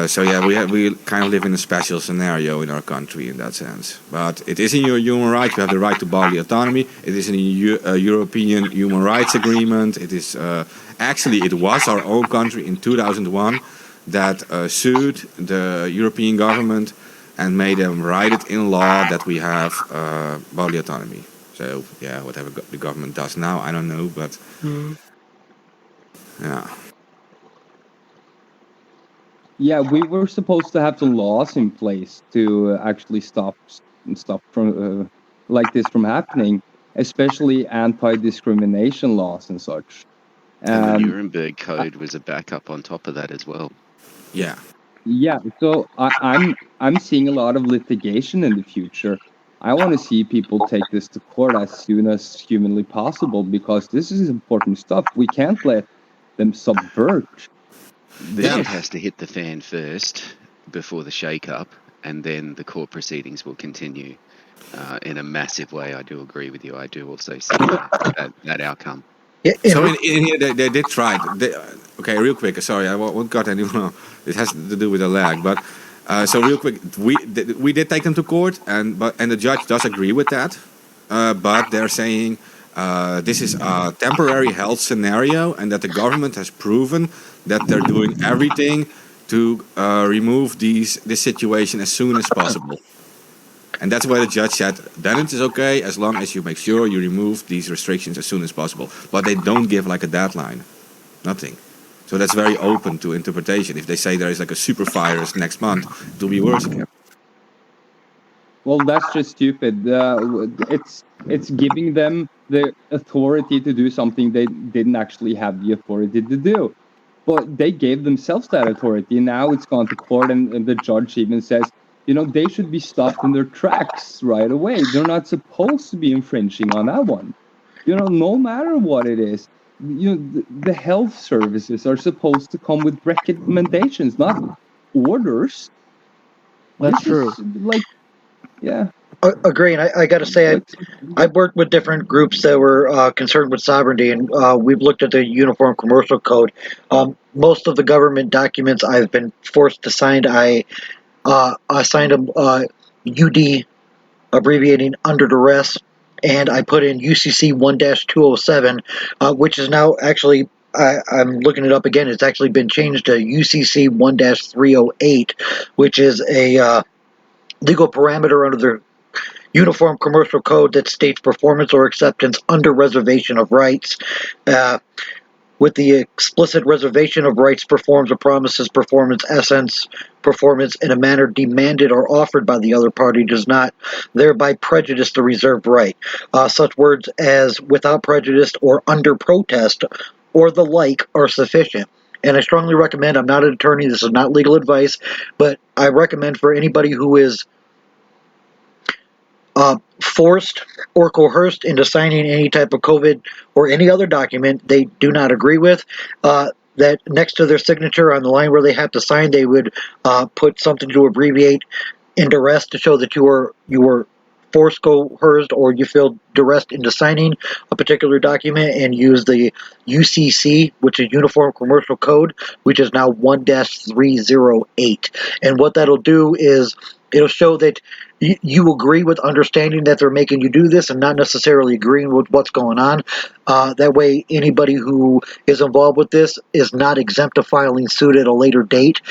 So yeah, we kind of live in a special scenario in our country in that sense. But it is in your human right. You have the right to bodily autonomy. It is in the European Human Rights Agreement. It is actually it was our own country in 2001 that sued the European government and made them write it in law that we have bodily autonomy. So yeah, whatever the government does now, I don't know, but yeah. Yeah, we were supposed to have some laws in place to actually stop from like this from happening, especially anti-discrimination laws and such. And the Um, Nuremberg Code was a backup on top of that as well. Yeah. yeah, so I'm seeing a lot of litigation in the future. I want to see people take this to court as soon as humanly possible because this is important stuff. We can't let them subvert The Yeah. shit has to hit the fan first before the shake-up, and then the court proceedings will continue in a massive way. I do agree with you. I do also see that outcome. Yeah, So in here they did try it. Okay, real quick. Sorry, I won't cut anyone. It has to do with the lag, but so real quick, we did take them to court, and the judge does agree with that, but they're saying this is a temporary health scenario, and that the government has proven that they're doing everything to remove this situation as soon as possible. And that's why the judge said, then it is okay as long as you make sure you remove these restrictions as soon as possible. But they don't give like a deadline. Nothing. So that's very open to interpretation. If they say there is like a super virus next month, it will be worse again. Well, that's just stupid. It's giving them the authority to do something they didn't actually have the authority to do. But they gave themselves that authority. Now it's gone to court, and the judge even says, they should be stopped in their tracks right away. They're not supposed to be infringing on that one. No matter what it is, the health services are supposed to come with recommendations, not orders. That's This true. is like, yeah. Agree, and I got to say, I've worked with different groups that were concerned with sovereignty, and we've looked at the Uniform Commercial Code. Most of the government documents I've been forced to sign, I signed them UD, abbreviating under duress, and I put in UCC 1-207, which is now actually. I'm looking it up again. It's actually been changed to UCC 1-308, which is a legal parameter under the Uniform Commercial Code that states performance or acceptance under reservation of rights. With the explicit reservation of rights performs or promises performance, essence, performance in a manner demanded or offered by the other party does not thereby prejudice the reserved right. Such words as without prejudice or under protest or the like are sufficient. And I strongly recommend, I'm not an attorney, this is not legal advice, but I recommend for anybody who is forced or coerced into signing any type of COVID or any other document they do not agree with, that next to their signature on the line where they have to sign, they would put something to abbreviate in duress to show that you were forced, coerced, or you feel duressed into signing a particular document, and use the UCC, which is Uniform Commercial Code, which is now 1-308. And what that'll do is it'll show that you agree with understanding that they're making you do this and not necessarily agreeing with what's going on. That way, anybody who is involved with this is not exempt to filing suit at a later date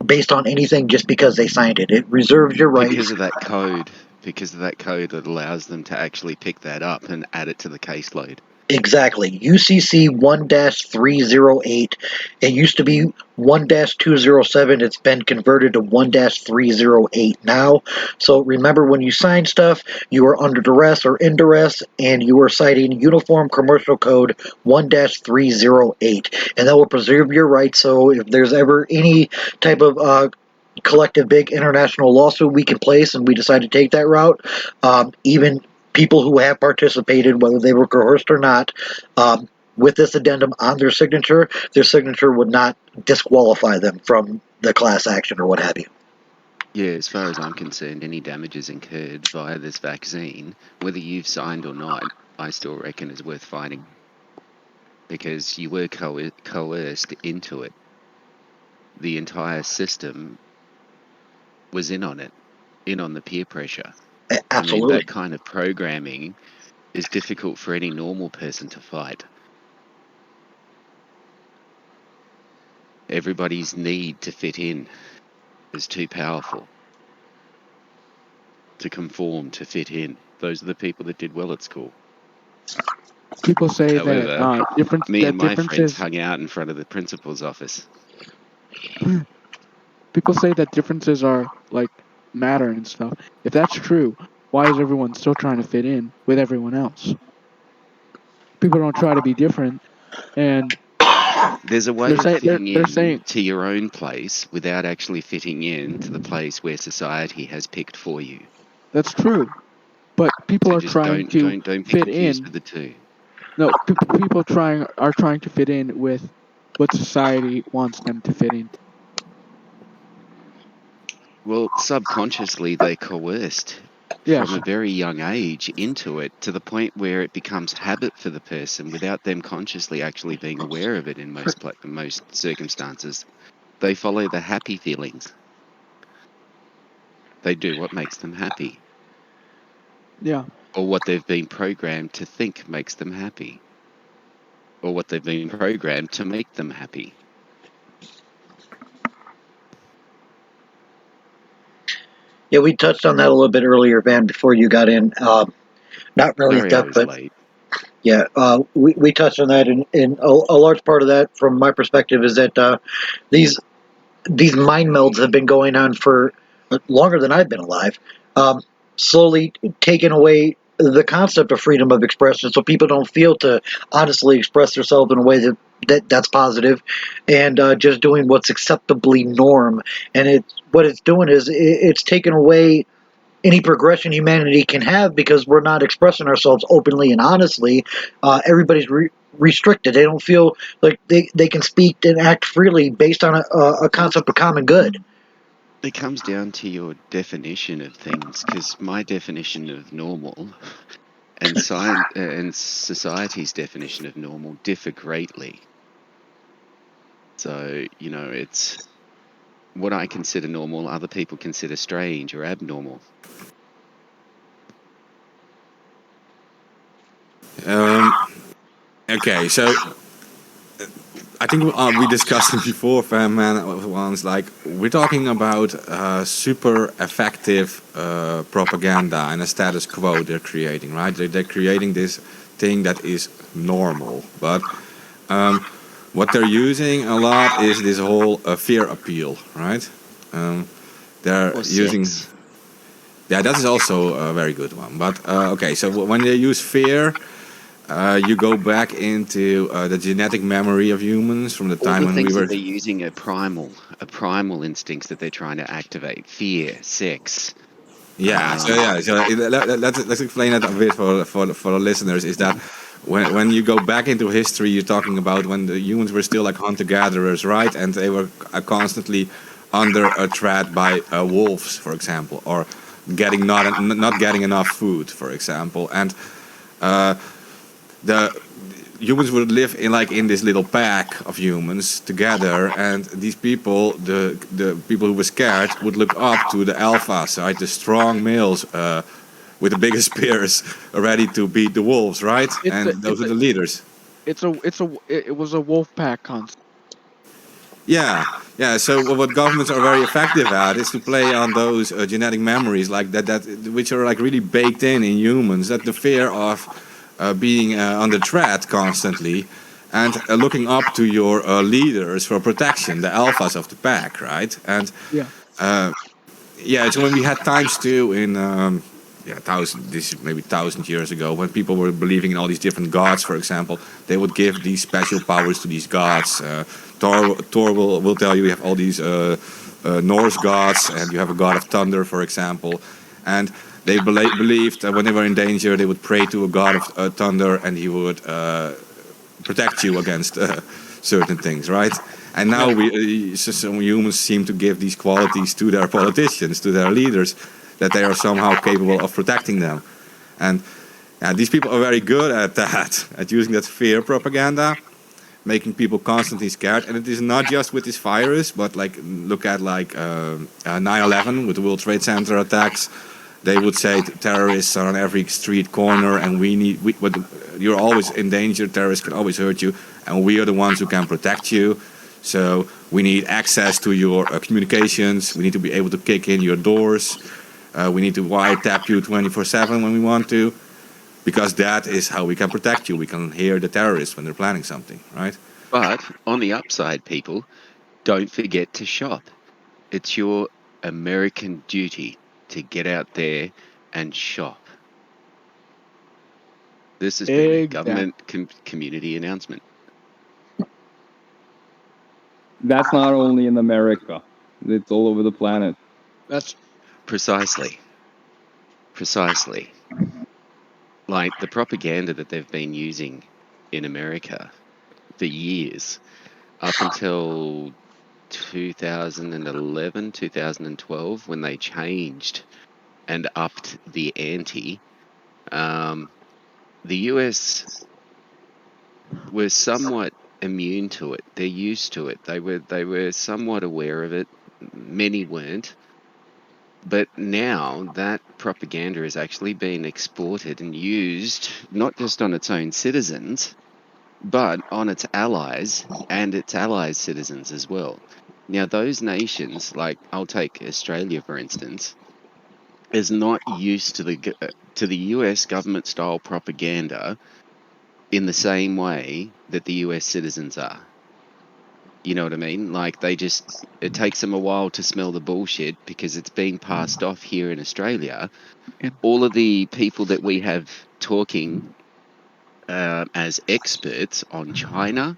based on anything just because they signed it. It reserves your right. Because of that code, it allows them to actually pick that up and add it to the caseload. Exactly. UCC 1-308. It used to be 1-207. It's been converted to 1-308 now. So remember, when you sign stuff, you are under duress or in duress, and you are citing Uniform Commercial Code 1-308. And that will preserve your rights. So if there's ever any type of collective big international lawsuit we can place and we decide to take that route, even people who have participated, whether they were coerced or not, with this addendum on their signature would not disqualify them from the class action or what have you. Yeah, as far as I'm concerned, any damages incurred via this vaccine, whether you've signed or not, I still reckon is worth fighting. Because you were coerced into it. The entire system was in on it, in on the peer pressure. Absolutely. I mean, that kind of programming is difficult for any normal person to fight. Everybody's need to fit in is too powerful. To conform, to fit in. Those are the people that did well at school. People say However, that me and my friends differences. hung out in front of the principal's office. people say that differences are like matter and stuff. If that's true, why is everyone still trying to fit in with everyone else? People don't try to be different, and There's a way they're of saying fitting they're in saying to your own place without actually fitting in to the place where society has picked for you. that's true, but people So are just trying to don't be fit confused in. with the two. No, people are trying to fit in with what society wants them to fit in. Well, subconsciously they're coerced Yes, from a very young age into it to the point where it becomes habit for the person without them consciously actually being aware of it in most circumstances. They follow the happy feelings. They do what makes them happy, yeah, or what they've been programmed to think makes them happy, or what they've been programmed to make them happy. Yeah, we touched on that a little bit earlier, Van, before you got in. Not really in Sorry, I depth, was but late. yeah, we touched on that. In a large part of that, from my perspective, is that these mind melds have been going on for longer than I've been alive, slowly taking away the concept of freedom of expression, so people don't feel to honestly express themselves in a way that's positive, and just doing what's acceptably norm. And what it's doing is it's taking away any progression humanity can have because we're not expressing ourselves openly and honestly. Everybody's restricted. They don't feel like they can speak and act freely based on a concept of common good. It comes down to your definition of things, because my definition of normal and science and society's definition of normal differ greatly. So, it's what I consider normal, other people consider strange or abnormal. Okay, so I think we discussed it before, Fan Man, once. Like, we're talking about super effective propaganda and a status quo they're creating, right? They're creating this thing that is normal, but what they're using a lot is this whole fear appeal, right? They're Or using, sex. yeah, that is also a very good one. But okay, so when they use fear, you go back into the genetic memory of humans from the All time the when we things that were. they're using are primal instincts that they're trying to activate. Fear, sex. Yeah, let's explain that a bit for the listeners. Is that when you go back into history, you're talking about when the humans were still like hunter gatherers, right? And they were constantly under a threat by wolves, for example, or getting not getting enough food, for example, and the humans would live in this little pack of humans together, and these people, the people who were scared, would look up to the alphas, right, the strong males with the biggest spears, ready to beat the wolves, right? it's And a those are the leaders. it was a wolf pack concept. Yeah, yeah. So what governments are very effective at is to play on those genetic memories, like that which are like really baked in humans. That the fear of being under threat constantly, and looking up to your leaders for protection, the alphas of the pack, right? And Yeah, yeah, so when we had times too in this is maybe 1,000 years ago, when people were believing in all these different gods, for example, they would give these special powers to these gods. Thor will tell you have all these Norse gods, and you have a god of thunder, for example, and they believed that when they were in danger, they would pray to a god of thunder, and he would protect you against certain things, right? And now some humans seem to give these qualities to their politicians, to their leaders, that they are somehow capable of protecting them. And these people are very good at that, at using that fear propaganda, making people constantly scared. And it is not just with this virus, but like look at 9/11 with the World Trade Center attacks. They would say terrorists are on every street corner, and you're always in danger. Terrorists can always hurt you, and we are the ones who can protect you. So we need access to your communications. We need to be able to kick in your doors. We need to wiretap you 24/7 when we want to, because that is how we can protect you. We can hear the terrorists when they're planning something, right? But on the upside, people, don't forget to shop. It's your American duty to get out there and shop. This has been a Exactly. government community announcement. That's not only in America; it's all over the planet. That's Precisely. Like the propaganda that they've been using in America for years, up until 2011, 2012, when they changed and upped the ante. The US were somewhat immune to it. They're used to it. They were somewhat aware of it. Many weren't. But now that propaganda is actually being exported and used not just on its own citizens, but on its allies and its allies' citizens as well. Now, those nations, like I'll take Australia for instance, is not used to the US government style propaganda in the same way that the US citizens are. You know what I mean? Like it takes them a while to smell the bullshit because it's being passed off here in Australia. Yeah. All of the people that we have talking as experts on China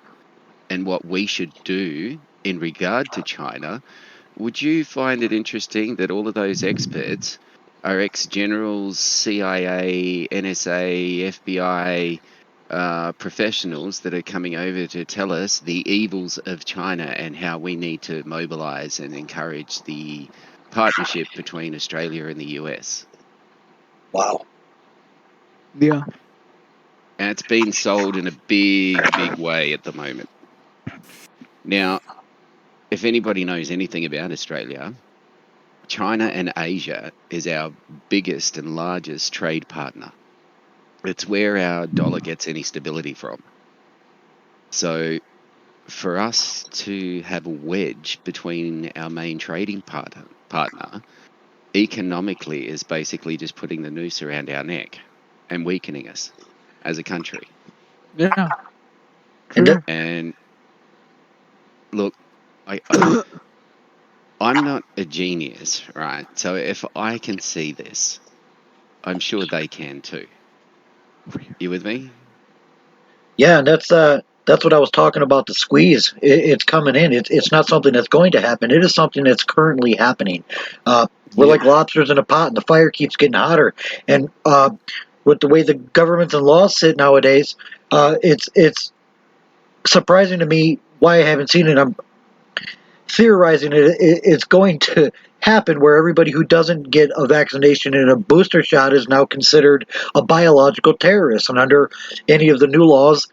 and what we should do in regard to China, would you find it interesting that all of those experts are ex-generals, CIA, NSA, FBI, professionals that are coming over to tell us the evils of China and how we need to mobilize and encourage the partnership between Australia and the US? Wow. yeah. And it's been sold in a big way at the moment. Now, if anybody knows anything about Australia, China and Asia is our biggest and largest trade partner. It's where our dollar gets any stability from. So for us to have a wedge between our main trading partner economically is basically just putting the noose around our neck and weakening us as a country. Yeah. And True. And look, I'm not a genius, right? So if I can see this, I'm sure they can too. You with me? yeah, and that's what I was talking about. The squeeze, it's coming in. It's not something that's going to happen. It is something that's currently happening. We're Yeah. like lobsters in a pot, and the fire keeps getting hotter. And with the way the governments and laws sit nowadays, it's surprising to me why I haven't seen it. I'm theorizing it's going to happen where everybody who doesn't get a vaccination and a booster shot is now considered a biological terrorist. And under any of the new laws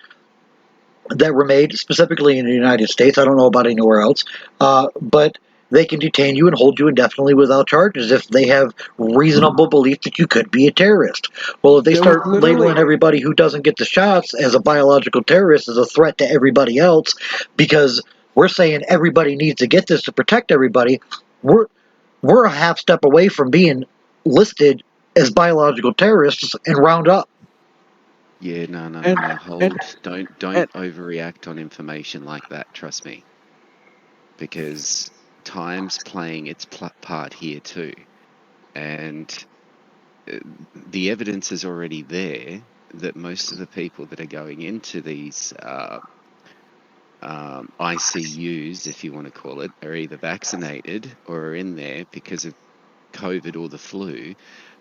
that were made specifically in the United States, I don't know about anywhere else, but they can detain you and hold you indefinitely without charges if they have reasonable belief that you could be a terrorist. Well, if they There was start literally labeling everybody who doesn't get the shots as a biological terrorist, as a threat to everybody else, because we're saying everybody needs to get this to protect everybody, we're a half step away from being listed as biological terrorists and round up. Yeah, no, and hold. and Don't and overreact on information like that, trust me. Because time's playing its part here too. And the evidence is already there that most of the people that are going into these ICUs, if you want to call it, are either vaccinated or are in there because of COVID or the flu,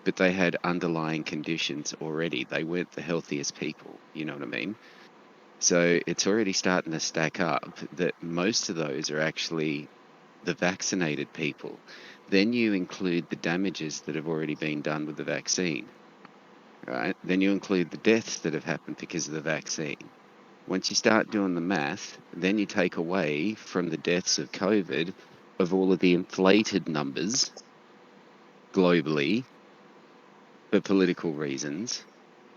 but they had underlying conditions already. They weren't the healthiest people, you know what I mean? So it's already starting to stack up that most of those are actually the vaccinated people. Then you include the damages that have already been done with the vaccine, right? Then you include the deaths that have happened because of the vaccine. Once you start doing the math, then you take away from the deaths of COVID of all of the inflated numbers globally for political reasons,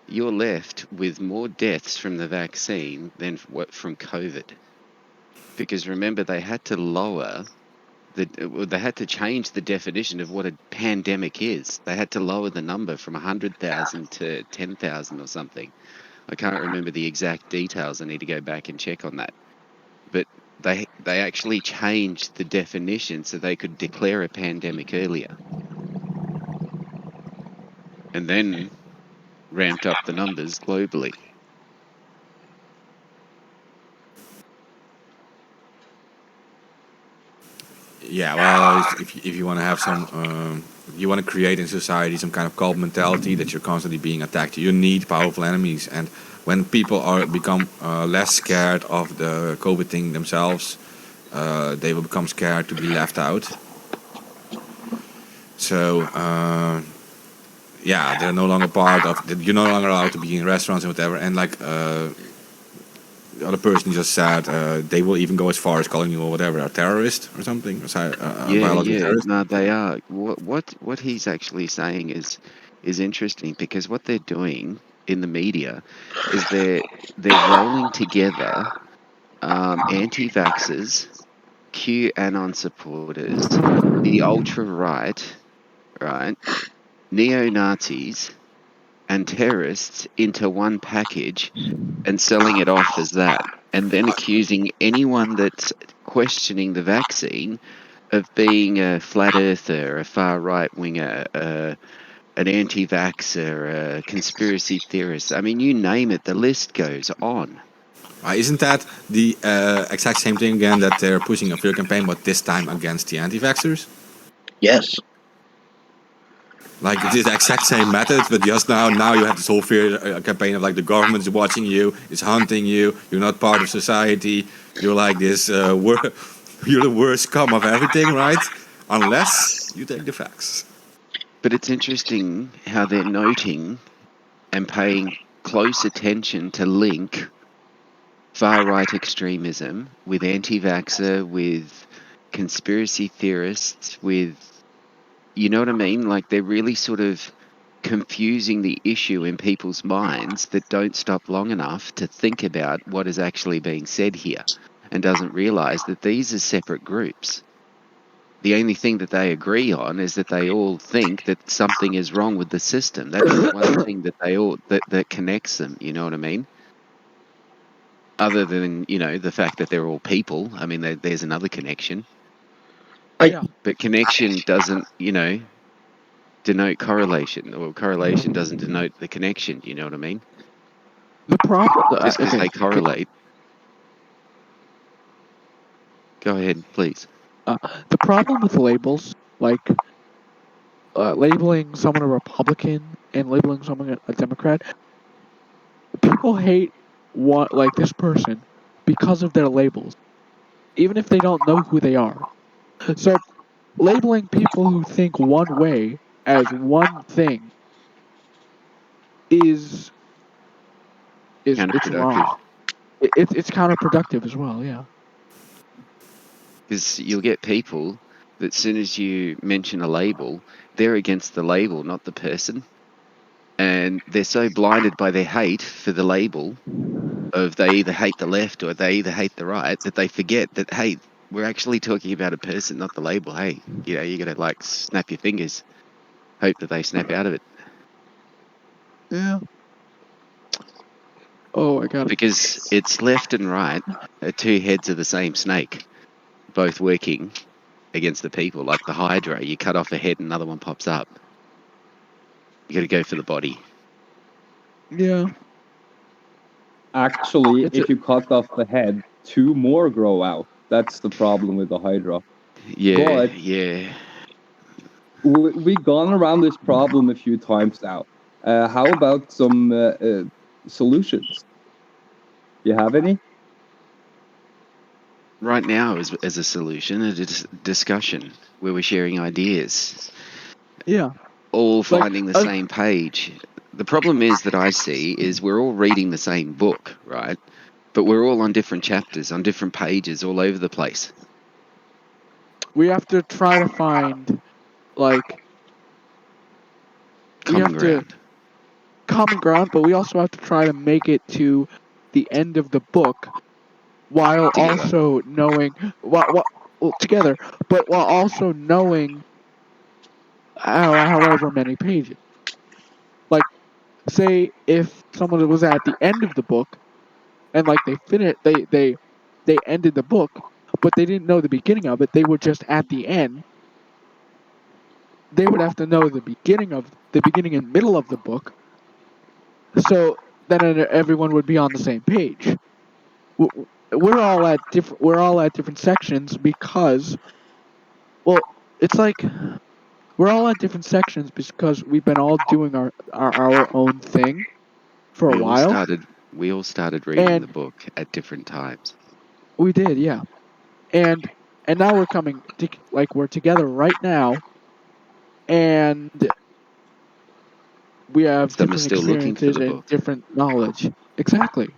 you're left with more deaths from the vaccine than from COVID. Because remember, they had to change the definition of what a pandemic is. They had to lower the number from 100,000 to 10,000 or something. I can't remember the exact details. I need to go back and check on that. But they actually changed the definition so they could declare a pandemic earlier, and then ramped up the numbers globally. Yeah, well, if you want to have some, you want to create in society some kind of cult mentality that you're constantly being attacked. You need powerful enemies, and when people are become less scared of the COVID thing themselves, they will become scared to be left out. So yeah, they're no longer part of. You're no longer allowed to be in restaurants and whatever. And like the other person just said, they will even go as far as calling you or whatever a terrorist or something. Or biological terrorist. No, they are. What he's actually saying is interesting, because what they're doing in the media is they're rolling together anti-vaxxers, QAnon supporters, the ultra-right, right, neo-Nazis, and terrorists into one package and selling it off as that, and then accusing anyone that's questioning the vaccine of being a flat earther, a far right winger, an anti-vaxxer, a conspiracy theorist. I mean, you name it, the list goes on. Isn't that the exact same thing again that they're pushing a fear campaign, but this time against the anti-vaxxers? Yes. Like it is the exact same method, but just now you have this whole fear campaign of like the government is watching you, is hunting you, you're not part of society, you're like this, you're the worst scum of everything, right? Unless you take the facts. But it's interesting how they're noting and paying close attention to link far-right extremism with anti-vaxxer, with conspiracy theorists, with, you know what I mean? Like, they're really sort of confusing the issue in people's minds that don't stop long enough to think about what is actually being said here, and doesn't realize that these are separate groups. The only thing that they agree on is that they all think that something is wrong with the system. That's the one thing that they all that connects them. You know what I mean? Other than, you know, the fact that they're all people. I mean, there's another connection. Yeah. But connection doesn't, you know, denote correlation, or correlation doesn't denote the connection. You know what I mean? The problem. Just because Okay. they correlate. Go ahead, please. The problem with labels, like labeling someone a Republican and labeling someone a Democrat, people hate this person because of their labels, even if they don't know who they are. So labeling people who think one way as one thing is it's Counterproductive. wrong. It's counterproductive as well. Yeah. Because you'll get people that as soon as you mention a label, they're against the label, not the person. And they're so blinded by their hate for the label of they either hate the left or they either hate the right, that they forget that, hey, we're actually talking about a person, not the label. Hey, you know, you got to like snap your fingers, hope that they snap out of it. Yeah. Oh, I got it. Because it's left and right are two heads of the same snake, both working against the people. Like the Hydra, you cut off a head and another one pops up. You got to go for the body. Yeah. Actually, if you cut off the head, two more grow out. That's the problem with the Hydra. Yeah, But yeah. we've gone around this problem a few times now. How about some solutions? You have any? Right now, as a solution, a discussion where we're sharing ideas, Yeah. all finding the same page. The problem is that I see is we're all reading the same book, right? But we're all on different chapters, on different pages, all over the place. We have to try to find Common ground. common ground, but we also have to try to make it to the end of the book while Together. also knowing together, but while also knowing however many pages. Like, say if someone was at the end of the book and like they ended the book, but they didn't know the beginning of it. They would just at the end. They would have to know the beginning and middle of the book, so then everyone would be on the same page. We're all at different sections because, well, it's like we're all at different sections because we've been all doing our own thing for a while. We all started reading And the book at different times. we did, yeah. And now we're we're together right now, and we have Some are different still looking for experiences the and book. different knowledge. Exactly.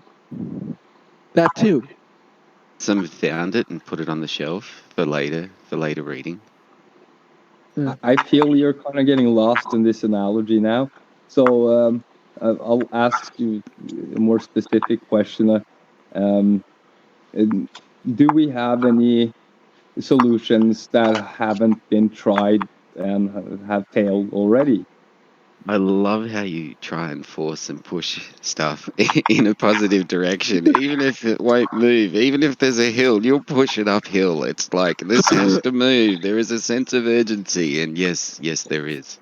That too. Some have found it and put it on the shelf for later reading. I feel you're kind of getting lost in this analogy now. So I'll ask you a more specific question. Do we have any solutions that haven't been tried and have failed already? I love how you try and force and push stuff in a positive direction, even if it won't move. Even if there's a hill, you'll push it uphill. It's like, this has to move. There is a sense of urgency, and yes, there is.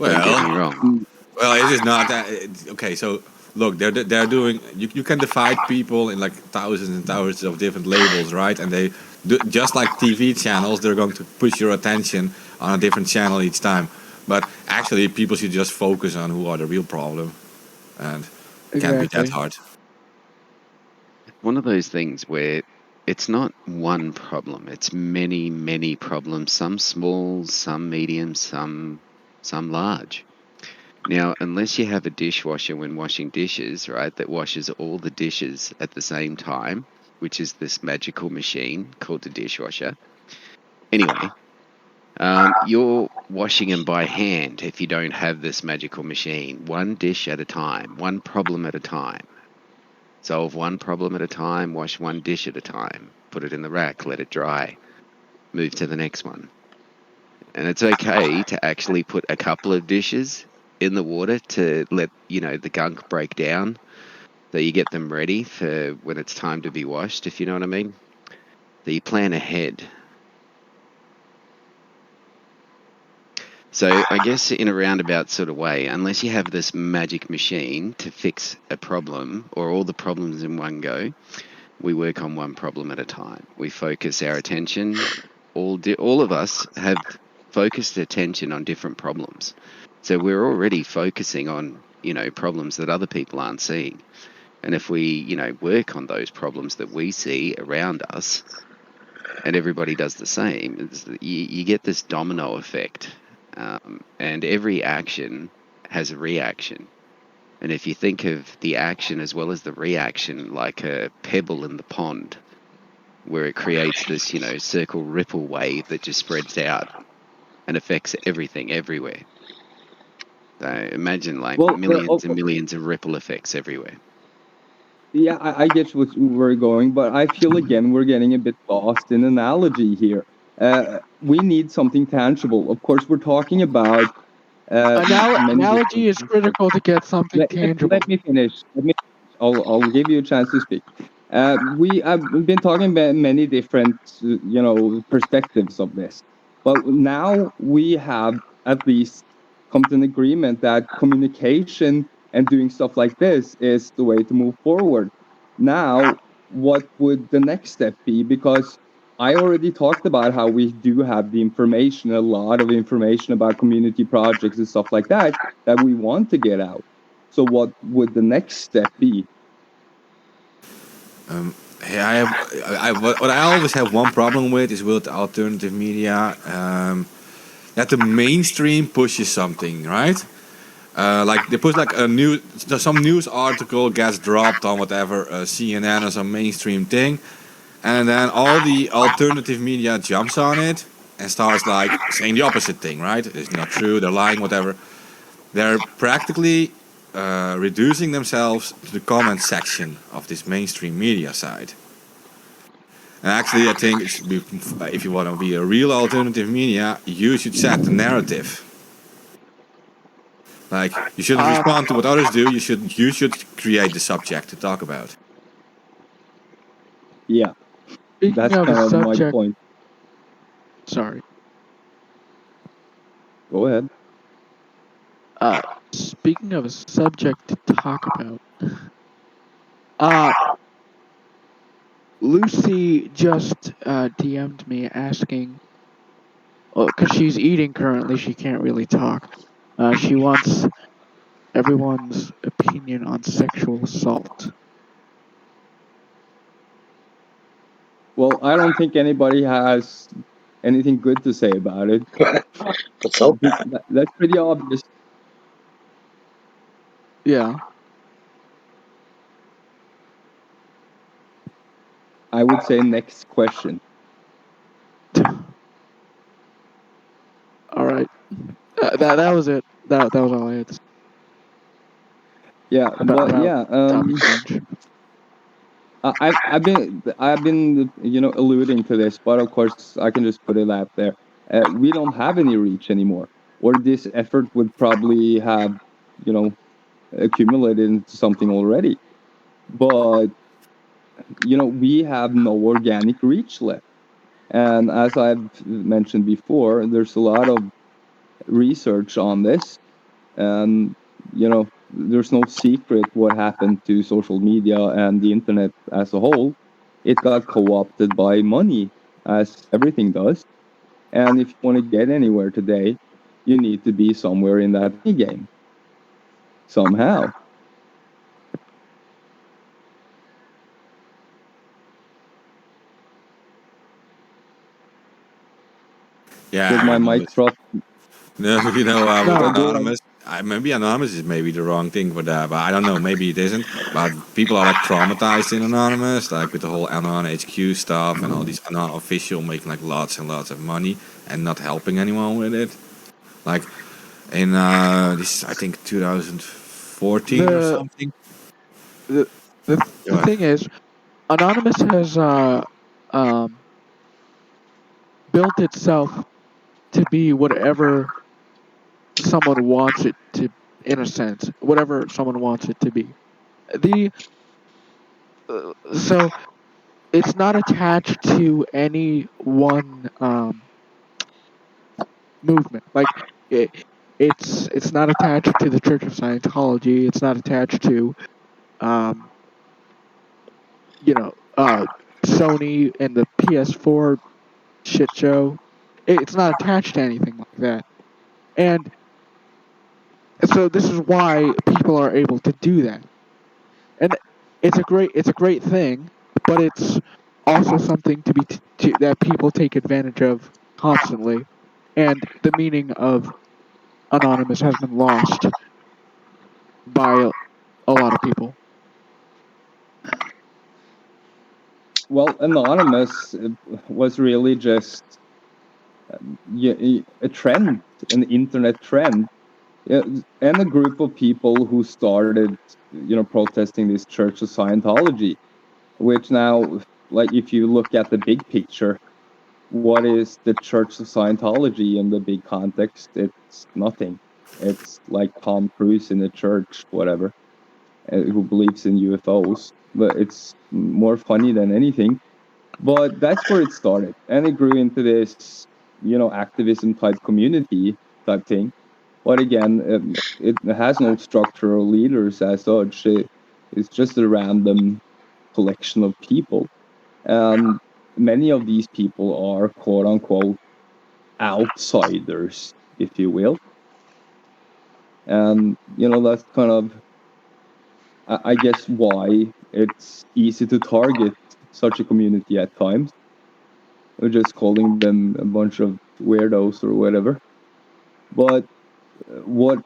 Don't get me Well, wrong. well, it is not that. Okay, so look, they're doing. You can divide people in like thousands and thousands of different labels, right? And they do, just like TV channels, they're going to push your attention on a different channel each time. But actually, people should just focus on who are the real problem, and it can't be that Exactly. hard. One of those things where it's not one problem, it's many problems, some small, some medium, some large. Now, unless you have a dishwasher when washing dishes, right, that washes all the dishes at the same time, which is this magical machine called the dishwasher. Anyway, you're washing them by hand if you don't have this magical machine, one dish at a time, one problem at a time. Solve one problem at a time, wash one dish at a time, put it in the rack, let it dry, move to the next one. And it's okay to actually put a couple of dishes in the water to let, the gunk break down, so you get them ready for when it's time to be washed, if you know what I mean. So you plan ahead. So I guess in a roundabout sort of way, unless you have this magic machine to fix a problem or all the problems in one go, we work on one problem at a time. We focus our attention. All of us have focused attention on different problems. So we're already focusing on, problems that other people aren't seeing. And if we, work on those problems that we see around us, and everybody does the same, you get this domino effect. And every action has a reaction. And if you think of the action as well as the reaction like a pebble in the pond, where it creates this, circle ripple wave that just spreads out and affects everything everywhere. So imagine millions and millions of ripple effects everywhere. Yeah, I get where we're going, but I feel again we're getting a bit lost in analogy here. We need something tangible. Of course, we're talking about Analogy is critical to get something tangible. Let me finish. I'll give you a chance to speak. We've been talking about many different, perspectives of this, but now we have at least come to an agreement that communication and doing stuff like this is the way to move forward. Now, what would the next step be? Because I already talked about how we do have the information, a lot of information about community projects and stuff like that we want to get out. So what would the next step be? What I always have one problem with is with alternative media, that the mainstream pushes something, right? Like they push like some news article gets dropped on whatever CNN or some mainstream thing, and then all the alternative media jumps on it and starts like saying the opposite thing, right? It's not true, they're lying, whatever. They're practically reducing themselves to the comment section of this mainstream media side. And actually, I think if you want to be a real alternative media, you should set the narrative. Like, you shouldn't respond to what others do. You should create the subject to talk about. Yeah. Speaking That's of a kind of my subject, point. sorry. Go ahead. Speaking of a subject to talk about, Lucy just DM'd me asking, because she's eating currently, she can't really talk. She wants everyone's opinion on sexual assault. Well, I don't think anybody has anything good to say about it. Let's hope not. That's pretty obvious. Yeah. I would say next question. All right. That was it. That was all I had to say Yeah, but about yeah, topic range. I've been alluding to this, but of course I can just put it out there. We don't have any reach anymore, or this effort would probably have you know accumulated into something already. But we have no organic reach left, and as I've mentioned before, there's a lot of research on this, and there's no secret what happened to social media and the internet as a whole. It got co-opted by money, as everything does. And if you want to get anywhere today, you need to be somewhere in that game somehow. Yeah, Did my mic drop? no, with No. Anonymous, maybe Anonymous is maybe the wrong thing for that, but I don't know. Maybe it isn't. But people are like traumatized in Anonymous, like with the whole Anon HQ stuff and all these Anon official making like lots and lots of money and not helping anyone with it. Like in this, I think 2014 or The something. the the, Go the ahead. thing is, Anonymous has um built itself to be whatever someone wants it to, in a sense, whatever someone wants it to be. The So it's not attached to any one movement. Like it's not attached to the Church of Scientology. It's not attached to um, Sony and the PS4 shit show. It's not attached to anything like that. And so this is why people are able to do that. And it's a great thing, but it's also something that people take advantage of constantly. And the meaning of Anonymous has been lost by a lot of people. Well, Anonymous was really just a trend, an internet trend. Yeah, and a group of people who started, protesting this Church of Scientology, which now, like, if you look at the big picture, what is the Church of Scientology in the big context? It's nothing. It's like Tom Cruise in a church, whatever, who believes in UFOs. But it's more funny than anything. But that's where it started, and it grew into this, activism type community type thing. But again, it has no structural leaders as such. It's just a random collection of people. And many of these people are quote unquote outsiders, if you will. And, that's kind of, I guess, why it's easy to target such a community at times. We're just calling them a bunch of weirdos or whatever. But what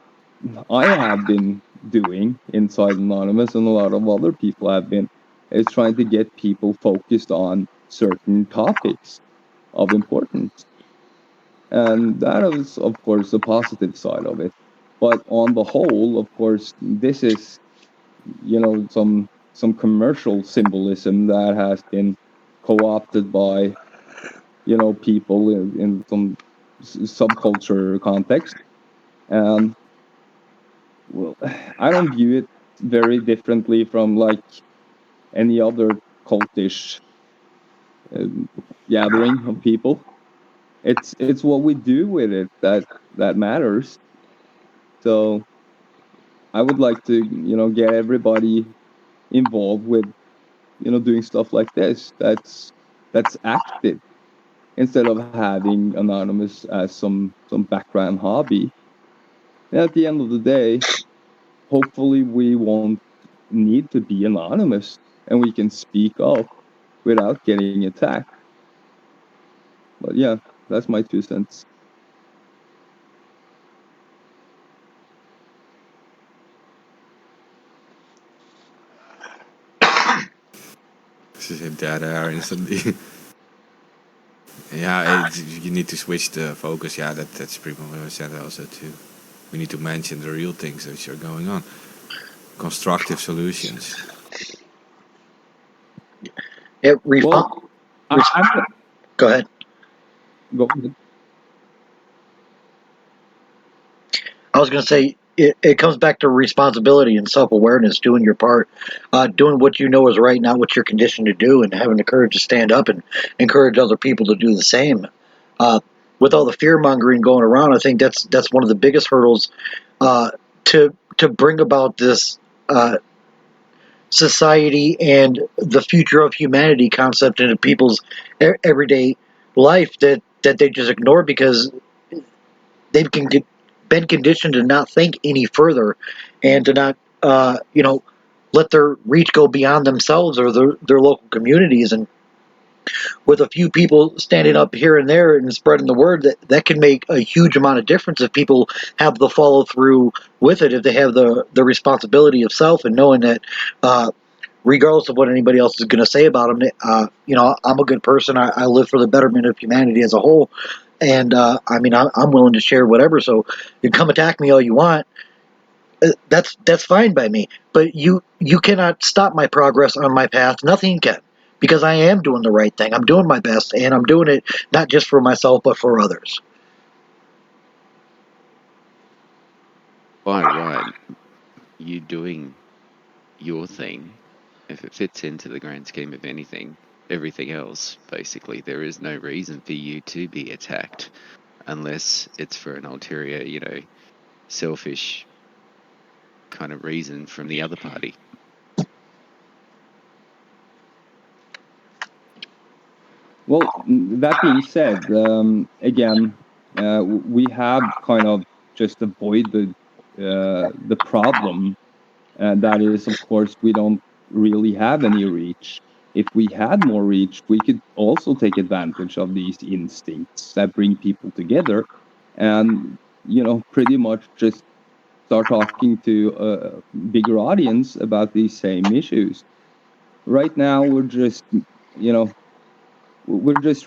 I have been doing inside Anonymous, and a lot of other people have been, is trying to get people focused on certain topics of importance. And that is, of course, the positive side of it. But on the whole, of course, this is, some commercial symbolism that has been co-opted by, people in some subculture context. And well, I don't view it very differently from like any other cultish gathering of people. It's what we do with it that matters. So I would like to get everybody involved with doing stuff like this. That's active instead of having anonymous as some background hobby. And at the end of the day, hopefully we won't need to be anonymous and we can speak up without getting attacked. But yeah, that's my 2 cents. This is a dead air instantly. Yeah, you need to switch the focus. Yeah, that's pretty much what I said also too. We need to mention the real things which are going on. Constructive solutions. Well, Go ahead. Go ahead. I was going to say it comes back to responsibility and self-awareness, doing your part, doing what you know is right, not what you're conditioned to do, and having the courage to stand up and encourage other people to do the same. With all the fear mongering going around, I think that's one of the biggest hurdles to bring about this society and the future of humanity concept into people's everyday life that they just ignore because they've been conditioned to not think any further and to not let their reach go beyond themselves or their local communities. And with a few people standing up here and there and spreading the word, that can make a huge amount of difference if people have the follow through with it, if they have the responsibility of self and knowing that regardless of what anybody else is going to say about them, I'm a good person. I live for the betterment of humanity as a whole. And I'm willing to share whatever. So you come attack me all you want. That's fine by me. But you cannot stop my progress on my path. Nothing can, because I am doing the right thing. I'm doing my best, and I'm doing it not just for myself but for others. By right, you doing your thing, if it fits into the grand scheme of everything else, basically, there is no reason for you to be attacked unless it's for an ulterior, selfish kind of reason from the other party. Well, that being said, again, we have kind of just avoided the problem. That is, of course, we don't really have any reach. If we had more reach, we could also take advantage of these instincts that bring people together and, pretty much just start talking to a bigger audience about these same issues. Right now, we're just,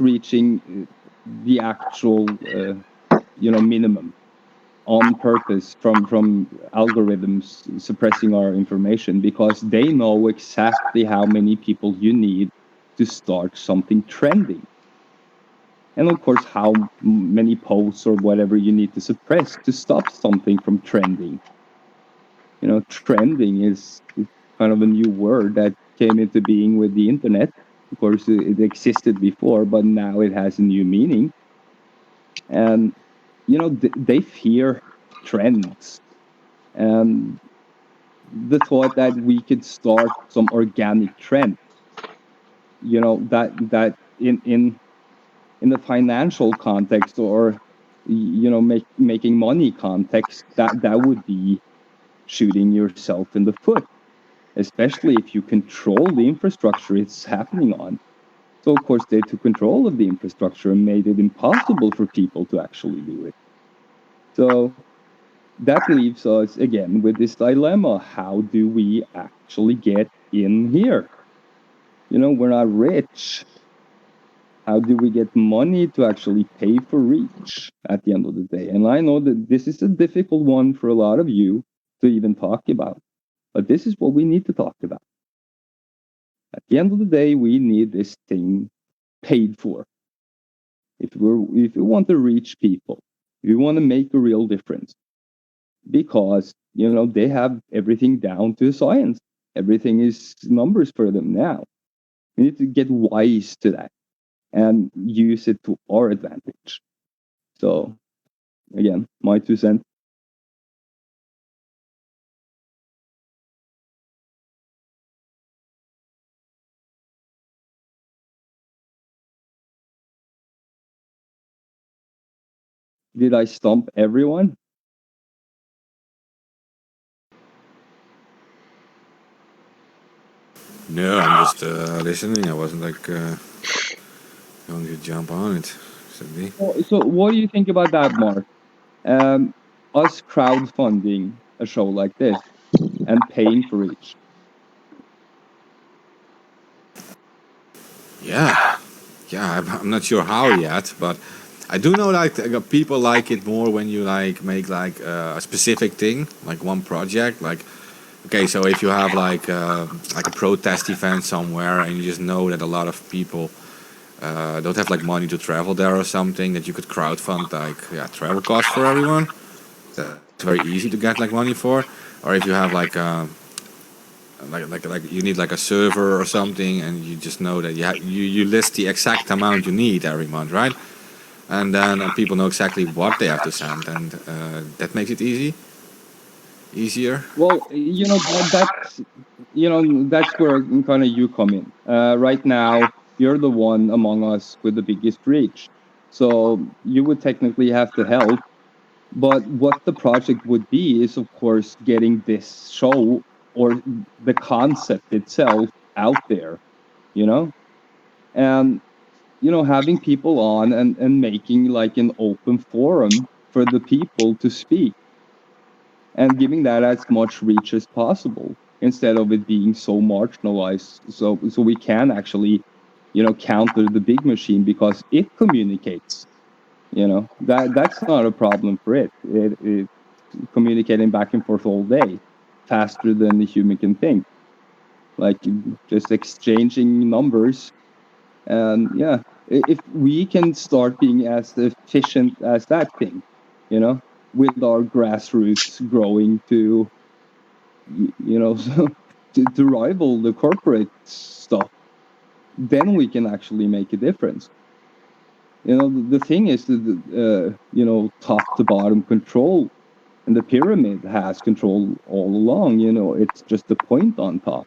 reaching the actual minimum on purpose from algorithms suppressing our information because they know exactly how many people you need to start something trending, and of course how many posts or whatever you need to suppress to stop something from trending. Trending is kind of a new word that came into being with the internet. Of course, it existed before, but now it has a new meaning. And, they fear trends. And the thought that we could start some organic trend, that in the financial context or, making money context, that would be shooting yourself in the foot, especially if you control the infrastructure it's happening on. So, of course, they took control of the infrastructure and made it impossible for people to actually do it. So that leaves us, again, with this dilemma. How do we actually get in here? We're not rich. How do we get money to actually pay for reach at the end of the day? And I know that this is a difficult one for a lot of you to even talk about. But this is what we need to talk about. At the end of the day, we need this thing paid for. If we want to reach people, if we want to make a real difference, because they have everything down to science. Everything is numbers for them now. We need to get wise to that. and use it to our advantage. So again, my 2 cents. Did I stump everyone? No, I'm just listening. I wasn't like going to jump on it. Sadly. So what do you think about that, Mark? Us crowdfunding a show like this and paying for each. Yeah, yeah. I'm not sure how yet, but I do know like people like it more when you like make like a specific thing, like one project. Like, okay, so if you have like a protest event somewhere, and you just know that a lot of people don't have like money to travel there or something, that you could crowdfund like travel costs for everyone. It's very easy to get like money for. Or if you have like you need like a server or something, and you just know that you list the exact amount you need every month, right? And then people know exactly what they have to send, and that makes it easier. Well, that's where kind of you come in. Right now, you're the one among us with the biggest reach, so you would technically have to help. But what the project would be is, of course, getting this show or the concept itself out there, you know, and having people on and making like an open forum for the people to speak and giving that as much reach as possible instead of it being so marginalized, so we can actually counter the big machine because it communicates. That's not a problem for it communicating back and forth all day faster than the human can think, like just exchanging numbers. And yeah, if we can start being as efficient as that thing, with our grassroots growing to so to rival the corporate stuff, then we can actually make a difference. The thing is that top to bottom control, and the pyramid has control all along. It's just the point on top.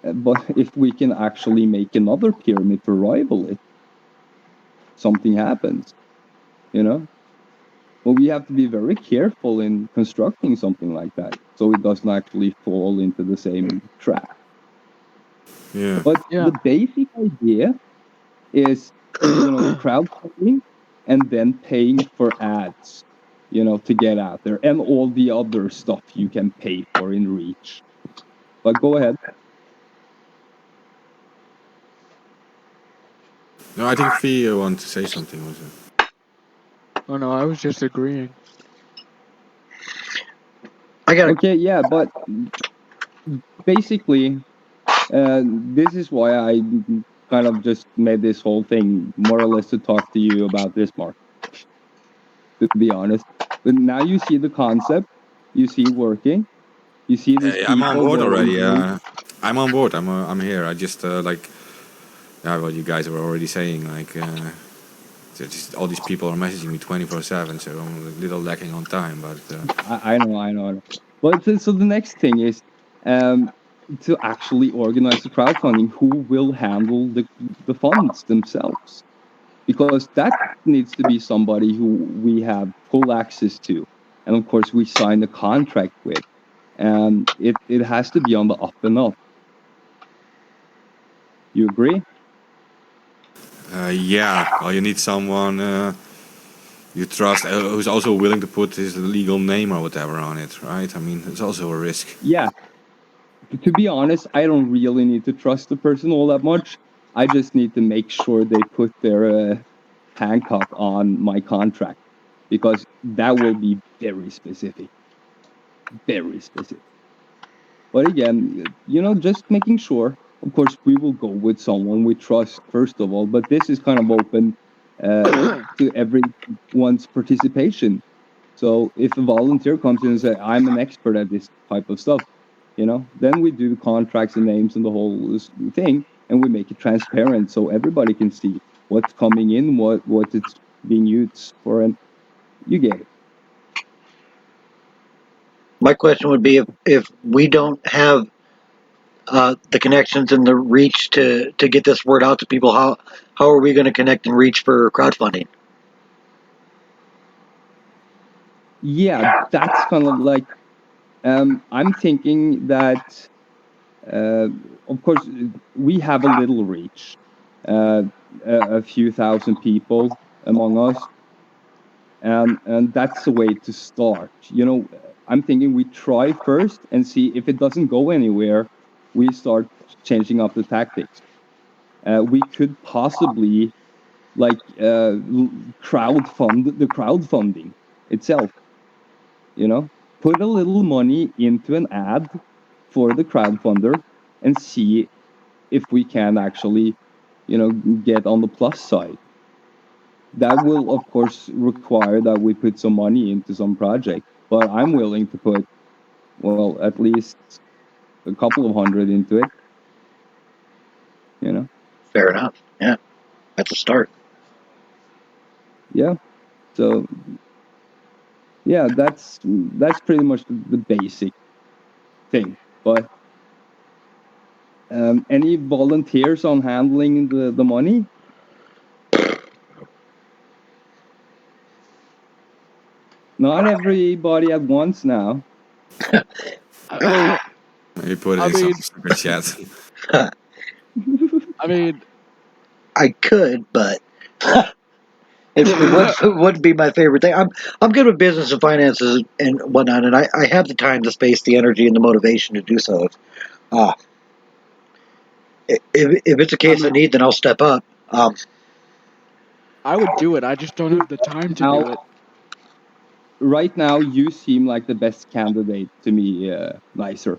But if we can actually make another pyramid to rival it, something happens. Well, we have to be very careful in constructing something like that so it doesn't actually fall into the same trap. Yeah. But Yeah. the basic idea is, crowdfunding and then paying for ads, to get out there, and all the other stuff you can pay for in reach. But go ahead. No, I think Fee wanted to say something. Was it? Oh no, I was just agreeing. I got Okay, yeah, but basically, this is why I kind of just made this whole thing more or less to talk to you about this, Mark, to be honest. But now you see the concept, you see it working, you see these Hey, people I'm on board that are already. engaged. I'm on board. I'm here. I just like what you guys were already saying. Like just all these people are messaging me 24/7, so I'm a little lacking on time. But I know. But so the next thing is to actually organize the crowdfunding. Who will handle the funds themselves? Because that needs to be somebody who we have full access to, and of course we sign a contract with, and it has to be on the up and up. You agree? yeah, well, you need someone you trust who's also willing to put his legal name or whatever on it, right? I mean, it's also a risk. Yeah. To be honest, I don't really need to trust the person all that much. I just need to make sure they put their handcuff on my contract, because that will be very specific. Very specific. But again, just making sure. Of course, we will go with someone we trust first of all, but this is kind of open to everyone's participation. So if a volunteer comes in and say, "I'm an expert at this type of stuff," then we do the contracts and names and the whole thing. and we make it transparent so everybody can see what's coming in, what it's being used for, and you get it. My question would be if we don't have the connections and the reach to get this word out to people, how are we going to connect and reach for crowdfunding? Yeah, that's kind of like I'm thinking that of course we have a little reach, a few thousand people among us, and that's the way to start. I'm thinking we try first and see if it doesn't go anywhere, we start changing up the tactics. We could possibly like crowdfunding itself. Put a little money into an ad for the crowdfunder and see if we can actually get on the plus side. That will of course require that we put some money into some project, but I'm willing to put, well, at least a couple of hundred into it. Fair enough. Yeah, that's a start. Yeah. So yeah, that's pretty much the basic thing. But any volunteers on handling the money? Not everybody at once now. Maybe put it I in some mean- super chat. I mean, I could, but it wouldn't be my favorite thing. I'm good with business and finances and whatnot, and I have the time, the space, the energy, and the motivation to do so. If it's a case of need, then I'll step up. I would do it. I just don't have the time to do it. Right now, you seem like the best candidate to me, Nicer,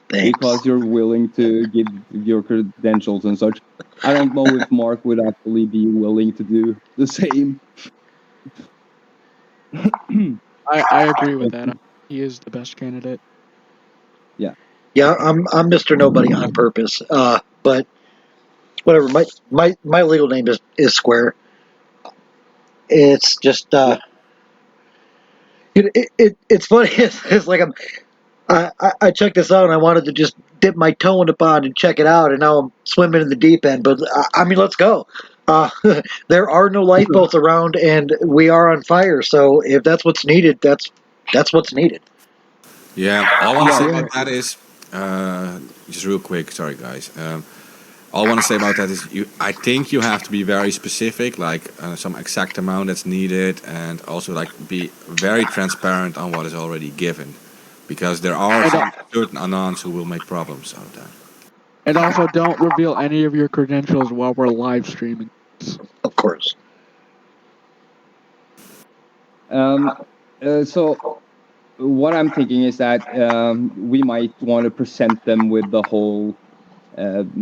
Thanks. because you're willing to give your credentials and such. I don't know if Mark would actually be willing to do the same. I agree with that. He is the best candidate. Yeah, I'm Mr. Nobody on purpose. But whatever. My legal name is Square. It's just it's funny. It's like I checked this out and I wanted to just dip my toe in the pond and check it out, and now I'm swimming in the deep end. But I mean, let's go. There are no lifeboats around, and we are on fire. So if that's what's needed, that's what's needed. Yeah, all I want to say Yeah. about that is, just real quick, sorry guys. All I want to say about that is, I think you have to be very specific, like some exact amount that's needed, and also like be very transparent on what is already given, because there are some certain anons who will make problems out of that. And also, don't reveal any of your credentials while we're live streaming. Of course. So what I'm thinking is that we might want to present them with the whole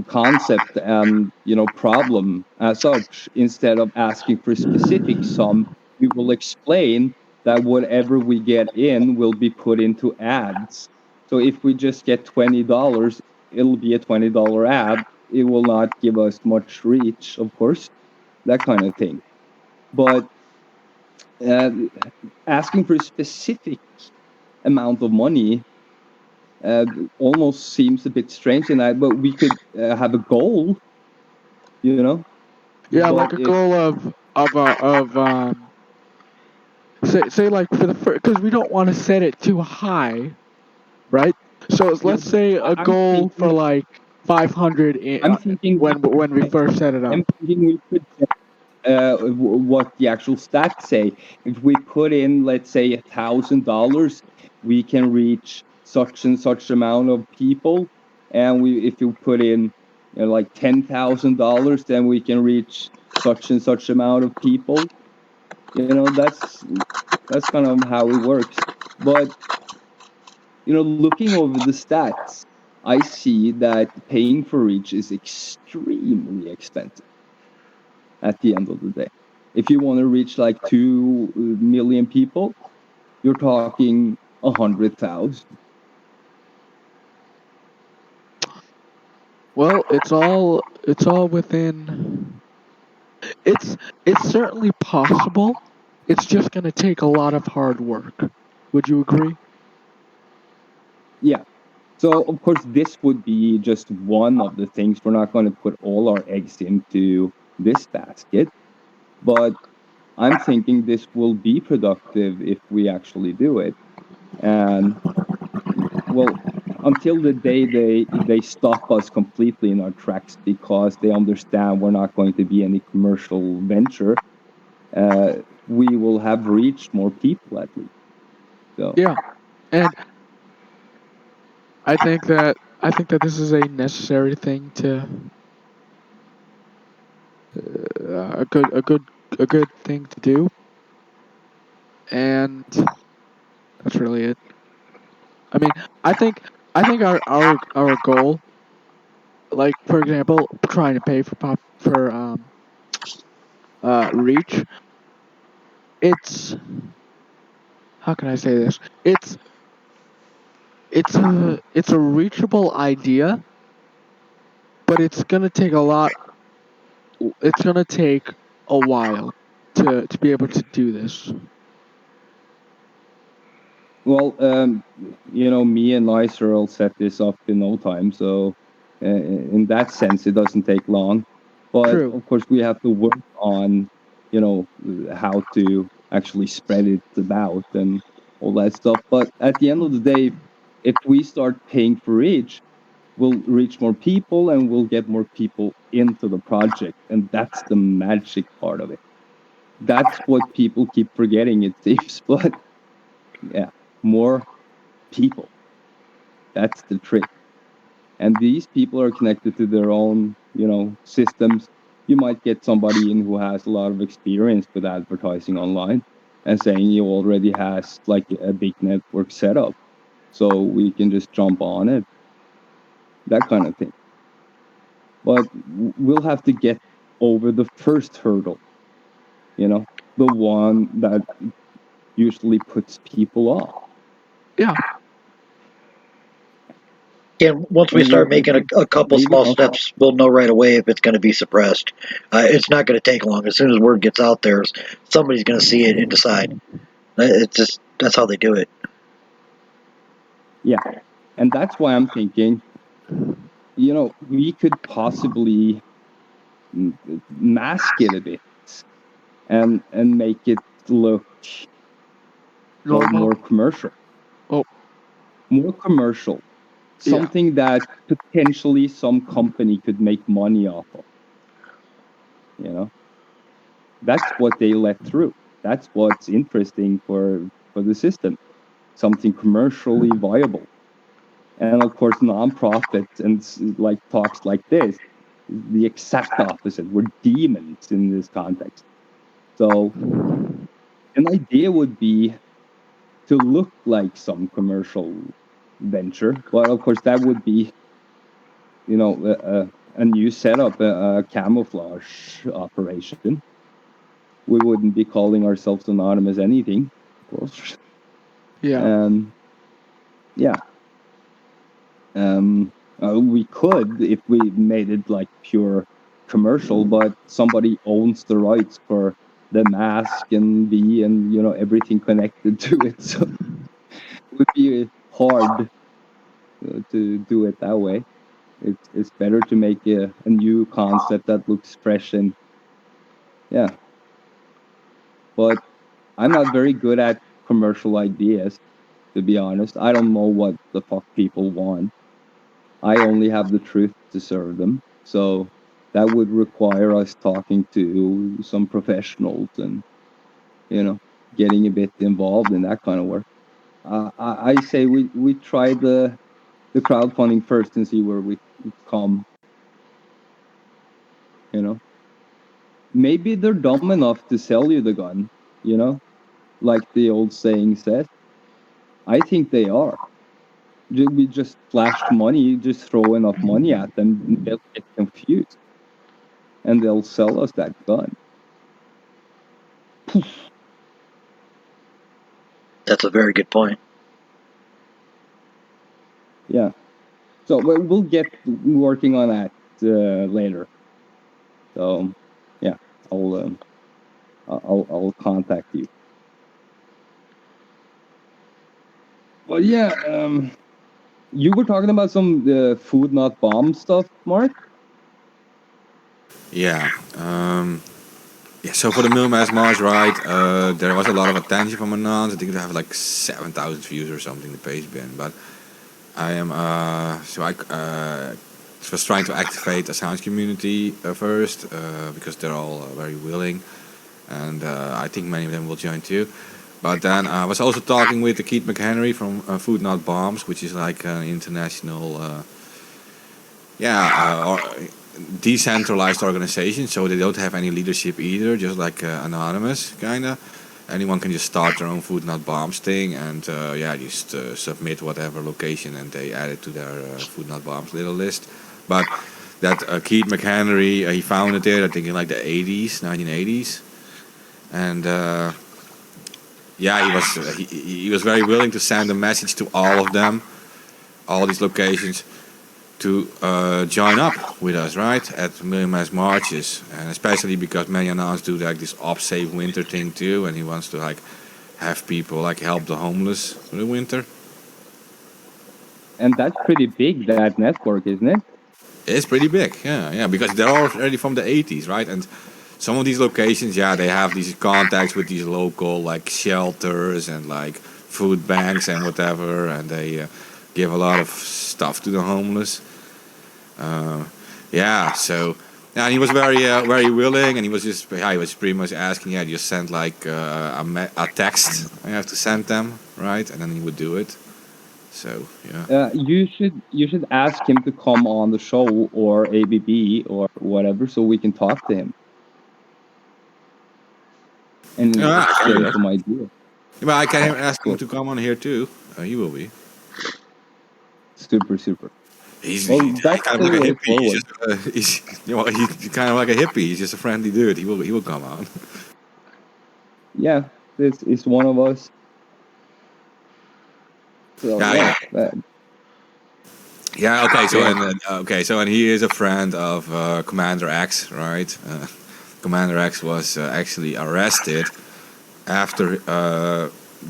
concept and problem as such. Instead of asking for a specific sum, we will explain that whatever we get in will be put into ads. So if we just get $20, it'll be a $20 ad. It will not give us much reach, of course, that kind of thing. But asking for a specific amount of money almost seems a bit strange in that, but we could have a goal, Yeah, But like a goal of say like for the first, because we don't want to set it too high, right? So let's say a I'm goal thinking- for like 500 I'm thinking when we first set it up. I'm thinking we could what the actual stats say. If we put in, let's say, $1,000, we can reach such and such amount of people, and if you put in like $10,000, then we can reach such and such amount of people. That's kind of how it works. But looking over the stats, I see that paying for reach is extremely expensive at the end of the day. If you want to reach like 2 million people, you're talking 100,000. Well, it's all within. It's certainly possible. It's just going to take a lot of hard work. Would you agree? Yeah. So of course this would be just one of the things. We're not going to put all our eggs into this basket, but I'm thinking this will be productive if we actually do it. And well, until the day they stop us completely in our tracks because they understand we're not going to be any commercial venture, we will have reached more people at least. So Yeah, and I think that this is a necessary thing to a good thing to do, and that's really it. I mean, I think our goal, like for example, trying to pay for reach, it's how can I say this? It's a reachable idea, but it's gonna take a lot. It's gonna take a while to be able to do this. well, me and Nicer will set this up in no time. So in that sense, it doesn't take long. But True. of course, we have to work on, how to actually spread it about and all that stuff. But at the end of the day, if we start paying for each, we'll reach more people and we'll get more people into the project. And that's the magic part of it. That's what people keep forgetting, it seems. But yeah, more people. That's the trick. And these people are connected to their own, systems. You might get somebody in who has a lot of experience with advertising online and saying he already has like a big network setup. So we can just jump on it, that kind of thing. But we'll have to get over the first hurdle, the one that usually puts people off. Yeah. And once we And start making a couple maybe small not. steps, we'll know right away if it's going to be suppressed. It's not going to take long. As soon as word gets out there, somebody's going to see it and decide. It's just that's how they do it. Yeah. And that's why I'm thinking, we could possibly mask it a bit and make it look Normal. more commercial. Oh. More commercial. Yeah. Something that potentially some company could make money off of. That's what they let through. That's what's interesting for the system. Something commercially viable. And of course, nonprofits and like talks like this, the exact opposite. We're demons in this context. So an idea would be to look like some commercial venture, but of course that would be, a new setup, a camouflage operation. We wouldn't be calling ourselves anonymous anything, of course. Yeah. And yeah, we could if we made it like pure commercial, but somebody owns the rights for the mask and everything connected to it. So it would be hard to do it that way. It's better to make a new concept that looks fresh and yeah. But I'm not very good at commercial ideas, to be honest. I don't know what the fuck people want. I only have the truth to serve them. So that would require us talking to some professionals and, getting a bit involved in that kind of work. I say we try the crowdfunding first and see where we come, Maybe they're dumb enough to sell you the gun, like the old saying says. I think they are. We just flash money, just throw enough money at them, they'll get confused. And they'll sell us that gun. That's a very good point. Yeah. So we'll get working on that later. So yeah, I'll contact you. Well, yeah, you were talking about some food not bomb stuff, Mark. Yeah. Yeah. So for the Milmass Mars ride, there was a lot of attention from Anons. I think they have like 7,000 views or something. The page been, but I am so I was trying to activate a sounds community first because they're all very willing, and I think many of them will join too. But then I was also talking with Keith McHenry from Food Not Bombs, which is like an international, decentralized organization. So they don't have any leadership either, just like anonymous kind of. Anyone can just start their own Food Not Bombs thing, and just submit whatever location, and they add it to their Food Not Bombs little list. But that Keith McHenry, he founded it, I think in like the 1980s, and. He was very willing to send a message to all of them, all these locations, to join up with us, right, at Million Mass Marches, and especially because many Anons do like this op-safe winter thing too, and he wants to like have people like help the homeless through the winter. And that's pretty big, that network, isn't it? It's pretty big, yeah, because they're already from the 80s, right, and some of these locations, they have these contacts with these local like shelters and like food banks and whatever, and they give a lot of stuff to the homeless. And he was very willing, and he was pretty much asking, just send like a text I have to send them, right, and then he would do it. So you should ask him to come on the show or ABB or whatever, so we can talk to him. And share some ideas. But I can ask him to come on here too. He will be. Super. He's kind of like a hippie. He's kind of like a hippie. He's just a friendly dude. He will come on. Yeah, this is one of us. So, and he is a friend of Commander X, right? Commander X was actually arrested after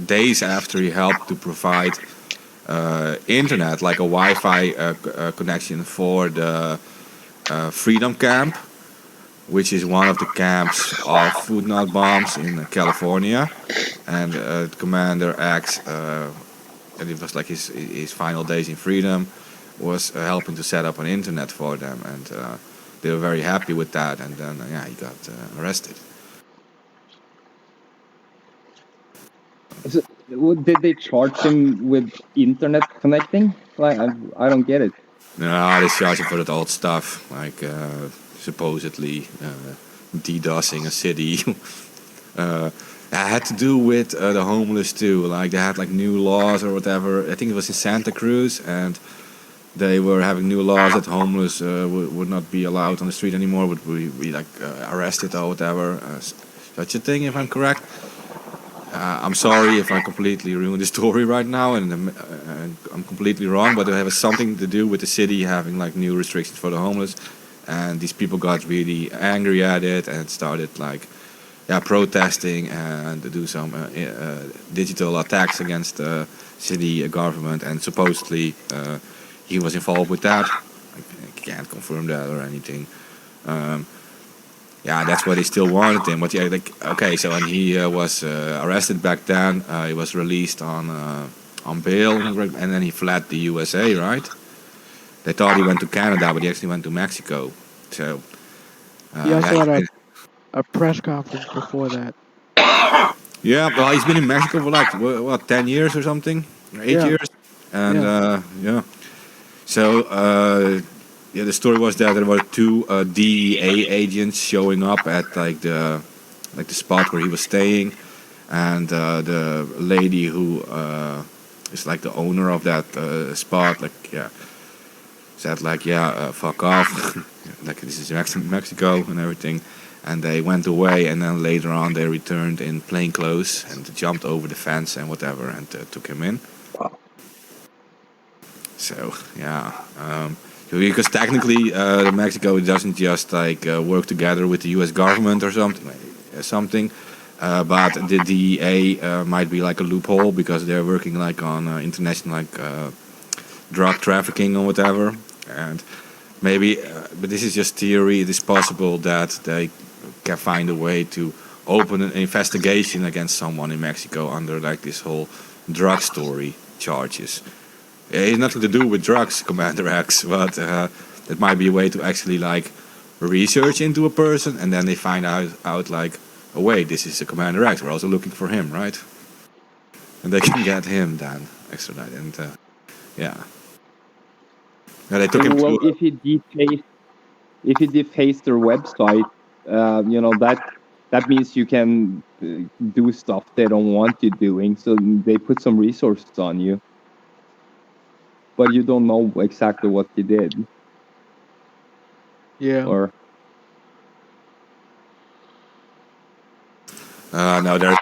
days after he helped to provide internet, like a Wi-Fi connection for the Freedom Camp, which is one of the camps of Food Not Bombs in California. And Commander X, and it was like his final days in freedom, was helping to set up an internet for them, and they were very happy with that, and then he got arrested. So, did they charge him with internet connecting? Like, I don't get it. No, they charge him for that old stuff, like supposedly DDoSing a city. It had to do with the homeless too. Like they had like new laws or whatever. I think it was in Santa Cruz, and they were having new laws that homeless would not be allowed on the street anymore, would be like arrested or whatever. Such a thing, if I'm correct. I'm sorry if I completely ruined the story right now, and I'm completely wrong, but it has something to do with the city having like new restrictions for the homeless, and these people got really angry at it and started like protesting and to do some digital attacks against the city government, and supposedly he was involved with that. I can't confirm that or anything. That's why they still wanted him. But so when he was arrested back then, he was released on bail, and then he fled the USA, right? They thought he went to Canada, but he actually went to Mexico. So he also had a press conference before that. Yeah, well, he's been in Mexico for like, 10 years or something? 8 years? And, So, the story was that there were two DEA agents showing up at like the spot where he was staying, and the lady who is like the owner of that spot, said like, fuck off, like this is Mexico and everything. And they went away, and then later on they returned in plain clothes and jumped over the fence and whatever, and took him in. so. Yeah. Because technically, Mexico doesn't just like work together with the U.S. government or something. But the DEA might be like a loophole because they're working like on international like drug trafficking or whatever. And maybe, but this is just theory. It is possible that they can find a way to open an investigation against someone in Mexico under like this whole drug story charges. It has nothing to do with drugs, Commander X, but it might be a way to actually like research into a person, and then they find out like, oh wait, this is a Commander X. We're also looking for him, right? And they can get him then extradited, and yeah. They took him Well, to. if you deface their website, that means you can do stuff they don't want you doing. So they put some resources on you, but you don't know exactly what you did. Yeah. Or No, there's.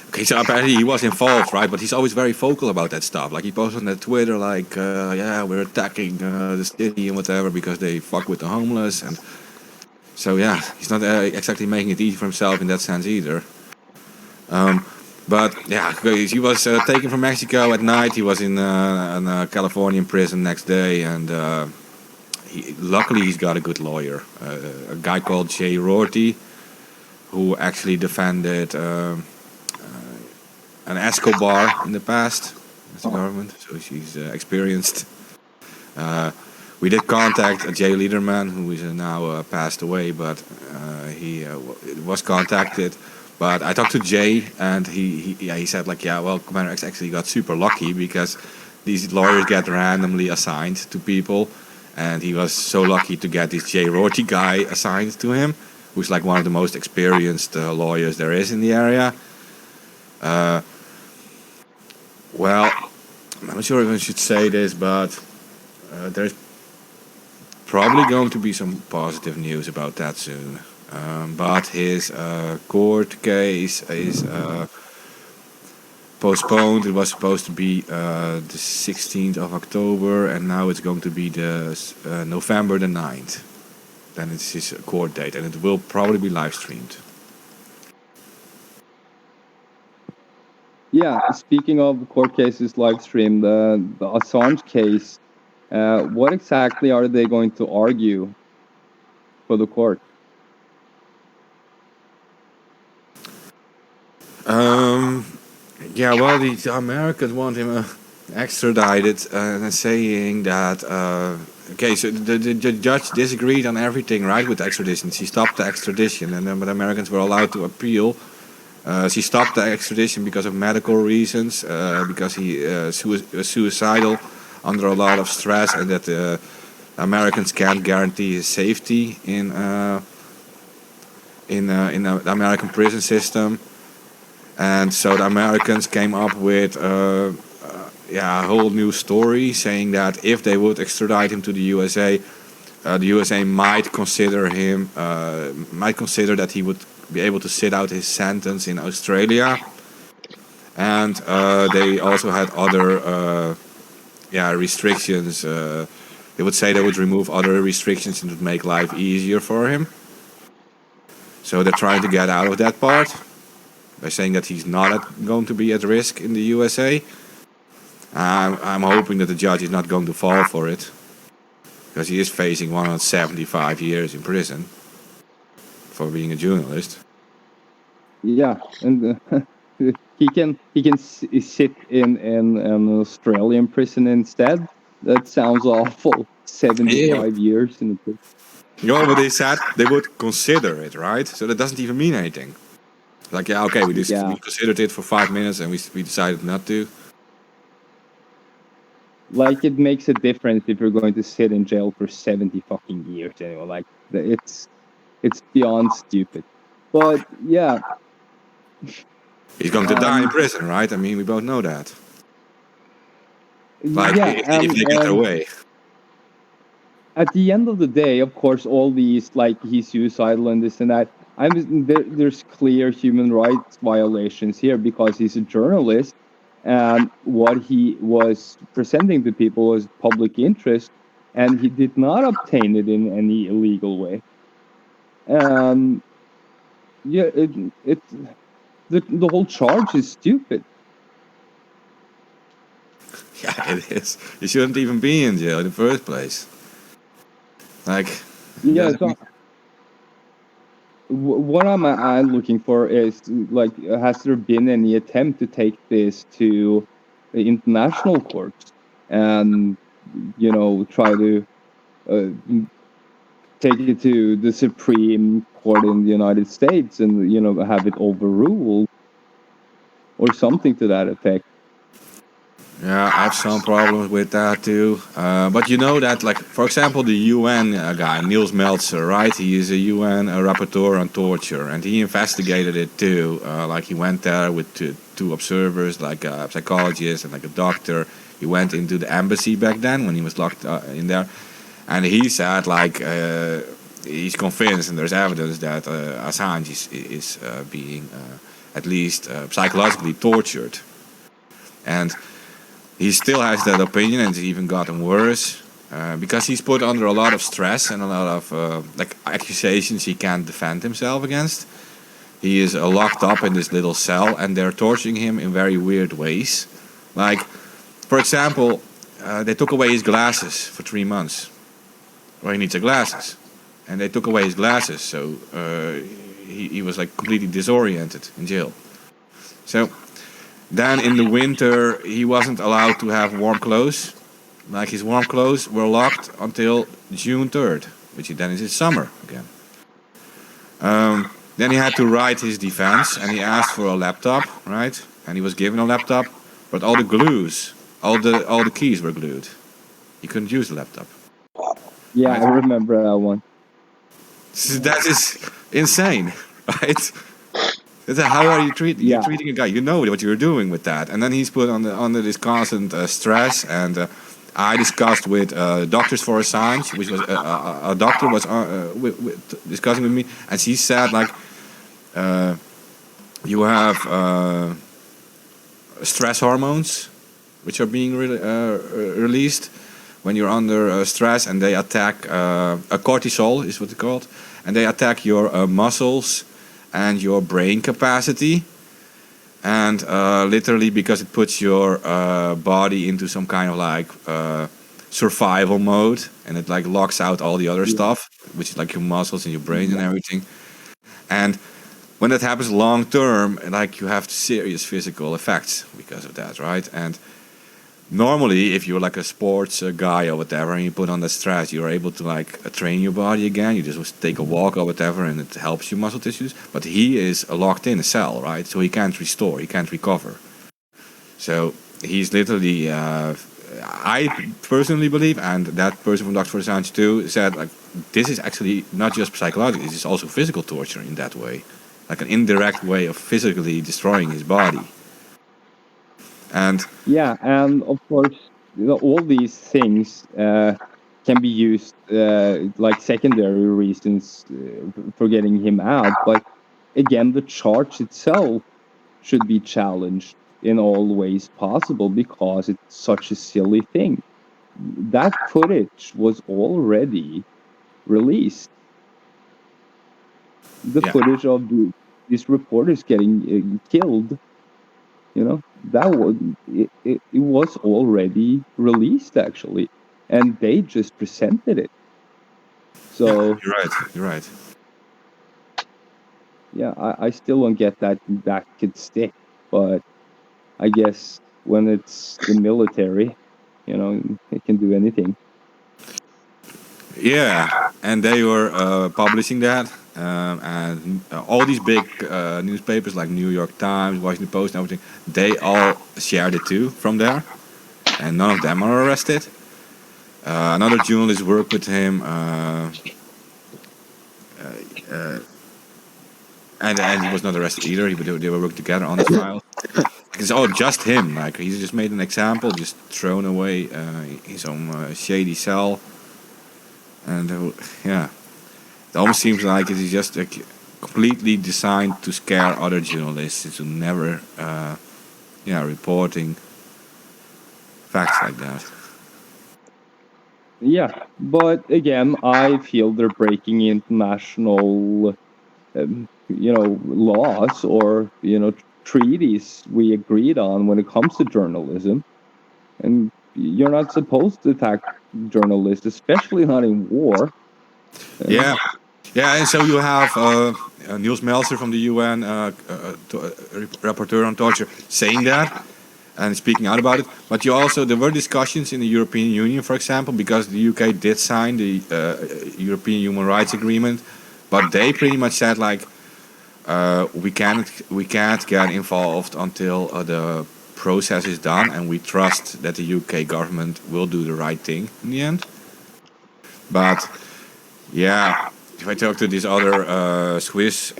Okay, so apparently he was involved, right? But he's always very vocal about that stuff. Like he posts on Twitter, like, yeah, we're attacking the city and whatever because they fuck with the homeless, and so yeah, he's not exactly making it easy for himself in that sense either. But yeah, he was taken from Mexico at night. He was in a Californian prison next day, and luckily he's got a good lawyer, a guy called Jay Rorty, who actually defended an Escobar in the past as the government, so she's experienced. We did contact Jay Liederman, who is now passed away, but he was contacted. But I talked to Jay, and he said like, yeah, well, Commander X actually got super lucky because these lawyers get randomly assigned to people, and he was so lucky to get this Jay Rorty guy assigned to him, who's like one of the most experienced lawyers there is in the area. Well, I'm not sure if I should say this, but there's probably going to be some positive news about that soon. But his court case is postponed. It was supposed to be the 16th of October, and now it's going to be the November the 9th. Then it's his court date, and it will probably be live streamed. yeah, speaking of court cases live streamed, the Assange case, what exactly are they going to argue for the court? Yeah, well, the Americans want him extradited, saying that okay, so the judge disagreed on everything, right, with extradition. She stopped the extradition, and then but Americans were allowed to appeal. She stopped the extradition because of medical reasons, because he was suicidal under a lot of stress, and that Americans can't guarantee his safety in the American prison system. And so the Americans came up with a whole new story saying that if they would extradite him to the USA might consider that he would be able to sit out his sentence in Australia. And they also had other restrictions. They would say they would remove other restrictions and would make life easier for him. So they're trying to get out of that part by saying that he's not going to be at risk in the USA. I'm hoping that the judge is not going to fall for it, because he is facing 175 years in prison for being a journalist. Yeah, and he can sit in an Australian prison instead. That sounds awful. 75 years in a prison. You know what they said? They would consider it, right? So that doesn't even mean anything. Like, yeah, okay, we considered it for 5 minutes and we decided not to. Like, it makes a difference if you're going to sit in jail for 70 fucking years anyway. Like, it's beyond stupid. But yeah, he's going to die in prison, right? I mean, we both know that. Like, if they get their way. At the end of the day, of course, all these, like, he's suicidal and this and that, there's clear human rights violations here because he's a journalist, and what he was presenting to people was public interest, and he did not obtain it in any illegal way. And yeah, the whole charge is stupid. Yeah, it is. You shouldn't even be in jail in the first place. Like, Yeah, doesn't so make- what am I looking for is, like, has there been any attempt to take this to the international courts and, you know, try to uh, take it to the Supreme Court in the United States and, you know, have it overruled or something to that effect? yeah, I have some problems with that too. But you know that, like, for example, the UN guy, Niels Meltzer, right? He is a UN rapporteur on torture, and he investigated it too. Like, he went there with two observers, like a psychologist and like a doctor. He went into the embassy back then when he was locked in there, and he said, like, he's convinced, and there's evidence that Assange is being at least psychologically tortured, and he still has that opinion, and it's even gotten worse because he's put under a lot of stress and a lot of like accusations he can't defend himself against. He is locked up in this little cell, and they're torturing him in very weird ways. Like, for example, they took away his glasses for 3 months. Well, he needs the glasses, and they took away his glasses, so he was like completely disoriented in jail. So then in the winter, he wasn't allowed to have warm clothes. Like, his warm clothes were locked until June 3rd, which then is his summer again. Then he had to write his defense, and he asked for a laptop, right? And he was given a laptop, but all the glues, all the keys were glued. He couldn't use the laptop. Yeah, I remember that one. That is insane, right? How are you treating? Yeah. You're treating a guy. You know what you're doing with that, and then he's put under this constant stress. And I discussed with Doctors for Assange, which was a doctor was discussing with me, and she said, like, you have stress hormones, which are being released when you're under stress, and they attack a cortisol is what it's called, and they attack your muscles and your brain capacity, and literally because it puts your body into some kind of like survival mode, and it like locks out all the other stuff, which is like your muscles and your brain and everything. And when that happens long term, like, you have serious physical effects because of that, right? And normally, if you're like a sports guy or whatever, and you put on the stress, you're able to like train your body again. You just take a walk or whatever, and it helps your muscle tissues. But he is locked in a cell, right? So he can't restore, he can't recover. So he's literally, I personally believe, and that person from Dr. for Assange too, said, like, this is actually not just psychological, this is also physical torture in that way. Like an indirect way of physically destroying his body. And Yeah, and of course, you know, all these things can be used like secondary reasons for getting him out. But again, the charge itself should be challenged in all ways possible because it's such a silly thing. That footage was already released. The Yeah. footage of these reporters getting killed, you know, that was it was already released actually, and they just presented it. So you're right. yeah, I still don't get that could stick, but I guess when it's the military, you know, it can do anything. Yeah, and they were publishing that, and all these big newspapers like New York Times, Washington Post, and everything, they all shared it too from there, and none of them are arrested. Another journalist worked with him, and he was not arrested either. They were working together on this file. It's all just him. Like, he's just made an example, just thrown away in some shady cell. And yeah, it almost seems like it is just completely designed to scare other journalists to never reporting facts like that. Yeah, but again, I feel they're breaking international, laws or treaties we agreed on when it comes to journalism, and you're not supposed to attack journalists, especially not in war. Yeah, yeah, and so you have Niels Melzer from the UN, rapporteur on torture, saying that and speaking out about it. But there were discussions in the European Union, for example, because the UK did sign the European Human Rights Agreement, but they pretty much said like we can't get involved until the process is done, and we trust that the UK government will do the right thing in the end. But yeah, if I talk to this other Swiss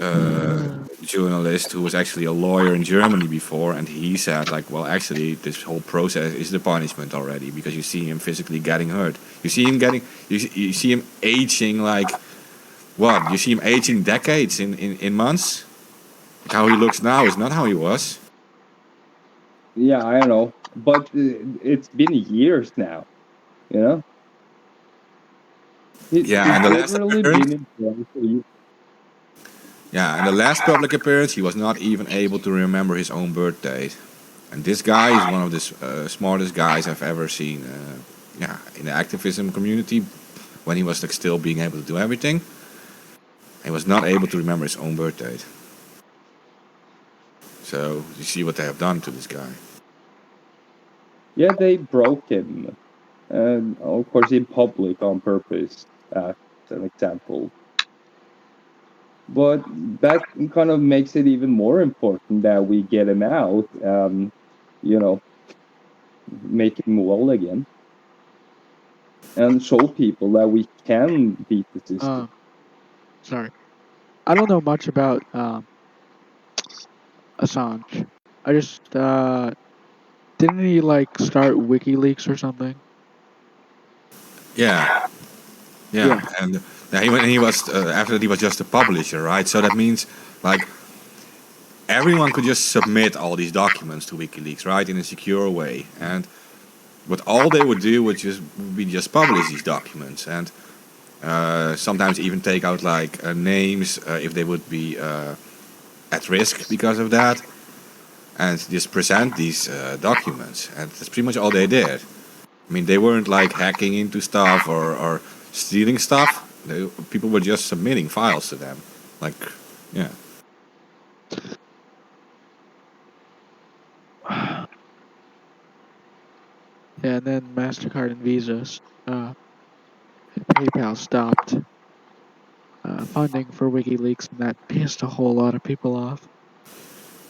journalist who was actually a lawyer in Germany before, and he said like, well, actually, this whole process is the punishment already because you see him physically getting hurt. You see him you see him aging like what? You see him aging decades in months. Like how he looks now is not how he was. Yeah, I don't know, but it's been years now, you know. Yeah, and the last Literally appearance. been in jail for years. Yeah, and the last public appearance, he was not even able to remember his own birth date. And this guy is one of the smartest guys I've ever seen. In the activism community, when he was like still being able to do everything, he was not able to remember his own birth date. So you see what they have done to this guy. Yeah, they broke him, and of course in public on purpose, as an example. But that kind of makes it even more important that we get him out, make him well again, and show people that we can beat the system. Sorry, I don't know much about Assange. I just didn't he like start WikiLeaks or something? Yeah, and when he was after that he was just a publisher, right? So that means like everyone could just submit all these documents to WikiLeaks, right, in a secure way, and what all they would do would just publish these documents, and sometimes even take out like names if they would be at risk because of that, and just present these documents, and that's pretty much all they did. I mean, they weren't like hacking into stuff or stealing stuff. People were just submitting files to them, like yeah. Yeah, and then MasterCard and Visas, PayPal stopped funding for WikiLeaks, and that pissed a whole lot of people off.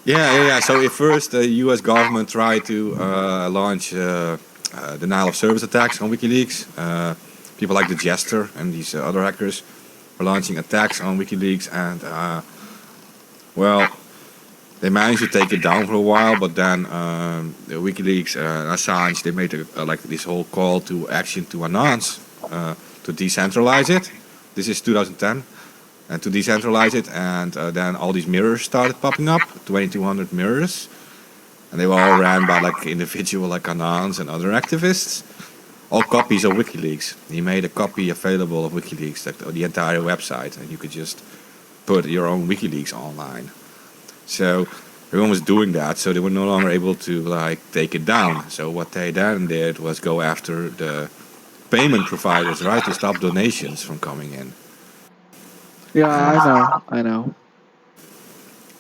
Yeah. So at first the U.S. government tried to launch denial of service attacks on WikiLeaks. People like the Jester and these other hackers were launching attacks on WikiLeaks, and they managed to take it down for a while. But then the WikiLeaks Assange, they made like this whole call to action to announce to decentralize it. This is 2010. And to decentralize it, and then all these mirrors started popping up, 2,200 mirrors, and they were all ran by like individual like Anons and other activists, all copies of WikiLeaks. He made a copy available of WikiLeaks, like the entire website, and you could just put your own WikiLeaks online. So everyone was doing that, so they were no longer able to like take it down. So what they then did was go after the payment providers, right, to stop donations from coming in. Yeah, I know.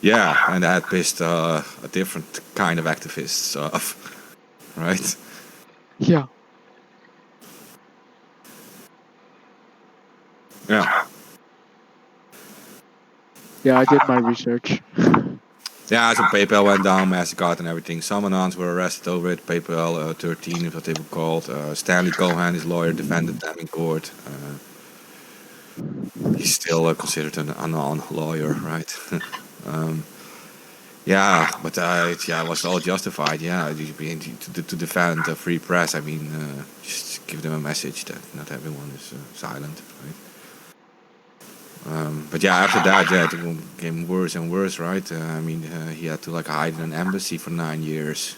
Yeah, and that pissed a different kind of activists off, right? Yeah. Yeah. Yeah, I did my research. Yeah, so PayPal went down, MasterCard and everything. Some Anons were arrested over it. PayPal 13 is what they were called. Stanley Cohen, his lawyer, defended them in court. He's still considered an Anon lawyer, right? Yeah, but it was all justified. Yeah, to defend the free press. I mean, just give them a message that not everyone is silent, right? But yeah, after that, yeah, it became worse and worse, right? I mean, he had to like hide in an embassy for 9 years.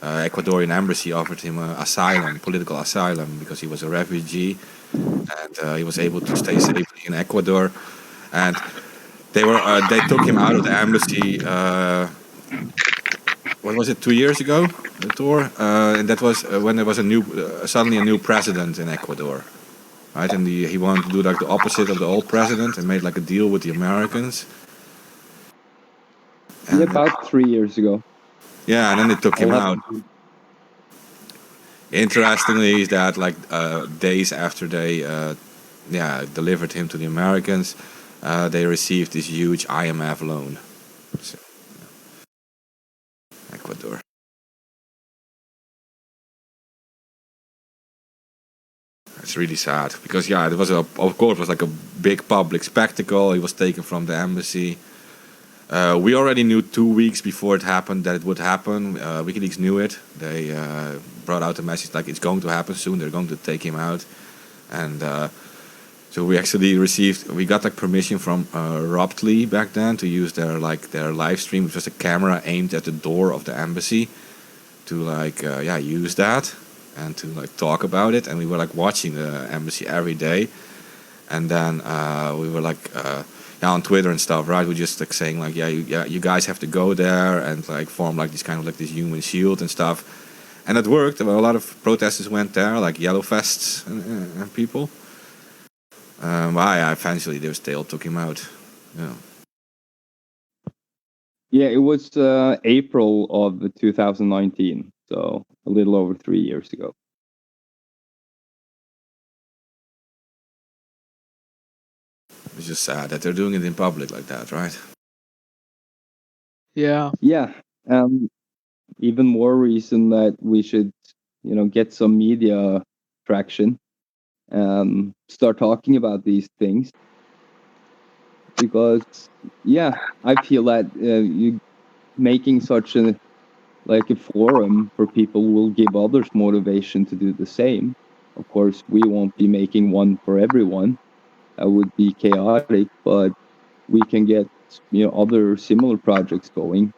Ecuadorian embassy offered him asylum, political asylum, because he was a refugee, and he was able to stay safely in Ecuador. And they took him out of the embassy. What was it? 2 years ago, the tour, and that was when there was suddenly a new president in Ecuador, right? And he wanted to do like the opposite of the old president and made like a deal with the Americans. Yeah, And about 3 years ago. yeah, and then they took him I'll out. have Interestingly, is that like days after they delivered him to the Americans, they received this huge IMF loan. So, Ecuador. It's really sad because yeah, it was of course it was like a big public spectacle. He was taken from the embassy. We already knew 2 weeks before it happened that it would happen. WikiLeaks knew it. They brought out a message like it's going to happen soon. They're going to take him out, and so we actually we got like permission from Robtly back then to use their live stream, which was a camera aimed at the door of the embassy, to use that and to like talk about it. And we were like watching the embassy every day, and then we were like. On Twitter and stuff, right? We're just like saying like, you guys have to go there and like form like this human shield and stuff, and it worked. A lot of protesters went there, like yellow vests and people. Eventually they still took him out. Yeah. Yeah, it was April of 2019, so a little over 3 years ago. It's just sad that they're doing it in public like that, right? Yeah. Yeah, even more reason that we should, get some media traction and start talking about these things. Because, yeah, I feel that you making such a forum for people will give others motivation to do the same. Of course, we won't be making one for everyone. That would be chaotic, but we can get other similar projects going,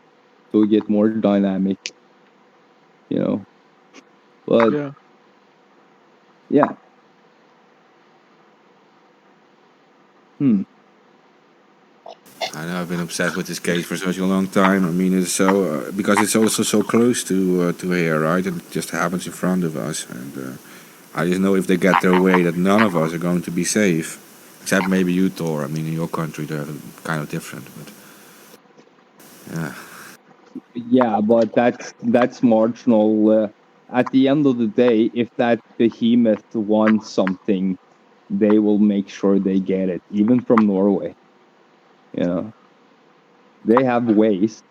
so we get more dynamic. But yeah. I know I've been obsessed with this case for such a long time. I mean, it's so because it's also so close to here, right? And it just happens in front of us, and I just know if they get their way, that none of us are going to be safe, except maybe you, Thor. I mean, in your country they're kind of different, but yeah. Yeah, but that's marginal. At the end of the day, if that behemoth wants something, they will make sure they get it, even from Norway. They have ways.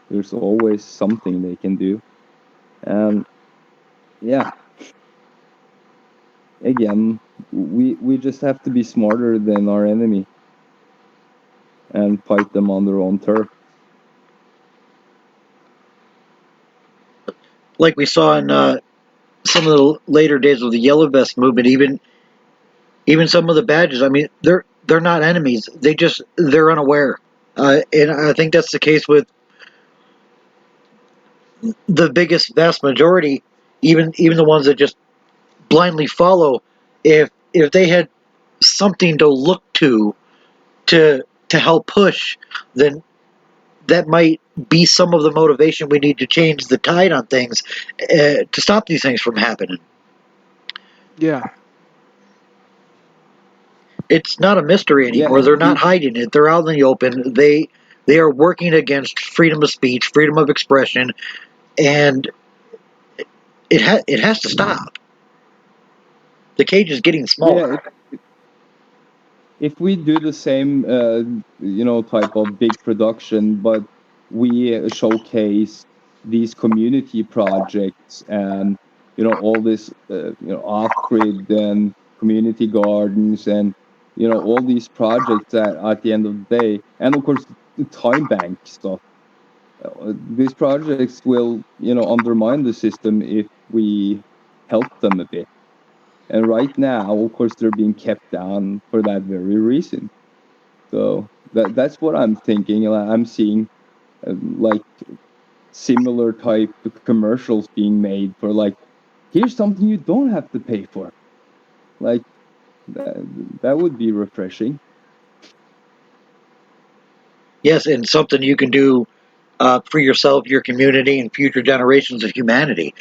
There's always something they can do. And yeah, again, we just have to be smarter than our enemy and fight them on their own turf. Like we saw in some of the later days of the Yellow Vest movement, even some of the badges. I mean, they're not enemies. They're unaware, and I think that's the case with the vast majority. Even the ones that just blindly follow. If they had something to look to help push, then that might be some of the motivation we need to change the tide on things to stop these things from happening. Yeah. It's not a mystery anymore. Yeah, They're not hiding it. They're out in the open. They are working against freedom of speech, freedom of expression, and it has to stop. The cage is getting smaller. Yeah, if we do the same, type of big production, but we showcase these community projects and all this, off-grid and community gardens and all these projects that at the end of the day, and of course the time bank stuff. These projects will undermine the system if we help them a bit. And right now, of course, they're being kept down for that very reason. So that's what I'm thinking. I'm seeing like similar type commercials being made for like, here's something you don't have to pay for. Like that would be refreshing. Yes, and something you can do for yourself, your community, and future generations of humanity.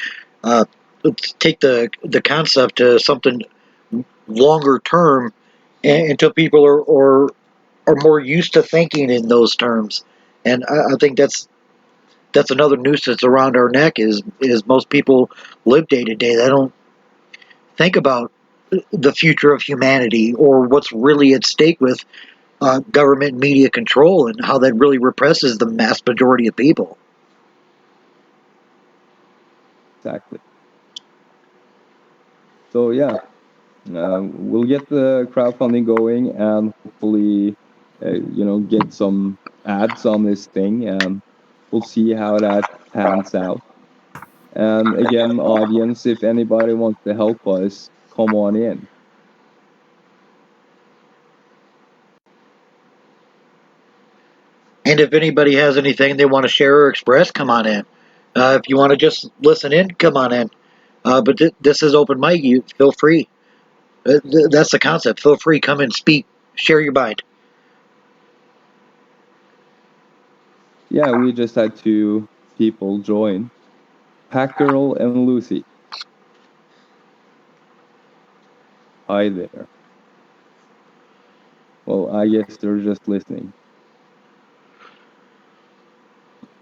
Let's take the concept to something longer term until people are more used to thinking in those terms. And I think that's another noose that's around our neck is most people live day to day. They don't think about the future of humanity or what's really at stake with government media control and how that really represses the mass majority of people. Exactly. So yeah, we'll get the crowdfunding going and hopefully, get some ads on this thing, and we'll see how that pans out. And again, audience, if anybody wants to help us, come on in. And if anybody has anything they want to share or express, come on in. If you want to just listen in, come on in. But this is open mic. You feel free. That's the concept. Feel free. Come and speak. Share your mind. Yeah, we just had 2 people join, Pack Girl and Lucy. Hi there. Well, I guess they're just listening.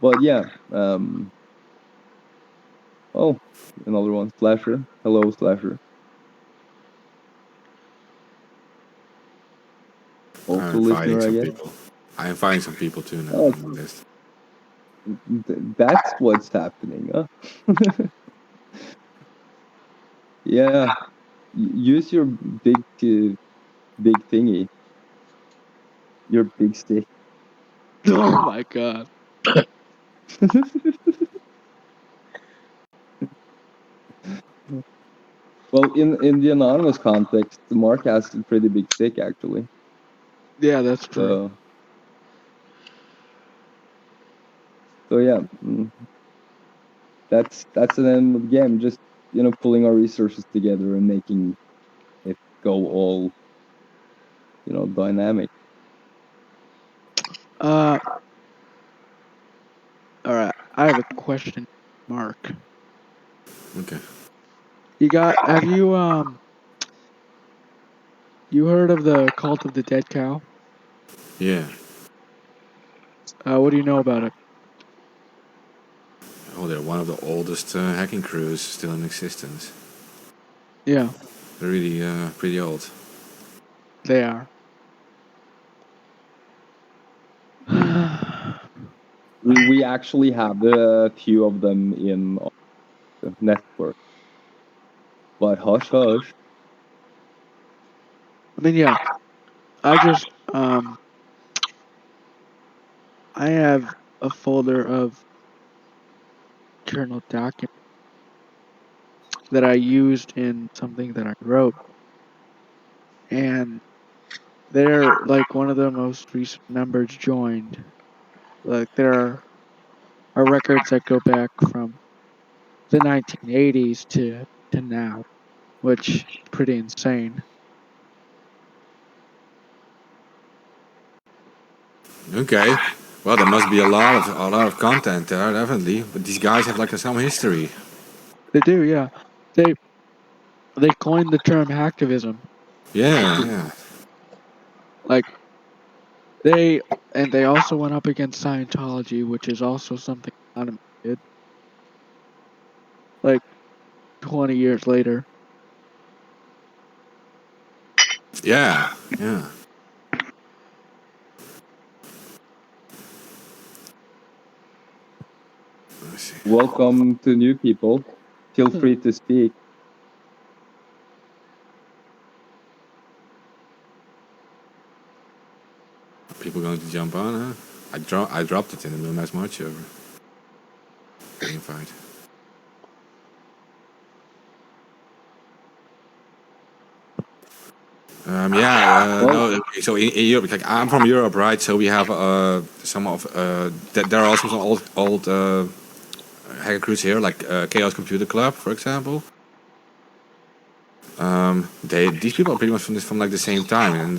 But yeah, oh, another one, Slasher. Hello, Slasher. Also I'm inviting listener, I some guess. people. I'm inviting some people too now Oh, on the list. that's what's happening, huh? Yeah, use your big thingy, your big stick. Oh my god. Well, in the anonymous context, Mark has a pretty big stick actually. Yeah, that's true. So yeah, that's the end of the game. Just pulling our resources together and making it go all dynamic. All right. I have a question, Mark. Okay. Have you heard of the Cult of the Dead Cow? Yeah. What do you know about it? Oh, they're one of the oldest hacking crews still in existence. Yeah, They're really pretty old. they are. We actually have a few of them in our network, but hush hush. I mean, yeah. I just I have a folder of journal documents that I used in something that I wrote, and they're like one of the most recent members joined. Like there are records that go back from the 1980s to now, which is pretty insane. Okay. Well, there must be a lot of content there, definitely. But these guys have like some history. They do, yeah. They coined the term hacktivism. Yeah, yeah. Like they also went up against Scientology, which is also something Anonymous did. Like 20 years later. Yeah, yeah. Let's see. Welcome to new people. Feel free to speak. People going to jump on, huh? I dropped it in the Real Nice March over. The invite. No. So in Europe, like I'm from Europe, right? So we have some of there are also some old hacker crews here, like Chaos Computer Club, for example. These people are pretty much from like the same time, and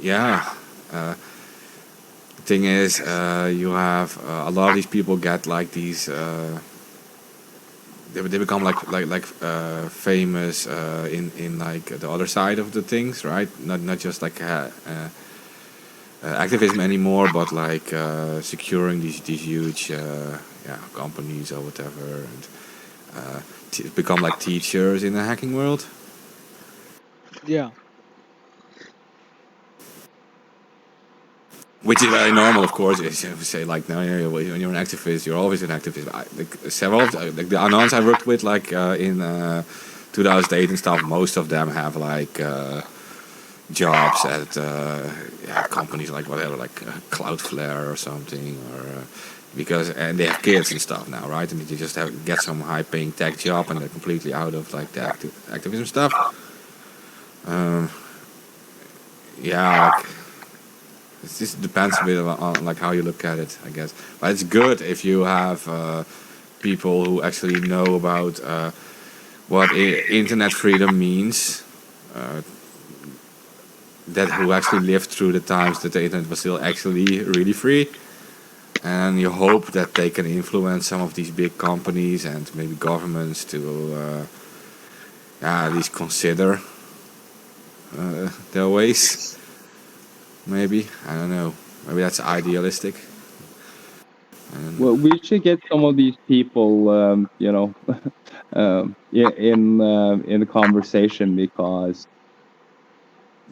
yeah. The thing is, you have a lot of these people get like these. They become like famous in like the other side of the things, right? Not just like activism anymore, but like securing these huge companies or whatever, and become like teachers in the hacking world. Yeah. Which is very normal, of course. Is you say like, no, when you're an activist, you're always an activist. Like several of like the Anons I worked with, like in 2008 and stuff. Most of them have like jobs at companies like whatever, like Cloudflare or something, or and they have kids and stuff now, right? And they just get some high-paying tech job, and they're completely out of like the activism stuff. Like, it just depends a bit on like how you look at it, I guess. But it's good if you have people who actually know about what internet freedom means. That who actually lived through the times that the internet was still actually really free, and you hope that they can influence some of these big companies and maybe governments to at least consider their ways. Maybe, I don't know. Maybe that's idealistic. Well, we should get some of these people, in the conversation, because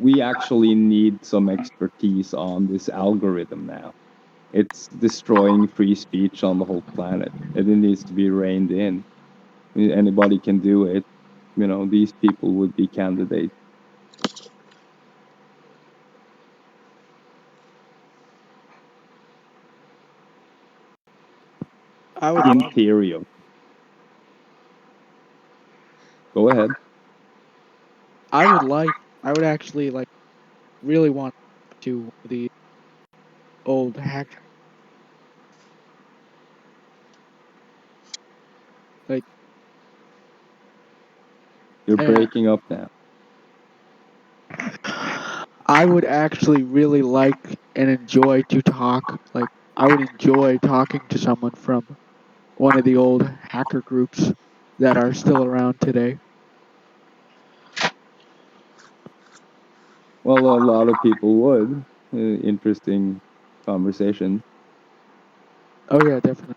we actually need some expertise on this algorithm now. It's destroying free speech on the whole planet, and it needs to be reined in. Anybody can do it. These people would be candidates. I would In love. theory. Go ahead. I would actually like really want to the old hack. Like You're Yeah. breaking up now. I would actually really like and enjoy to talk. Like I would enjoy talking to someone from one of the old hacker groups that are still around today. Well, a lot of people would. Interesting conversation. Oh yeah, definitely.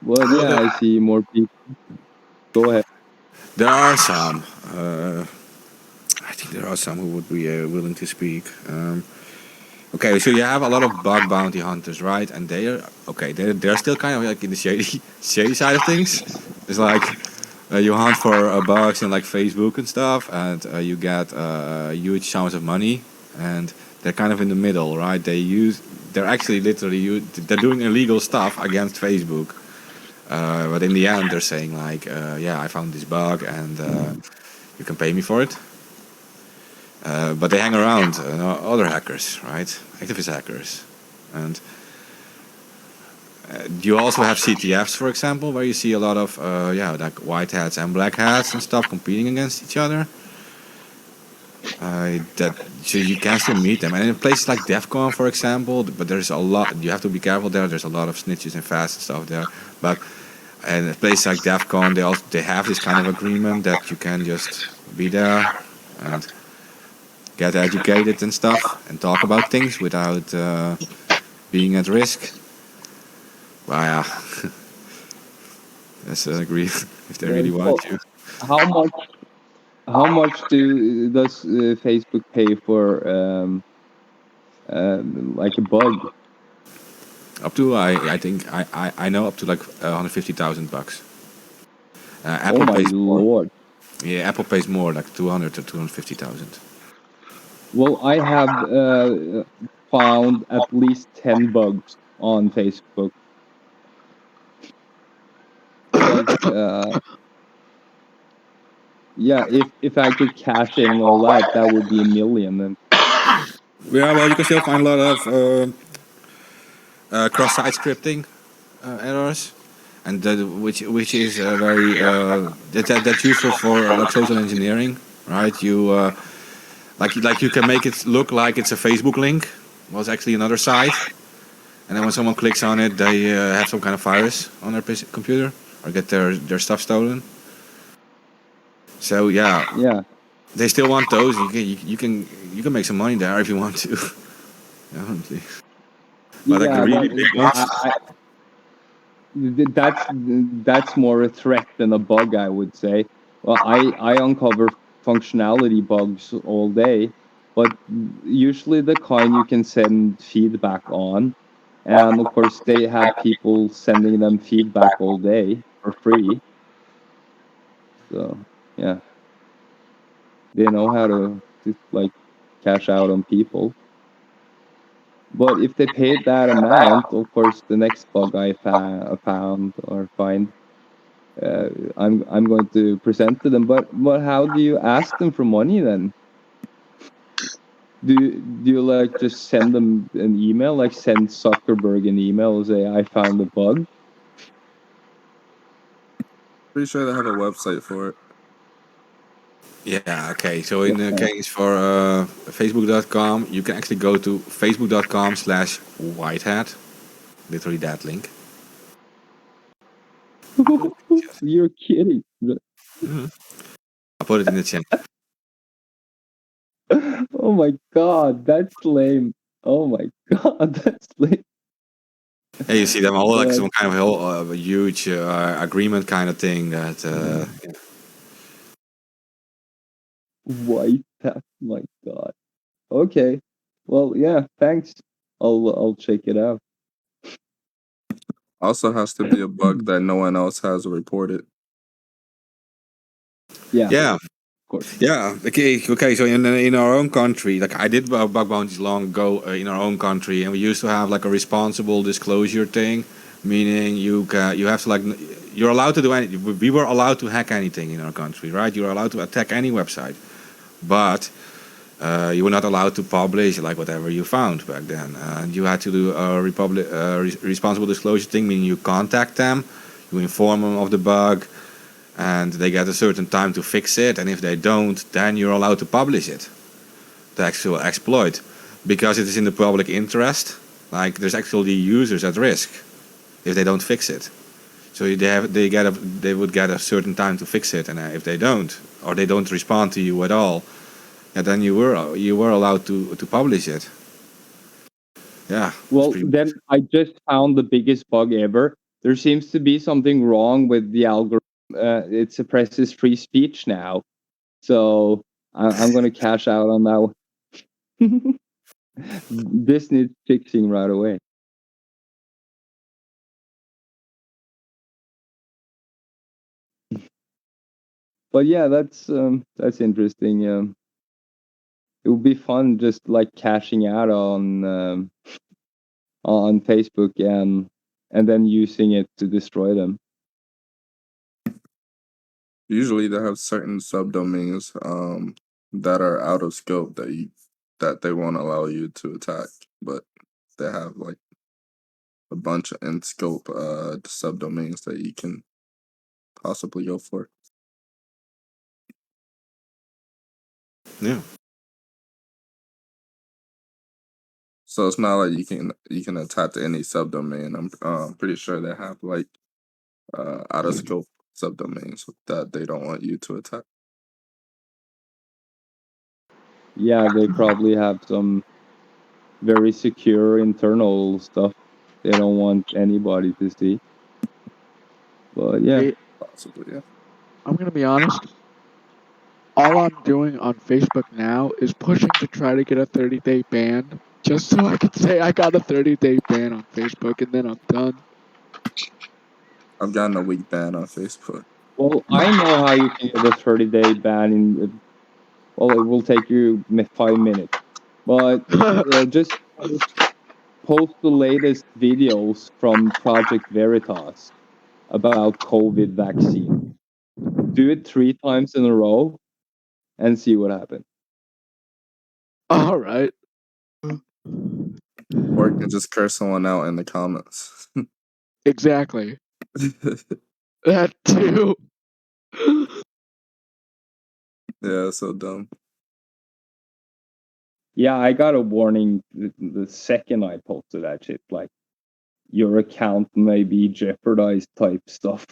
But yeah, I see more people. Go ahead. There are some. I think there are some who would be willing to speak. Okay, so you have a lot of bug bounty hunters, right? And they're still kind of like in the shady side of things. It's like you hunt for bugs in like Facebook and stuff, and you get huge sums of money, and they're kind of in the middle, right? They're actually they're doing illegal stuff against Facebook, but in the end they're saying like, I found this bug, and you can pay me for it. But they hang around other hackers, right? Activist hackers. And you also have CTFs, for example, where you see a lot of like white hats and black hats and stuff competing against each other. So you can still meet them. And in places like DEF CON, for example, but there's a lot, you have to be careful there. There's a lot of snitches and fasts and stuff there. But in a place like DEF CON, they have this kind of agreement that you can just be there and get educated and stuff and talk about things without being at risk. Well, yeah. That's agree if they really want to. How much does Facebook pay for like a bug? Up to I think I know up to like $150,000. Apple Oh my pays more. lord! Yeah, Apple pays more, like 200 to 250,000. Well, I have found at least 10 bugs on Facebook. Like, yeah, if I could cache in all that, that would be a million. Then Yeah, well, you can still find a lot of cross-site scripting errors, and which is very that's useful for like social engineering, right? You like you can make it look like it's a Facebook link, well, it's actually another site, and then when someone clicks on it, they have some kind of virus on their computer or get their stuff stolen. So yeah, they still want those. You can make some money there if you want to. Honestly. But like the yeah, really but big ones, that's more a threat than a bug, I would say. Well, I uncover functionality bugs all day, but usually the kind you can send feedback on, and of course they have people sending them feedback all day for free. So yeah, they know how to like cash out on people. But if they paid that amount, of course, the next bug I found or find, I'm going to present to them. But how do you ask them for money then? Do you like just send them an email, like send Zuckerberg an email and say I found a bug? Pretty sure they have a website for it. yeah, okay. So in the Yeah. case for Facebook.com, you can actually go to facebook.com/whitehat, literally that link. You're kidding. I'll put it in the chat. Oh my god, that's lame. Oh my god, that's lame. Yeah, you see them all like But some kind of a huge agreement kind of thing that. Yeah. white hat, my god. Okay. Well, yeah, thanks. I'll check it out. Also has to be a bug that no one else has reported. Yeah, Yeah, of course. yeah. Okay. So in our own country, like I did bug bounties long ago in our own country, and we used to have like a responsible disclosure thing, meaning you have to like you're allowed to do any. We were allowed to hack anything in our country, right? You're allowed to attack any website, but you were not allowed to publish like whatever you found back then. And you had to do a responsible disclosure thing, meaning you contact them, you inform them of the bug, and they get a certain time to fix it. And if they don't, then you're allowed to publish it, the actual exploit, because it is in the public interest. Like there's actually users at risk if they don't fix it. So they would get a certain time to fix it, and if they don't, or they don't respond to you at all, and then you were allowed to publish it. Yeah. Well, then I just found the biggest bug ever. There seems to be something wrong with the algorithm. It suppresses free speech now. So I'm going to cash out on that one. This needs fixing right away. But yeah, that's interesting. It would be fun just like cashing out on Facebook and then using it to destroy them. Usually they have certain subdomains that are out of scope that they won't allow you to attack, but they have like a bunch of in scope subdomains that you can possibly go for. Yeah. So it's not like you can attack any subdomain. I'm pretty sure they have like out of scope subdomains that they don't want you to attack. Yeah, they probably have some very secure internal stuff they don't want anybody to see. But yeah, Hey, Possibly, yeah. I'm gonna be honest. All I'm doing on Facebook now is pushing to try to get a 30-day ban, just so I can say I got a 30-day ban on Facebook, and then I'm done. I've gotten a week ban on Facebook. well, I know how you can get a 30-day ban in. Well, it will take you 5 minutes, but just post the latest videos from Project Veritas about COVID vaccine. do it 3 times in a row and see what happens. All right. Or you can just curse someone out in the comments. Exactly. That too. Yeah, so dumb. Yeah, I got a warning the second I posted that shit. Like, your account may be jeopardized type stuff.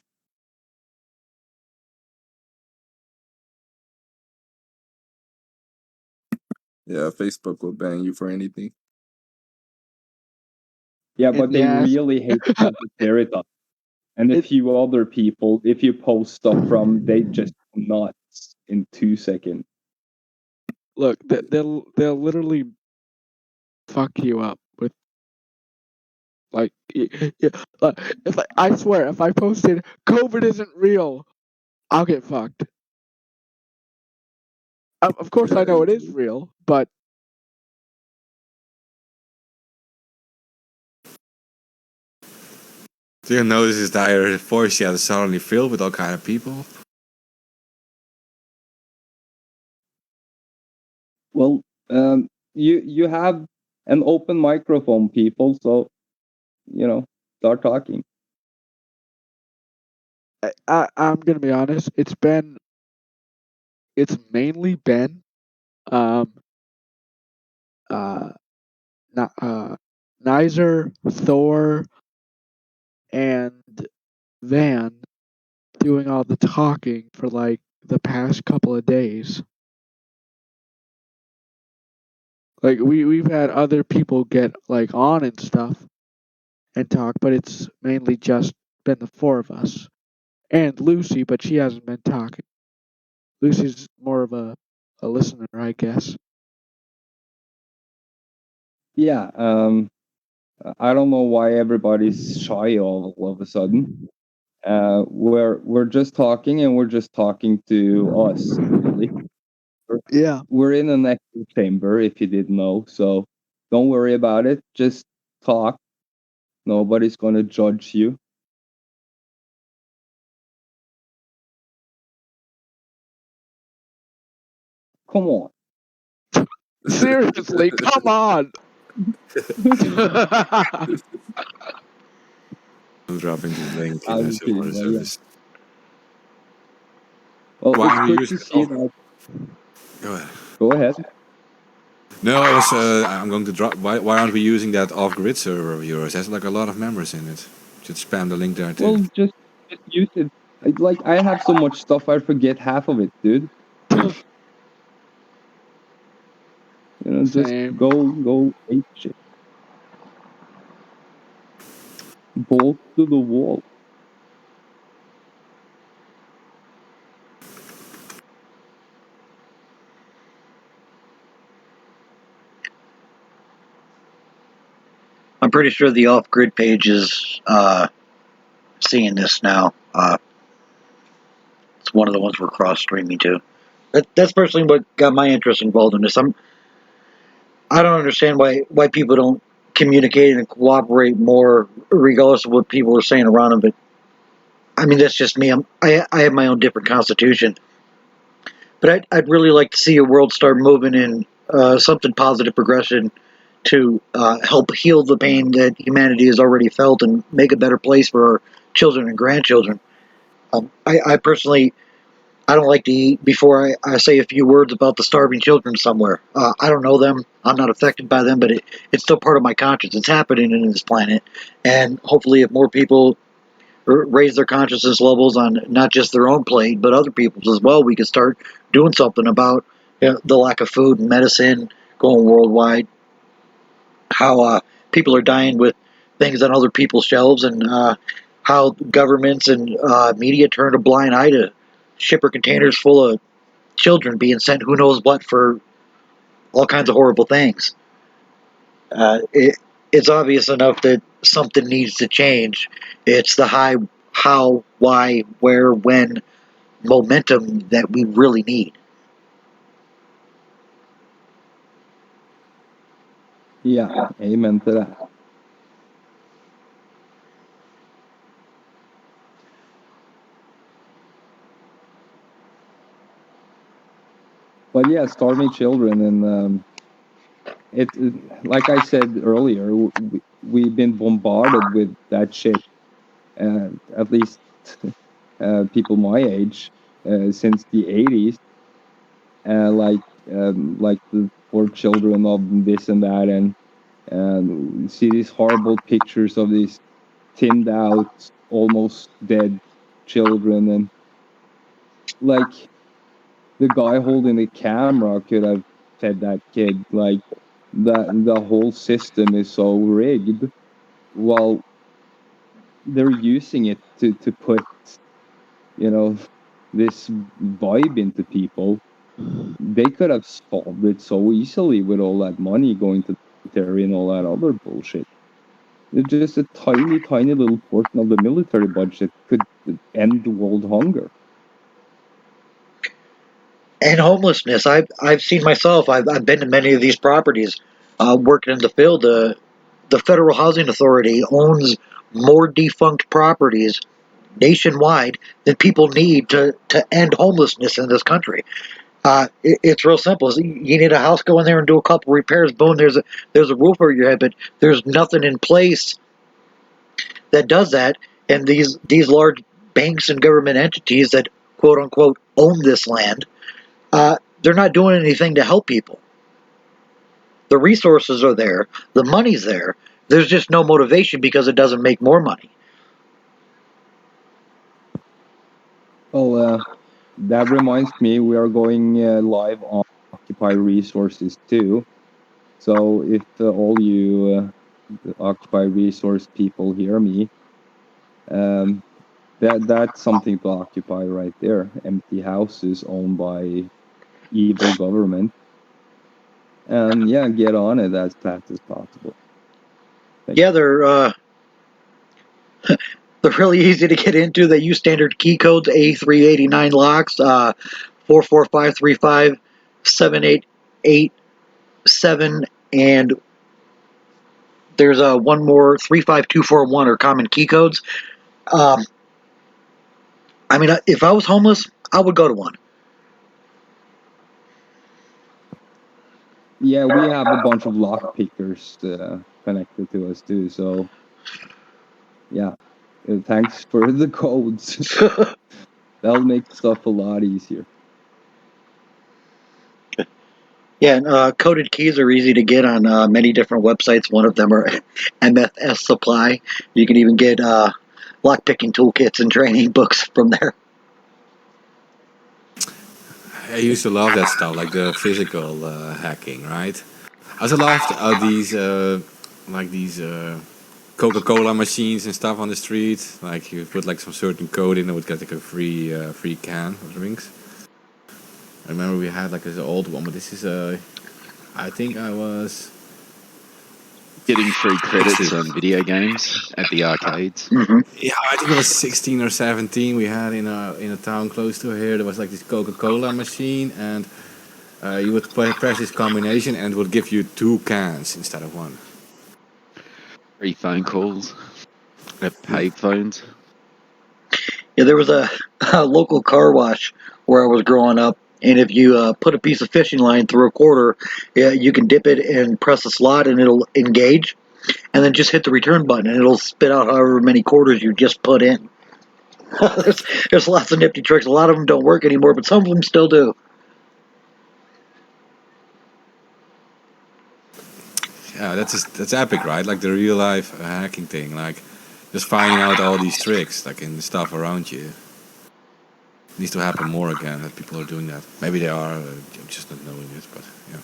Yeah, Facebook will ban you for anything. Yeah, but they Yes. really hate Santa Clarita. And a It- few other people, if you post stuff from, they just nuts in 2 seconds. Look, they'll literally fuck you up with like, if I swear, if I posted COVID isn't real, I'll get fucked. Of course, I Yeah, know it is real, but Do you notice is that your voice chat is suddenly filled with all kind of people? Well, you have an open microphone, people, so, start talking. I'm gonna be honest. It's mainly been um uh not Nizer, Thor, and Van doing all the talking for like the past couple of days. Like we've had other people get like on and stuff and talk, but it's mainly just been the 4 of us and Lucy, but she hasn't been talking. Lucy's more of a listener, I guess. Yeah, I don't know why everybody's shy all of a sudden. We're just talking, and we're just talking to us, really. Yeah. We're in an echo chamber, if you didn't know, so don't worry about it. Just talk. Nobody's gonna judge you. Come on. Seriously, come on. I'm dropping the link in I'm the kidding, similar but yeah. service. Well, Why it's aren't we good using to see off? that. Go ahead. Go ahead. No, I was. I'm going to drop. Why aren't we using that off-grid server of yours? There's like a lot of members in it. Should spam the link there too. Well, just use it. Like, I have so much stuff, I forget half of it, dude. Just Same. go ape shit. Bolt to the wall. I'm pretty sure the off-grid page is seeing this now. It's one of the ones we're cross-streaming to. That's personally what got my interest involved in this. I don't understand why people don't communicate and cooperate more, regardless of what people are saying around them. But I mean, that's just me. I have my own different constitution. But I'd really like to see a world start moving in something positive progression to help heal the pain that humanity has already felt and make a better place for our children and grandchildren. I personally, I don't like to eat before I say a few words about the starving children somewhere. I don't know them. I'm not affected by them, but it's still part of my conscience. It's happening in this planet. And hopefully if more people raise their consciousness levels on not just their own plate, but other people's as well, we could start doing something about the lack of food and medicine going worldwide, how people are dying with things on other people's shelves, and how governments and media turn a blind eye to shipper containers full of children being sent who knows what for all kinds of horrible things. It's obvious enough that something needs to change. It's the how, why, where, when momentum that we really need. Yeah, amen to that. But yeah, starving children, and like I said earlier, we've been bombarded with that shit. At least people my age, since the 80s, like the poor children of this and that, and you see these horrible pictures of these thinned out, almost dead children, and like the guy holding the camera could have fed that kid. Like the whole system is so rigged. Well, they're using it to put, you know, this vibe into people. They could have solved it so easily with all that money going to military and all that other bullshit. It's just a tiny, tiny little portion of the military budget could end world hunger. And homelessness. I've seen myself. I've been to many of these properties, working in the field. The Federal Housing Authority owns more defunct properties nationwide than people need to end homelessness in this country. It's real simple. You need a house, go in there and do a couple repairs. Boom, there's a roof over your head, but there's nothing in place that does that. And these large banks and government entities that quote unquote own this land, they're not doing anything to help people. The resources are there, the money's there. There's just no motivation because it doesn't make more money. Well, that reminds me, we are going live on Occupy Resources too. So if all you Occupy Resource people hear me, that's something to occupy right there. Empty houses owned by evil government. And yeah, get on it as fast as possible. Yeah, they're really easy to get into. They use standard key codes, A389 locks, 44535 7887, and there's one more, 35241 are common key codes. I mean, if I was homeless, I would go to one. Yeah, we have a bunch of lock pickers connected to us too. So yeah, thanks for the codes. That'll make stuff a lot easier. Yeah, and coded keys are easy to get on many different websites. One of them are MFS Supply. You can even get lockpicking toolkits and training books from there. I used to love that stuff, like the physical hacking, right? I also loved these Coca-Cola machines and stuff on the street. Like you put like some certain code in, it would get like a free can of drinks. I remember we had like this old one, but this is I think I was Getting free credits on video games at the arcades. Mm-hmm. yeah, I think it was 16 or 17. We had in a town close to here. There was like this Coca-Cola machine, and you would press this combination, and it would give you 2 cans instead of 1. Free phone calls, paid phones. Yeah, there was a local car wash where I was growing up, and if you put a piece of fishing line through a quarter, yeah, you can dip it and press a slot, and it'll engage, and then just hit the return button, and it'll spit out however many quarters you just put in. there's lots of nifty tricks. A lot of them don't work anymore, but some of them still do. Yeah, that's epic, right? Like the real life hacking thing, like just finding out all these tricks, like in the stuff around you. It needs to happen more again. That people are doing that. Maybe they are. I'm just not knowing it, but yeah.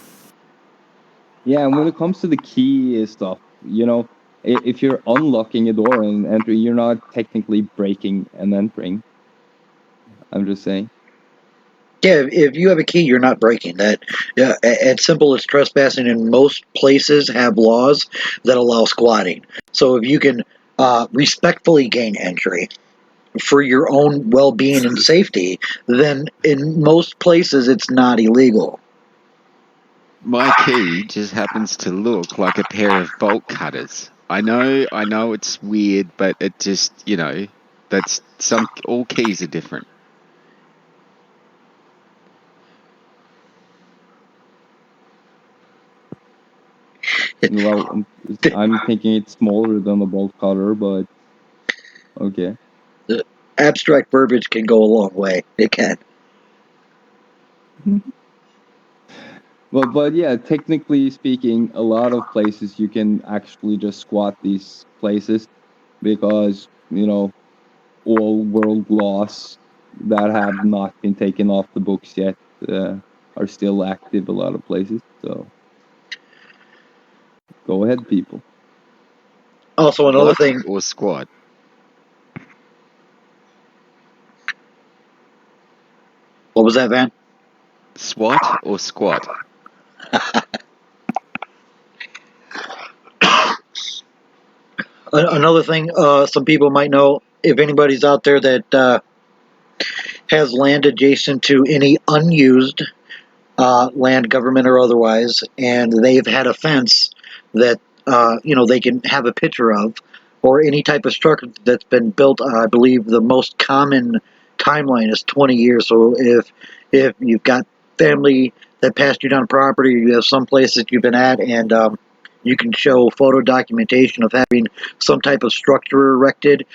Yeah, and when it comes to the key stuff, you know, if you're unlocking a door and entering, you're not technically breaking and entering. I'm just saying. Yeah, if you have a key, you're not breaking that. Yeah, as simple as trespassing. In most places, have laws that allow squatting. So if you can respectfully gain entry for your own well-being and safety, then in most places it's not illegal. My key just happens to look like a pair of bolt cutters. I know it's weird, but it just, that's all keys are different. Well, I'm thinking it's smaller than a bolt cutter, but okay. Abstract verbiage can go a long way. It can. But yeah, technically speaking, a lot of places you can actually just squat these places because, all world laws that have not been taken off the books yet are still active a lot of places. So go ahead, people. Also, another What thing. or squat? What was that, Van? SWAT or squat? Another thing, some people might know, if anybody's out there that has land adjacent to any unused land, government or otherwise, and they've had a fence that they can have a picture of, or any type of structure that's been built. I believe the most common timeline is 20 years. So if you've got family that passed you down property, you have some place that you've been at, and you can show photo documentation of having some type of structure erected.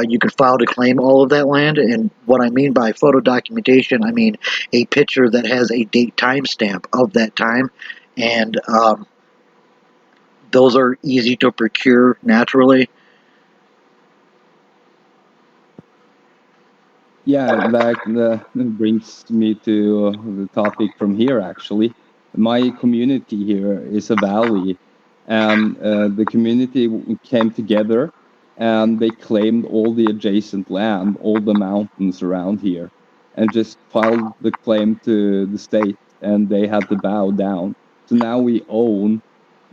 You can file to claim all of that land. And what I mean by photo documentation, I mean a picture that has a date timestamp of that time. And those are easy to procure naturally. Yeah, that brings me to the topic from here, actually. My community here is a valley, and the community came together and they claimed all the adjacent land, all the mountains around here, and just filed the claim to the state, and they had to bow down. So now we own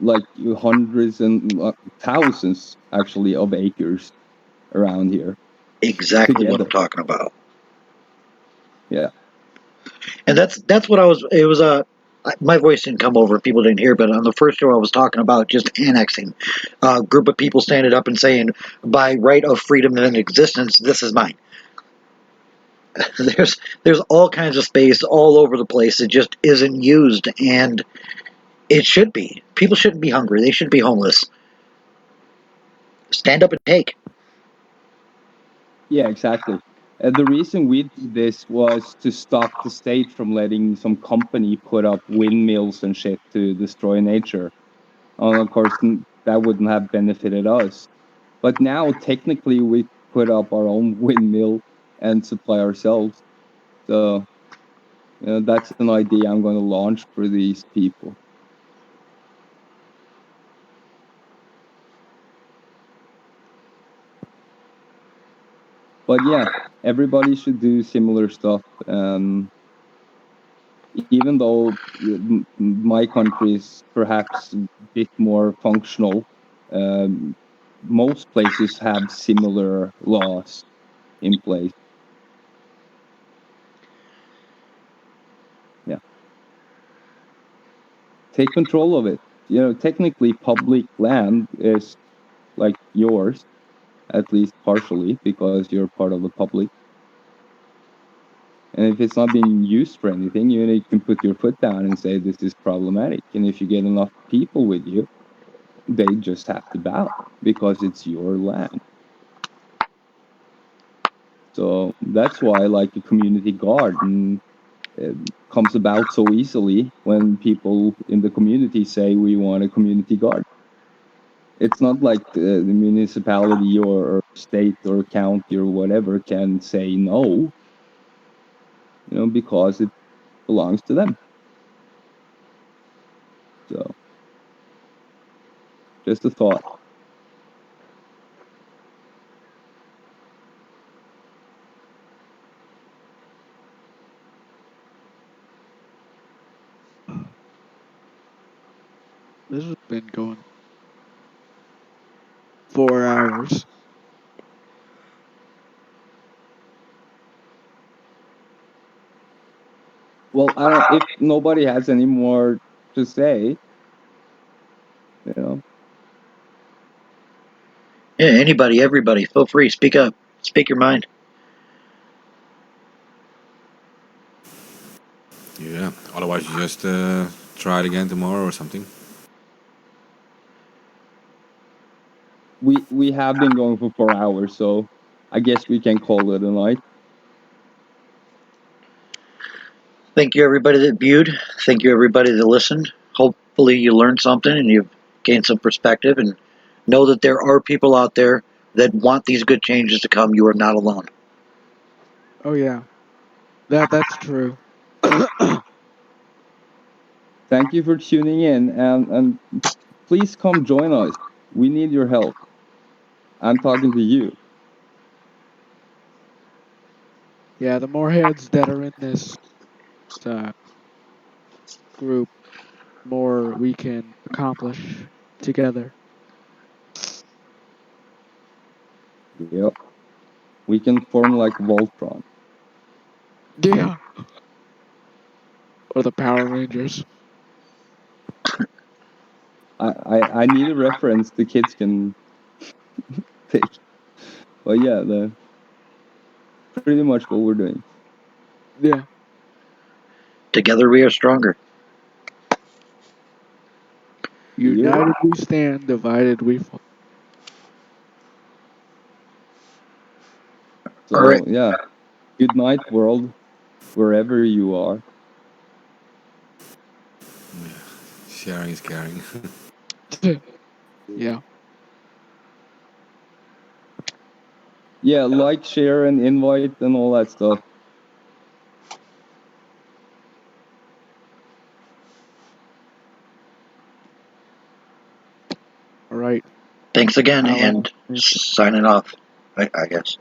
like hundreds and thousands, actually, of acres around here Exactly what I'm together. talking about. Yeah. And that's what I was. It was my voice didn't come over. People didn't hear, but on the first show I was talking about just annexing. A group of people standing up and saying, by right of freedom and existence, this is mine. There's all kinds of space all over the place. It just isn't used, and it should be. People shouldn't be hungry. They shouldn't be homeless. Stand up and take. Yeah, exactly. The reason we did this was to stop the state from letting some company put up windmills and shit to destroy nature. And of course, that wouldn't have benefited us. But now, technically, we put up our own windmill and supply ourselves. So, that's an idea I'm going to launch for these people. But yeah, everybody should do similar stuff. Even though my country is perhaps a bit more functional, um, most places have similar laws in place. Yeah. Take control of it. Technically, public land is like yours, at least partially, because you're part of the public. And if it's not being used for anything, you can put your foot down and say this is problematic. And if you get enough people with you, they just have to bow because it's your land. So that's why, like, a community garden comes about so easily when people in the community say we want a community garden. It's not like the municipality or state or county or whatever can say no, because it belongs to them. So, just a thought. This has been going 4 hours. Well, I don't. If nobody has any more to say, Yeah, anybody, everybody, feel free. Speak up. Speak your mind. Yeah. Otherwise, you just try it again tomorrow or something. we have been going for 4 hours, so I guess we can call it a night. Thank you, everybody that viewed. Thank you, everybody that listened. Hopefully, you learned something and you've gained some perspective. And know that there are people out there that want these good changes to come. You are not alone. Oh yeah, that's true. Thank you for tuning in, and please come join us. We need your help. I'm talking to you. Yeah, the more heads that are in this uh, group, more we can accomplish together. Yep. We can form like Voltron. Yeah. Or the Power Rangers. I need a reference the kids can take. But yeah, the pretty much what we're doing. Yeah. Together, we are stronger. United we stand, divided we fall. So All right. yeah. Good night, world, wherever you are. Sharing is caring. Yeah. Yeah, like, share, and invite, and all that stuff. All right. Thanks again, I'll and signing off, I guess.